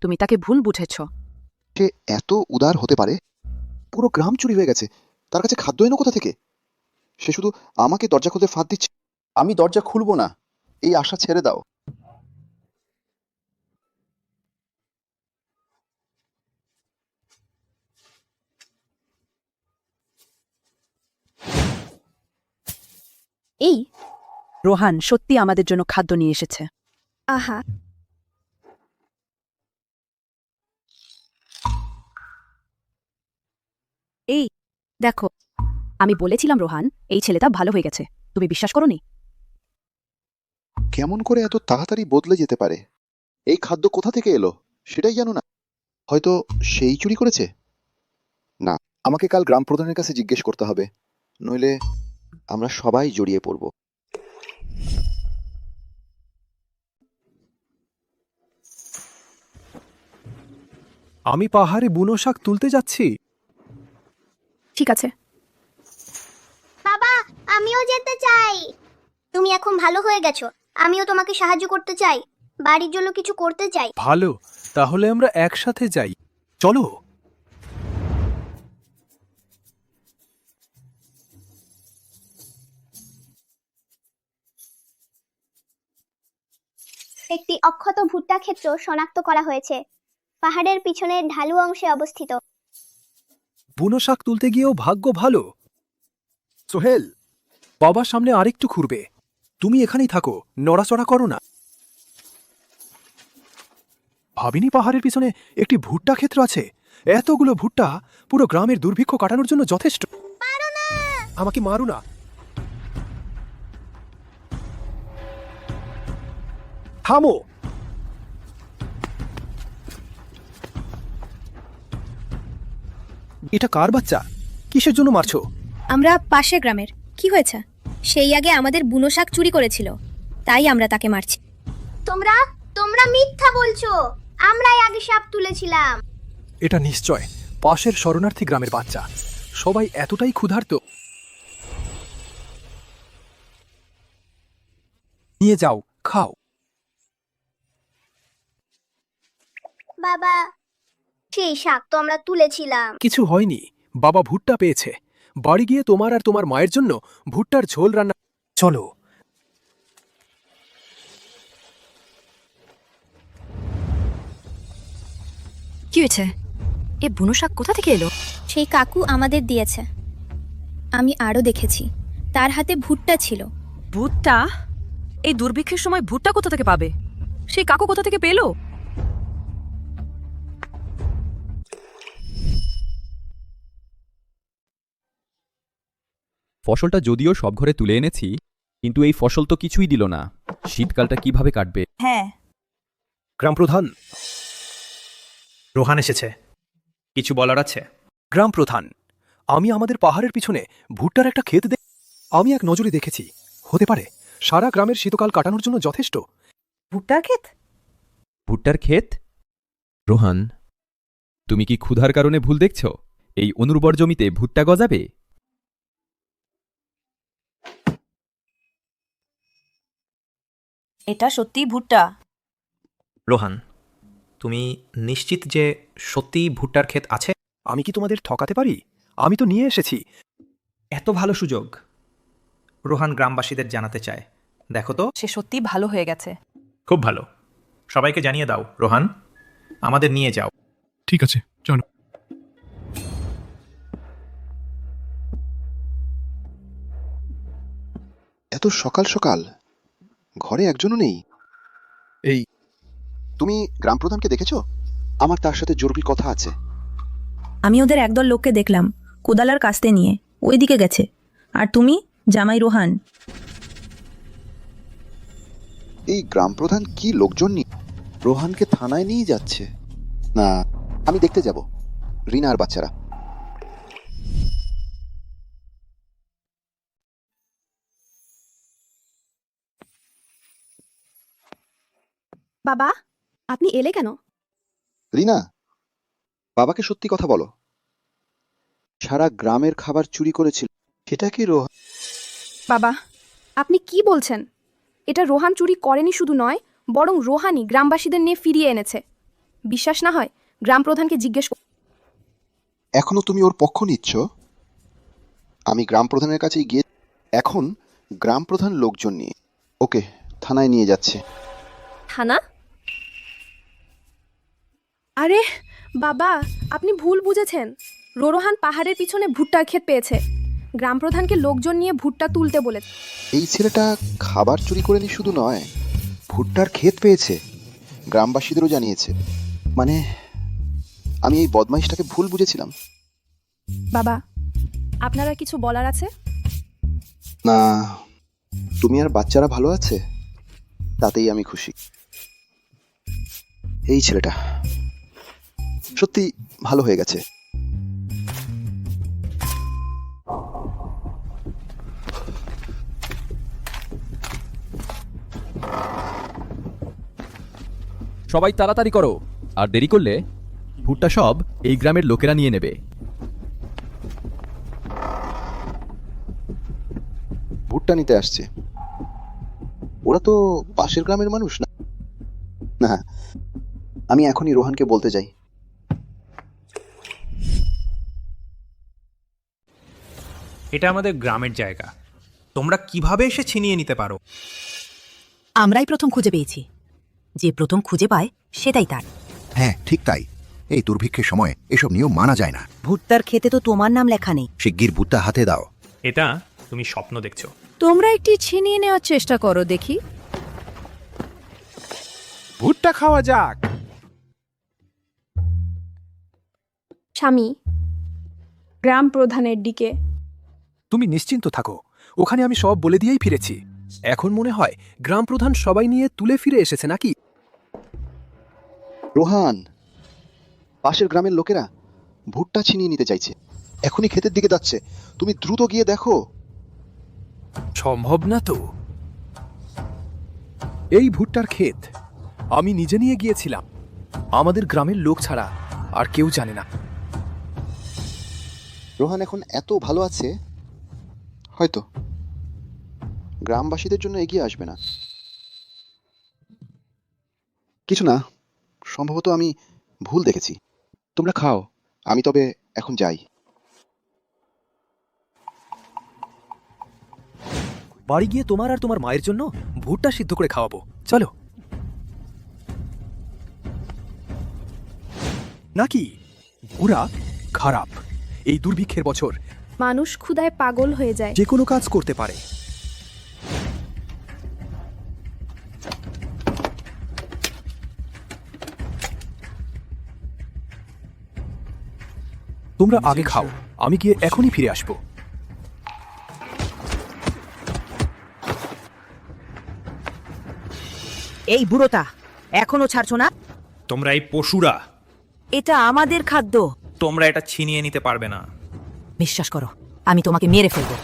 তুমি তাকে ভুল বুঝেছ। সে এত উদার হতে পারে? পুরো গ্রাম চুরি হয়ে গেছে, তার কাছে খাদ্য এনো কোথা থেকে? সে শুধু আমাকে দরজা খুলতে ফাঁদ দিচ্ছে। আমি দরজা খুলবো না, এই আশা ছেড়ে দাও। এই রোহান সত্যি আমাদের জন্য খাদ্য নিয়ে এসেছে। আহা, এই দেখো, আমি বলেছিলাম রোহান, এই ছেলেটা ভালো হয়ে গেছে। তুমি বিশ্বাস করোনি? কেমন করে এত তাড়াতাড়ি বদলে যেতে পারে? এই খাদ্য কোথা থেকে এলো সেটাই জানো না? হয়তো সেই চুরি করেছে। না, আমাকে কাল গ্রাম প্রধানের কাছে জিজ্ঞেস করতে হবে, নইলে আমরা সবাই জড়িয়ে পড়ব। আমি পাহাড়ে বুনো শাক তুলতে যাচ্ছি। ঠিক আছে। বাবা, আমিও যেতে চাই। তুমি এখন ভালো হয়ে গেছো, আমিও তোমাকে সাহায্য করতে চাই, বাড়ির জন্য কিছু করতে চাই। ভালো, তাহলে আমরা একসাথে যাই, চলো। একটি অক্ষত ভুট্টা ক্ষেত্র শনাক্ত করা হয়েছে, পাহাড়ের পিছনের ঢালু অংশে অবস্থিত। বুনো শাক তুলতে গিয়েও ভাগ্য ভালো। সোহেল, বাবার সামনে আরেকটু ঘুরবে, তুমি এখানেই থাকো, নড়াচড়া করো না। ভাবিনি পাহাড়ের পিছনে একটি ভুট্টা ক্ষেত্র আছে। এতগুলো ভুট্টা পুরো গ্রামের দুর্ভিক্ষ কাটানোর জন্য যথেষ্ট। আমাকে মারো না। থামো। এটা কার বাচ্চা? কিসের জন্য মারছো? আমরা পাশের গ্রামের। কি হয়েছে? সেই আগে আমাদের বুনো শাক চুরি করেছিল, তাই আমরা তাকে মারছি। তোমরা তোমরা মিথ্যা বলছো, আমরাই আগে সাপ তুলেছিলাম। এটা নিশ্চয় পাশের শরণার্থী গ্রামের বাচ্চা। সবাই এতটাই ক্ষুধার্ত। নিয়ে যাও, খাও। বাবা, সেই শাক তো আমরা তুলেছিলাম। কিছু হয়নি, বাবা ভুট্টা পেয়েছে। বাড়ি গিয়ে তোমার আর তোমার মায়ের জন্য ভুট্টার ঝোল রান্না। চলো। কি হয়েছে? এ বুনো শাক কোথা থেকে এলো? সেই কাকু আমাদের দিয়েছে। আমি আরও দেখেছি, তার হাতে ভুট্টা ছিল। ভুট্টা? এই দুর্ভিক্ষের সময় ভুট্টা কোথা থেকে পাবে? সেই কাকু কোথা থেকে পেলো? ফসলটা যদিও সব ঘরে তুলে এনেছি, কিন্তু এই ফসল তো কিছুই দিল না। শীতকালটা কিভাবে কাটবে? হ্যাঁ, গ্রাম প্রধান। রোহান এসেছে, কিছু বলার আছে? গ্রাম প্রধান, আমি আমাদের পাহাড়ের পিছনে ভুট্টার একটা ক্ষেত আমি এক নজরে দেখেছি। হতে পারে সারা গ্রামের শীতকাল কাটানোর জন্য যথেষ্ট। ভুট্টার ক্ষেত? ভুট্টার ক্ষেত? রোহান, তুমি কি ক্ষুধার কারণে ভুল দেখছ? এই অনুর্বর জমিতে ভুট্টা গজাবে? এটা সত্যি ভুট্টা? রোহান, তুমি নিশ্চিত যে সত্যি ভুট্টার ক্ষেত আছে? আমি কি তোমাদের ঠকাতে পারি? আমি তো নিয়ে এসেছি। এত ভালো সুযোগ রোহান গ্রামবাসীদের জানাতে চায়। দেখো তো, সে সত্যি ভালো হয়ে গেছে। খুব ভালো। সবাইকে জানিয়ে দাও। রোহান, আমাদের নিয়ে যাও। ঠিক আছে, চলো। এত সকাল সকাল ঘরে একজনও নেই। এই, তুমি গ্রাম প্রধানকে দেখেছো? আমার তার সাথে জরুরি কথা আছে। আমি ওদের একদল লোককে দেখলাম কোদালার কাস্তে নিয়ে ওইদিকে গেছে। আর তুমি? জামাই রোহান। এই গ্রাম প্রধান কি লোকজন নিয়ে রোহানকে থানায় নিয়ে যাচ্ছে? না, আমি দেখতে যাব। রিনা আর বাচ্চারা। বাবা, আপনি এলে কেন? রিনা, বাবাকে সত্যি কথা বলো। সারা গ্রামের খাবার চুরি করেছিল, সেটা কি রোহান? বাবা, আপনি কি বলছেন? এটা রোহান চুরি করেনি শুধু নয়, বরং রোহানই গ্রামবাসীদের নিয়ে ফিরিয়ে এনেছে। বিশ্বাস না হয় গ্রাম প্রধানকে জিজ্ঞেস। এখনো তুমি ওর পক্ষ নিচ্ছ? আমি গ্রাম প্রধানের কাছে গিয়ে এখন গ্রাম প্রধান লোকজন নিয়ে ওকে থানায় নিয়ে যাচ্ছে। থানা? আরে বাবা, আপনি ভুল বুঝেছেন। রোহান পাহাড়ের পিছনে ভুট্টার ক্ষেত পেয়েছে। গ্রাম প্রধানকে লোকজন নিয়ে ভুট্টা তুলতে বলেছে। এই ছেলেটা খাবার চুরি করেনি শুধু নয়, ভুট্টার ক্ষেত পেয়েছে, গ্রামবাসীদেরও জানিয়েছে। মানে আমি এই বদমাইশটাকে ভুল বুঝেছিলাম। বাবা, আপনারা কিছু বলার আছে? না, তুমি আর বাচ্চারা ভালো আছে, তাতেই আমি খুশি। এই ছেলেটা সত্যি ভালো হয়ে গেছে। সবাই তাড়াতাড়ি করো, আর দেরি করলে ভুট্টা সব এই গ্রামের লোকেরা নিয়ে নেবে। ভুট্টা নিতে আসছে। ওরা তো পাশের গ্রামের মানুষ না। না, আমি এখনই রোহানকে বলতে যাই। এটা আমাদের গ্রামের জায়গা, তোমরা কিভাবে এসে ছিনিয়ে নিতে পারো? আমরাই প্রথম খুঁজে পেয়েছি। যে প্রথম খুঁজে পায় সেটাই তার। হ্যাঁ, ঠিক তাই। এই দুর্ভিক্ষের সময় এসব নিয়ম মানা যায় না। ভুট্টার খেতে তো তোমার নাম লেখা নেই। শিগগির ভুট্টা হাতে দাও। এটা তুমি স্বপ্ন দেখছো। তোমরা একটি ছিনিয়ে নেওয়ার চেষ্টা করো দেখি। ভুট্টা খাওয়া যাক। স্বামী, গ্রাম প্রধানের দিকে। তুমি নিশ্চিন্ত থাকো, ওখানে আমি সব বলে দিয়েই ফিরেছি। এখন মনে হয় গ্রাম প্রধান সবাই নিয়ে তুলে ফিরে এসেছে নাকি? রোহান, পাশের গ্রামের লোকেরা ভুট্টা ছিনিয়ে নিতে চাইছে। এখনই ক্ষেতের দিকে যাচ্ছে, তুমি দ্রুত গিয়ে দেখো। সম্ভব না তো। এই ভুট্টার ক্ষেত আমি নিজে নিয়ে গিয়েছিলাম। আমাদের গ্রামের লোক ছাড়া আর কেউ জানে না। রোহান এখন এত ভালো আছে, হয়তো গ্রামবাসীদের জন্য এগিয়ে আসবে না। কিছু না, সম্ভবত আমি ভুল দেখেছি। তোমরা খাও, আমি তবে এখন যাই। বাড়ি গিয়ে তোমার আর তোমার মায়ের জন্য ভুট্টা সিদ্ধ করে খাওয়াবো, চলো। নাকি ওরা খারাপ? এই দুর্ভিক্ষের বছর মানুষ ক্ষুধায় পাগল হয়ে যায়। যে কোনো কাজ করতে পারে। তোমরা আগে খাও, আমি গিয়ে এখনই ফিরে আসবো। এই বুড়োটা এখনো ছাড়ছো না? তোমরা এই পশুরা, এটা আমাদের খাদ্য। তোমরা এটা ছিনিয়ে নিতে পারবে না। বিশ্বাস করো, আমি তোমাকে মেরে ফেলবো।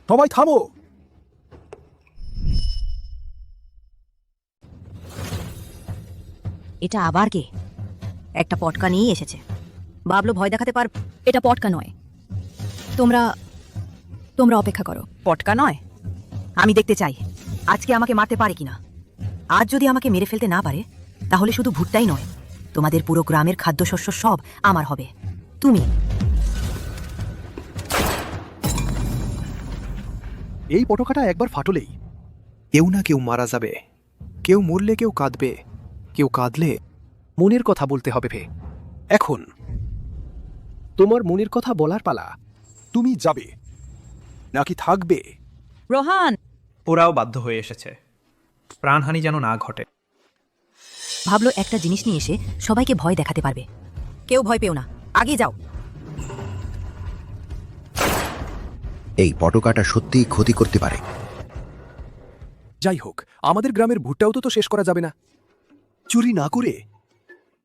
সবাই থামো। এটা আবার কে? একটা পটকা নিয়ে এসেছে। ভাবলো ভয় দেখাতে পার। এটা পটকা নয়। তোমরা তোমরা অপেক্ষা করো। পটকা নয়? আমি দেখতে চাই আজকে আমাকে মারতে পারে কিনা। আজ যদি আমাকে মেরে ফেলতে না পারে, তাহলে শুধু ভুট্টাই নয়, তোমাদের পুরো গ্রামের খাদ্যশস্য সব আমার হবে। তুমি এই পটকাটা একবার ফাটলেই কেউ না কেউ মারা যাবে। কেউ মরলে কেউ কাঁদবে, কেউ কাঁদলে মনের কথা বলতে হবে। এখন তোমার মনের কথা বলার পালা। তুমি যাবে নাকি থাকবে? রোহান, ওরাও বাধ্য হয়ে এসেছে, প্রাণহানি যেন না ঘটে। ভাবলো একটা জিনিস নিয়ে এসে সবাইকে ভয় দেখাতে পারবে। কেউ ভয় পেও না, আগে যাও। এই পটকাটা সত্যিই ক্ষতি করতে পারে। যাই হোক, আমাদের গ্রামের ভুট্টাও তো শেষ করা যাবে না। চুরি না করে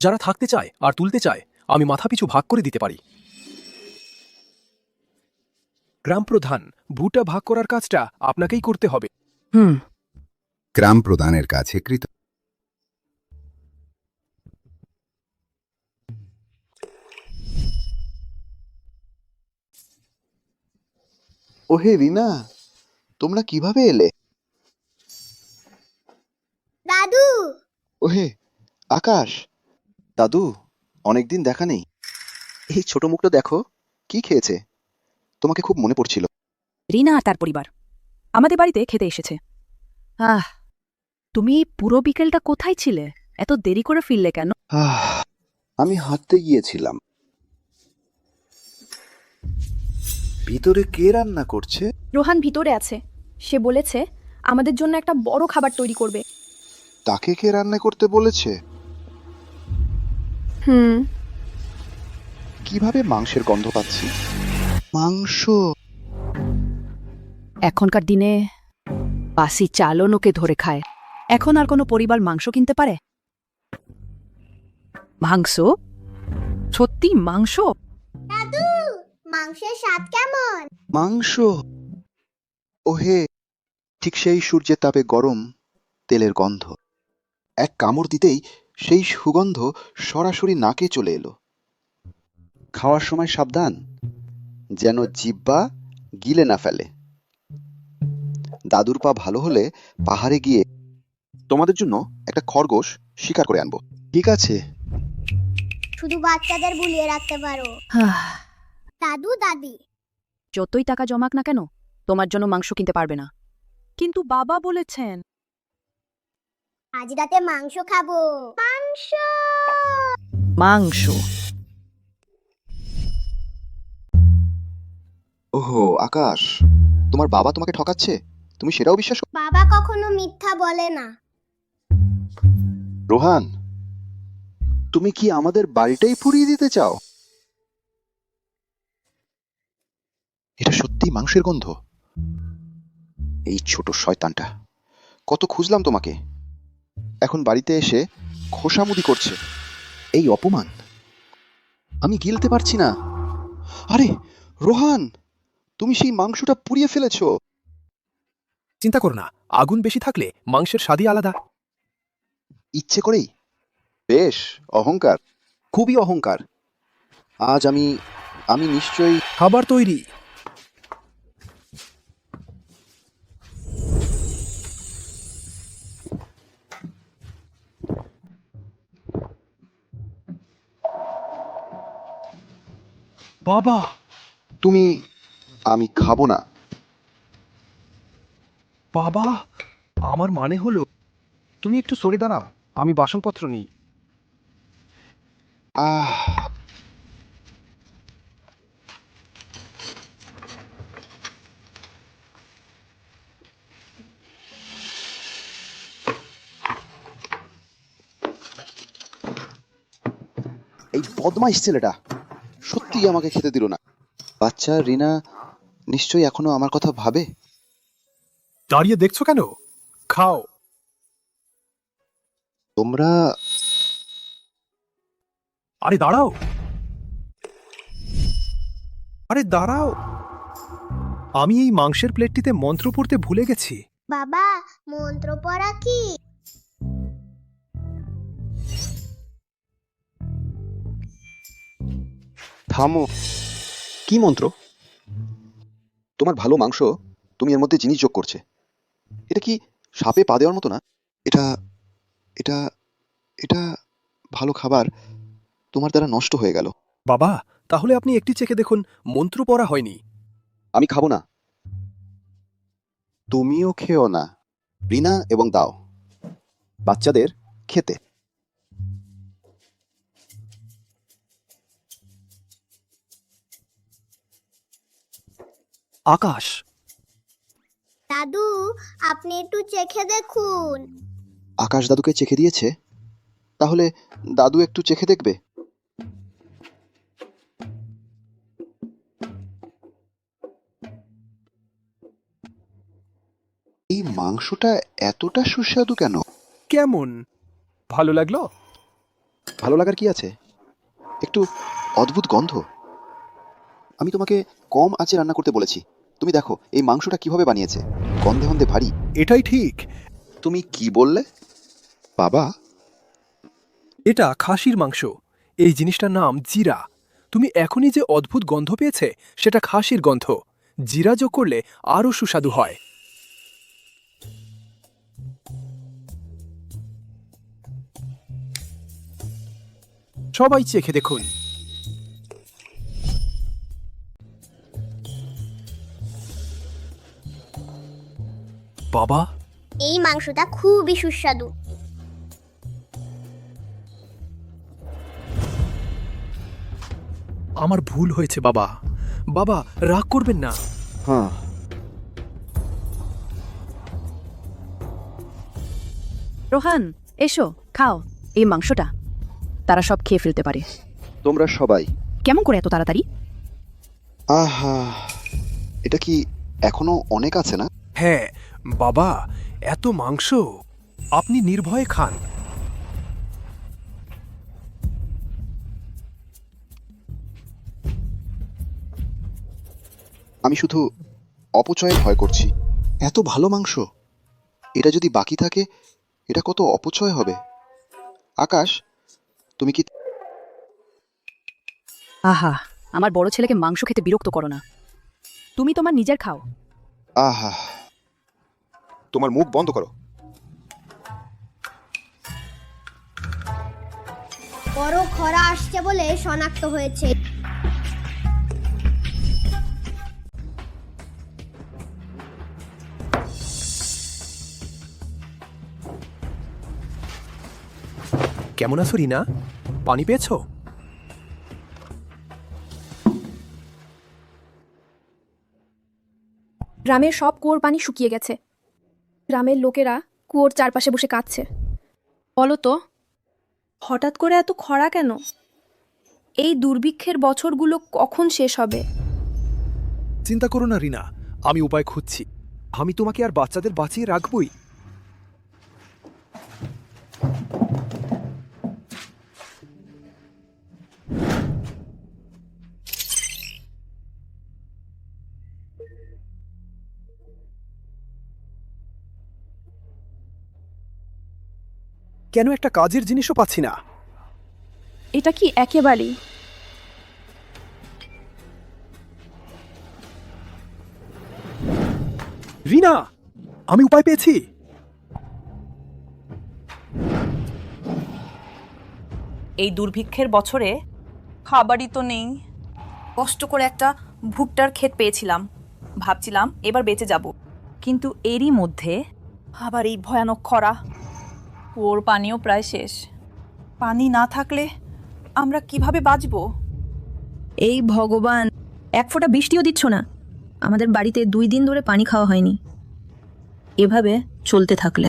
যারা থাকতে চায় আর তুলতে চায়, আমি মাথা পিছু ভাগ করে দিতে পারি। গ্রাম প্রধান, ভুট্টা ভাগ করার কাজটা আপনাকেই করতে হবে। গ্রাম প্রধানের কাছে কৃত। ওহে রিনা, তোমরা কিভাবে এলে? দাদু। ওহে আকাশ, দাদু, অনেকদিন দেখা নেই। এই ছোট মুখটা দেখো, কি খেয়েছে? তোমাকে খুব মনে পড়ছিল। রিনা আর তার পরিবার আমাদের বাড়িতে খেতে এসেছে। তুমি পুরো বিকেলটা কোথায় ছিলে? এত দেরি করে ফিরলে কেন? আমি হাঁটতে গিয়েছিলাম। ভিতরে কে রান্না করছে? রোহান ভিতরে আছে। সে বলেছে আমাদের জন্য একটা বড় খাবার তৈরি করবে। তাকে কে রান্না করতে বলেছে? কিভাবে মাংসের গন্ধ পাচ্ছি? মাংস। এখনকার দিনে বাসি চালও লোকে ধরে খায়। এখন আর কোনো পরিবার মাংস কিনতে পারে? মাংস? সত্যি মাংস? দাদু, মাংসের স্বাদ কেমন? মাংস? ওহে, ঠিক সেই সূর্যের তাপে গরম তেলের গন্ধ। এক কামড় দিতেই সেই সুগন্ধ সরাসরি নাকে চলে এলো। খাওয়ার সময় সাবধান, যেন জিহ্বা গিলে না ফেলে। দাদুর পা ভালো হলে পাহাড়ে গিয়ে তোমাদের জন্য একটা খরগোশ শিকার করে আনবো। ঠিক আছে? শুধু বাচ্চাদের ভুলিয়ে রাখতে পারো। দাদু দাদি, যতই টাকা জমাক না কেন, তোমার জন্য মাংস কিনতে পারবে না। কিন্তু বাবা বলেছেন। আজ রাতে মাংস খাবো। মাংস মাংস? ওহো আকাশ, তোমার বাবা তোমাকে ঠকাচ্ছে, তুমি সেটাও বিশ্বাস করো? বাবা কখনো মিথ্যা বলে না। রোহান, তুমি কি আমাদের বাড়িটাই পুড়িয়ে দিতে চাও? এটা সত্যি মাংসের গন্ধ। এই ছোট শয়তানটা, কত খুঁজলাম তোমাকে, এখন বাড়িতে এসে খোসামুদি করছে। এই অপমান আমি গিলতে পারছি না। আরে রোহান, তুমি সেই মাংসটা পুড়িয়ে ফেলেছো। চিন্তা করো না, আগুন বেশি থাকলে মাংসের স্বাদই আলাদা। ইচ্ছে করেই? বেশ, অহংকার, খুবই অহংকার। আজ আমি নিশ্চয়ই খাবার তৈরি। বাবা, তুমি, আমি খাবো না। বাবা, আমার মানে হলো, তুমি একটু সরে দাঁড়াও, আমি বাসনপত্র নিই। আহ, এই বদমাইশ ছেলেটা সত্যি আমাকে খেতে দিল না। বাচ্চা রিনা নিশ্চয়ই এখনো আমার কথা ভাবে। দাঁড়িয়ে দেখছো কেন? খাও। তোমরা আরে দাঁড়াও, আরে দাঁড়াও, আমি এই মাংসের প্লেটটিতে মন্ত্র পড়তে ভুলে গেছি। বাবা, মন্ত্র পড়া কি? থামো। কি মন্ত্র? তোমার ভালো মাংস, তুমি এর মধ্যে জিনিস যোগ করছে। এটা কি সাপে পা দেওয়ার মতো না? এটা এটা এটা ভালো খাবার তোমার দ্বারা নষ্ট হয়ে গেল। বাবা, তাহলে আপনি একটি চেখে দেখুন, মন্ত্র পড়া হয়নি। আমি খাবো না। তুমিও খেও না। রিনা এবং দাও বাচ্চাদের খেতে। আকাশ, দাদু, আপনি একটু চেখে দেখুন। আকাশ দাদুকে চেখে দিয়েছে, তাহলে দাদু একটু চেখে দেখবে। এই মাংসটা এতটা সুস্বাদু কেন? কেমন? ভালো লাগলো? ভালো লাগার কি আছে, একটু অদ্ভুত গন্ধ। আমি তোমাকে কম আঁচে রান্না করতে বলেছি, তুমি দেখো এই মাংসটা কিভাবে বানিয়েছে, গন্ধে গন্ধে ভারী। এটাই ঠিক। তুমি কি বললে বাবা? এটা খাসির মাংস, এই জিনিসটার নাম জিরা। তুমি এখনই যে অদ্ভুত গন্ধ পেয়েছে, সেটা খাসির গন্ধ। জিরা যোগ করলে আরও সুস্বাদু হয়। সবাই চেখে দেখুন। বাবা, এই মাংসটা খুবই সুস্বাদু। আমার ভুল হয়েছে বাবা। বাবা, রাগ করবেন না। হ্যাঁ, রোহান, এসো খাও এই মাংসটা। তারা সব খেয়ে ফেলতে পারে। তোমরা সবাই কেমন করে এত তাড়াতাড়ি? আহা, এটা কি এখনো অনেক আছে না? হ্যাঁ বাবা, এত মাংস। আপনি নির্ভয়ে খান। আমি শুধু অপচয়ের ভয় করছি। এত ভালো মাংস, এটা যদি বাকি থাকে এটা কত অপচয় হবে। আকাশ, তুমি কি আহা, আমার বড় ছেলেকে মাংস খেতে বিরক্ত করো না। তুমি তোমার নিজের খাও। আহা, তোমার মুখ বন্ধ করো। বড় খরা আসছে বলে শনাক্ত হয়েছে। কেমন আছো রিনা? পানি পেয়েছো? গ্রামের সব কুয়োর পানি শুকিয়ে গেছে। গ্রামের লোকেরা কুয়োর চারপাশে বসে কাঁদছে। বলো তো, হঠাৎ করে এত খরা কেন? এই দুর্ভিক্ষের বছরগুলো কখন শেষ হবে? চিন্তা করো না রিনা, আমি উপায় খুঁজছি। আমি তোমাকে আর বাচ্চাদের বাঁচিয়ে রাখবই। কেন একটা কাজের জিনিসও পাচ্ছি না? এটা কি একেবারেই? রিনা, আমি উপায় পেয়েছি। এই দুর্ভিক্ষের বছরে খাবারই তো নেই। কষ্ট করে একটা ভুট্টার ক্ষেত পেয়েছিলাম, ভাবছিলাম এবার বেঁচে যাব, কিন্তু এরই মধ্যে আবার এই ভয়ানক খরা। ওর পানিও প্রায় শেষ। পানি না থাকলে আমরা কিভাবে বাঁচব? এই ভগবান, এক ফোঁটা বৃষ্টিও দিচ্ছ না। আমাদের বাড়িতে 2 দিন ধরে পানি খাওয়া হয়নি। এভাবে চলতে থাকলে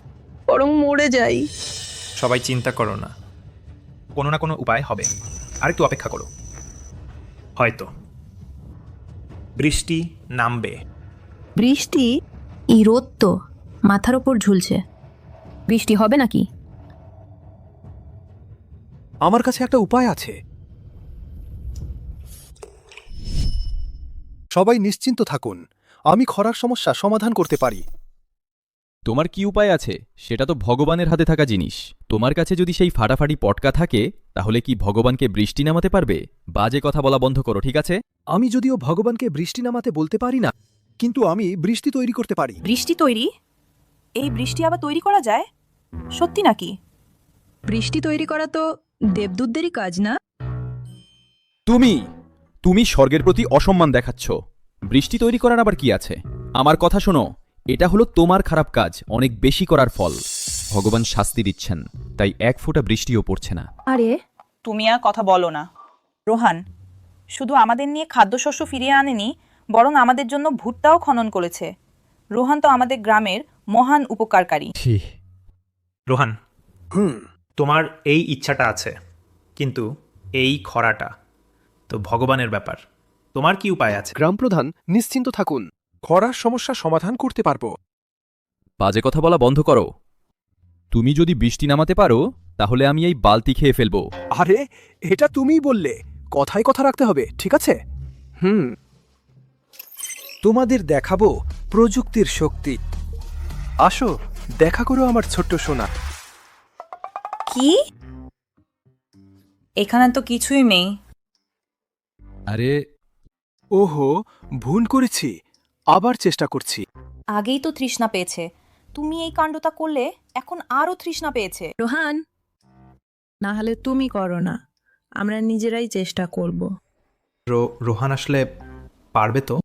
বরং মরে যাই। সবাই চিন্তা করো না, কোনো না কোনো উপায় হবে। আরেকটু অপেক্ষা করো, হয়তো বৃষ্টি নামবে। বৃষ্টি? এই রোদ তো মাথার ওপর ঝুলছে, বৃষ্টি হবে নাকি? আমার কাছে একটা উপায় আছে। সবাই নিশ্চিন্ত থাকুন, আমি খরার সমস্যা সমাধান করতে পারি। তোমার কি উপায় আছে? সেটা তো ভগবানের হাতে থাকা জিনিস। তোমার কাছে যদি সেই ফাটাফাটি পটকা থাকে, তাহলে কি ভগবানকে বৃষ্টি নামাতে পারবে? বাজে কথা বলা বন্ধ করো, ঠিক আছে? আমি যদিও ভগবানকে বৃষ্টি নামাতে বলতে পারি না, কিন্তু আমি বৃষ্টি তৈরি করতে পারি। বৃষ্টি তৈরি? এই বৃষ্টি আবার তৈরি করা যায়? সত্যি নাকি? বৃষ্টি তৈরি করা তো দেবদূতদেরই কাজ, না? তুমি স্বর্গের প্রতি অসম্মান দেখাচ্ছ। বৃষ্টি তৈরি করার আবার কি আছে? আমার কথা শোনো, এটা হলো তোমার খারাপ কাজ অনেক বেশি করার ফল। ভগবান শাস্তি দিচ্ছেন, তাই 1 ফোঁটা বৃষ্টিও পড়ছে না। আরে, তুমি আর কথা বলো না। রোহান শুধু আমাদের নিয়ে খাদ্যশস্য ফিরিয়ে আনেনি, বরং আমাদের জন্য ভুট্টাও খনন করেছে। রোহান তো আমাদের গ্রামের মহান উপকারকারী। রোহান, তোমার এই ইচ্ছাটা আছে, কিন্তু এই খরাটা তো ভগবানের ব্যাপার। তোমার কি উপায় আছে? গ্রামপ্রধান, নিশ্চিন্ত থাকুন, খরার সমস্যা সমাধান করতে পারবো। বাজে কথা বলা বন্ধ করো। তুমি যদি বৃষ্টি নামাতে পারো, তাহলে আমি এই বালতি খেয়ে ফেলবো। আরে, এটা তুমিই বললে, কথায় কথা রাখতে হবে, ঠিক আছে? তোমাদের দেখাবো প্রযুক্তির শক্তি। আসো, দেখা করো আমার ছোট্ট সোনা। কি? এখানে তো কিছুই নেই। আরে, ওহো, ভুল করেছি, আবার চেষ্টা করছি। আগেই তো তৃষ্ণা পেয়েছে, তুমি এই কাণ্ডটা করলে এখন আরো তৃষ্ণা পেয়েছে। রোহান, না হলে তুমি করো না, আমরা নিজেরাই চেষ্টা করব। রোহান আসলে পারবে তো?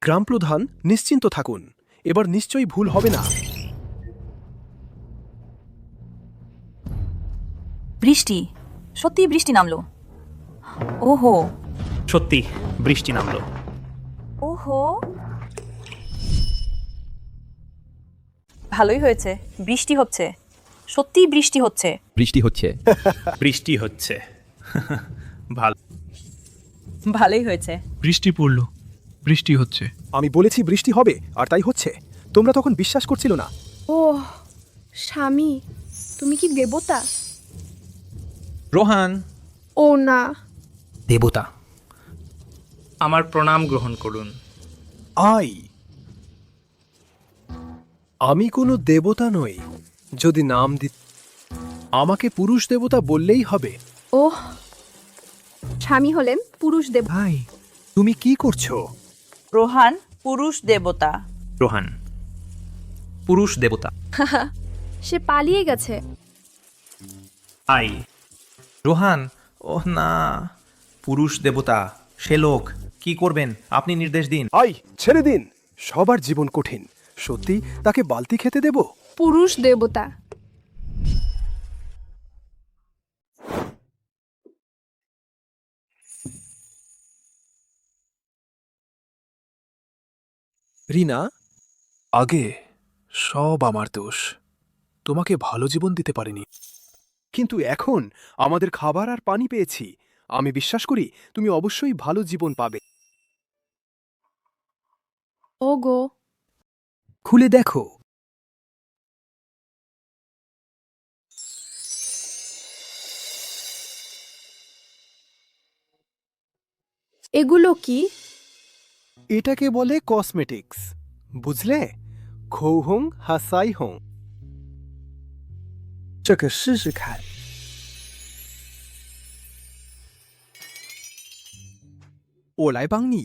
গ্রামপ্রধান, নিশ্চিন্ত থাকুন, এবার নিশ্চয়ই ভুল হবে না। বৃষ্টি, সত্যি বৃষ্টি নামলো। ওহো, সত্যি বৃষ্টি নামলো। ওহো, ভালোই হয়েছে, বৃষ্টি হচ্ছে। সত্যিই বৃষ্টি হচ্ছে। বৃষ্টি হচ্ছে। বৃষ্টি হচ্ছে। ভালো, ভালোই হয়েছে। বৃষ্টি পড়লো, বৃষ্টি হচ্ছে। আমি বলেছি বৃষ্টি হবে, আর তাই হচ্ছে। তোমরা তখন বিশ্বাস করছিল না। ওহ, স্বামী, তুমি কি দেবতা? রোহান ও না। দেবতা, আমার প্রণাম গ্রহণ করুন। আমি কোনো দেবতা নই। যদি নাম আমাকে পুরুষ দেবতা বললেই হবে। ওহ, স্বামী হলেন পুরুষ দেব। ভাই, তুমি কি করছো? রোহান পুরুষ দেবতা। রোহান পুরুষ দেবতা। সে পালিয়ে গেছে। আই রোহান, ওহ না, পুরুষ দেবতা সে লোক। কি করবেন আপনি নির্দেশ দিন। ছেড়ে দিন। সবার জীবন কঠিন। সত্যি তাকে বালতি খেতে দেব? পুরুষ দেবতা। রিনা, আগে সব আমার দোষ। তোমাকে ভালো জীবন দিতে পারিনি, কিন্তু এখন আমাদের খাবার আর পানি পেয়েছি। আমি বিশ্বাস করি তুমি অবশ্যই ভালো জীবন পাবে। ওগো, খুলে দেখো। এগুলো কি? এটাকে বলে কসমেটিক্স, বুঝলে? খৌহং হাসাই হং। 这个试试看。我来帮你。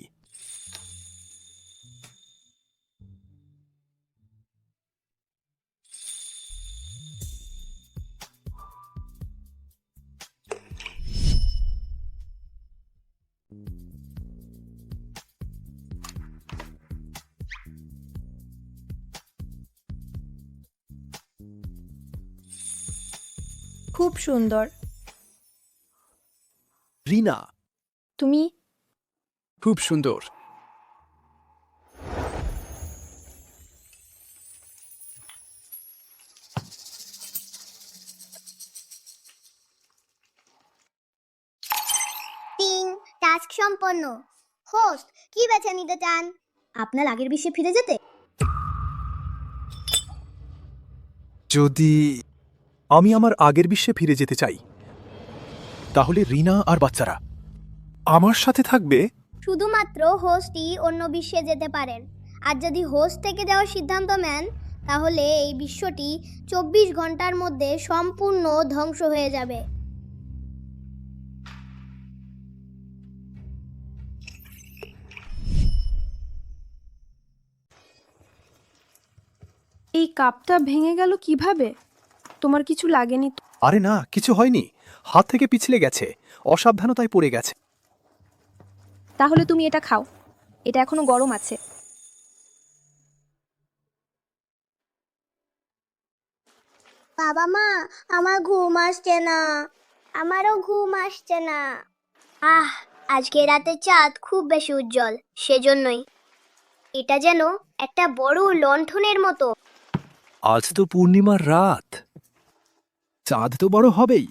খুব সুন্দর। রিনা, তুমি খুব সুন্দর। টাস্ক সম্পন্ন। হোস্ট, কি বেছে নিতে চান? আপনার আগের বিশ্বে ফিরে যেতে? যদি আমি আমার আগের বিশ্বে ফিরে যেতে চাই, তাহলে রিনা আর বাচ্চারা আমার সাথে থাকবে। শুধুমাত্র হোস্টই অন্য বিশ্বে যেতে পারেন। আর যদি হোস্ট থেকে যাওয়ার সিদ্ধান্ত নেন, তাহলে এই বিশ্বটি 24 ঘন্টার মধ্যে সম্পূর্ণ ধ্বংস হয়ে যাবে। এই কাপটা ভেঙে গেল কিভাবে? তোমার কিছু লাগেনি তো? আরে না, কিছু হয়নি। হাত থেকে পিছলে গেছে, অসাবধানতায় পড়ে গেছে। তাহলে তুমি এটা খাও, এটা এখনো গরম আছে। বাবা মা, আমার ঘুম আসছে না। আমারও ঘুম আসছে না। আজকে রাতে চাঁদ খুব বেশি উজ্জ্বল, সেজন্যই। এটা যেন একটা বড় লণ্ঠনের মতো। আজ তো পূর্ণিমার রাত, চাঁদ তো বড় হবেই।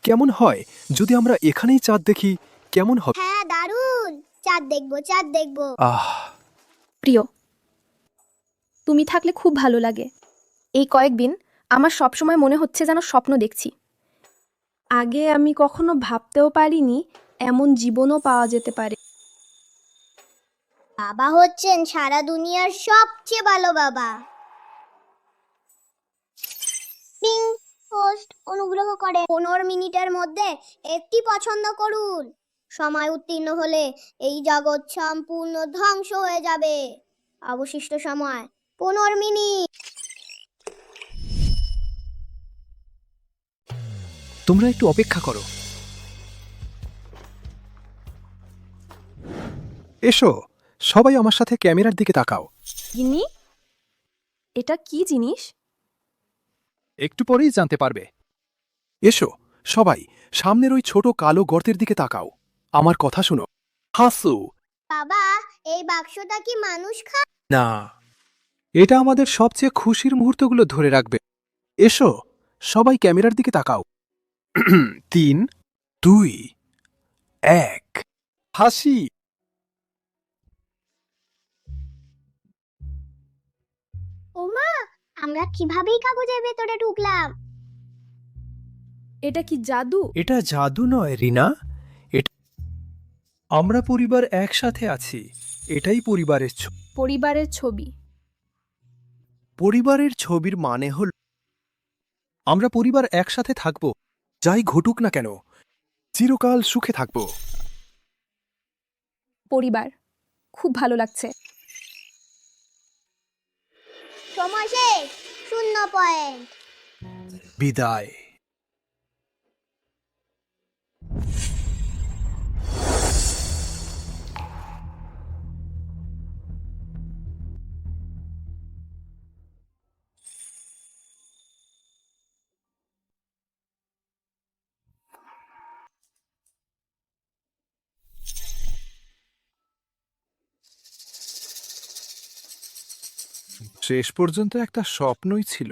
কেমন হয় যদি আমরা এখানেই চাঁদ দেখি? কেমন হবে? হ্যাঁ, দারুণ। চাঁদ দেখবো, চাঁদ দেখবো। প্রিয়, তুমি থাকলে খুব ভালো লাগে। এই কয়েকদিন আমার সবসময় মনে হচ্ছে যেন স্বপ্ন দেখছি। আগে আমি কখনো ভাবতেও পারিনি এমন জীবনও পাওয়া যেতে পারে। বাবা হচ্ছেন সারা দুনিয়ার সবচেয়ে ভালো বাবা। পিং পোস্ট অনুগ্রহ করে 15 মিনিটের মধ্যে একটি পছন্দ করুন। সময় উত্তীর্ণ হলে এই জগৎ সম্পূর্ণ ধ্বংস হয়ে যাবে। অবশিষ্ট সময় 15 মিনিট। তোমরা একটু অপেক্ষা করো। এসো, সবাই আমার সাথে ক্যামেরার দিকে তাকাও। গিন্নি, এটা কি জিনিস? একটু পরেই জানতে পারবে। এসো সবাই, সামনের ওই ছোট কালো গর্তের দিকে তাকাও। আমার কথা শুনো। হাসু। বাবা, এই বাক্সটা কি মানুষ খায়? না, এটা আমাদের সবচেয়ে খুশির মুহূর্তগুলো ধরে রাখবে। এসো, সবাই ক্যামেরার দিকে তাকাও। 3, 2, 1, হাসি। ওমা, আমরা কিভাবেই কাগজের ভেতরে ঢুকলাম? এটা কি জাদু? এটা জাদু নয় রিনা, এটা আমরা পরিবার একসাথে আছি। এটাই পরিবারের পরিবারের ছবি। পরিবারের ছবির মানে হল আমরা পরিবার একসাথে থাকব, যাই ঘটুক না কেন, চিরকাল সুখে থাকব। পরিবার খুব ভালো লাগছে। সময় শেষ, 0 পয়েন্ট। বিদায়। শেষ পর্যন্ত একটা স্বপ্নই ছিল।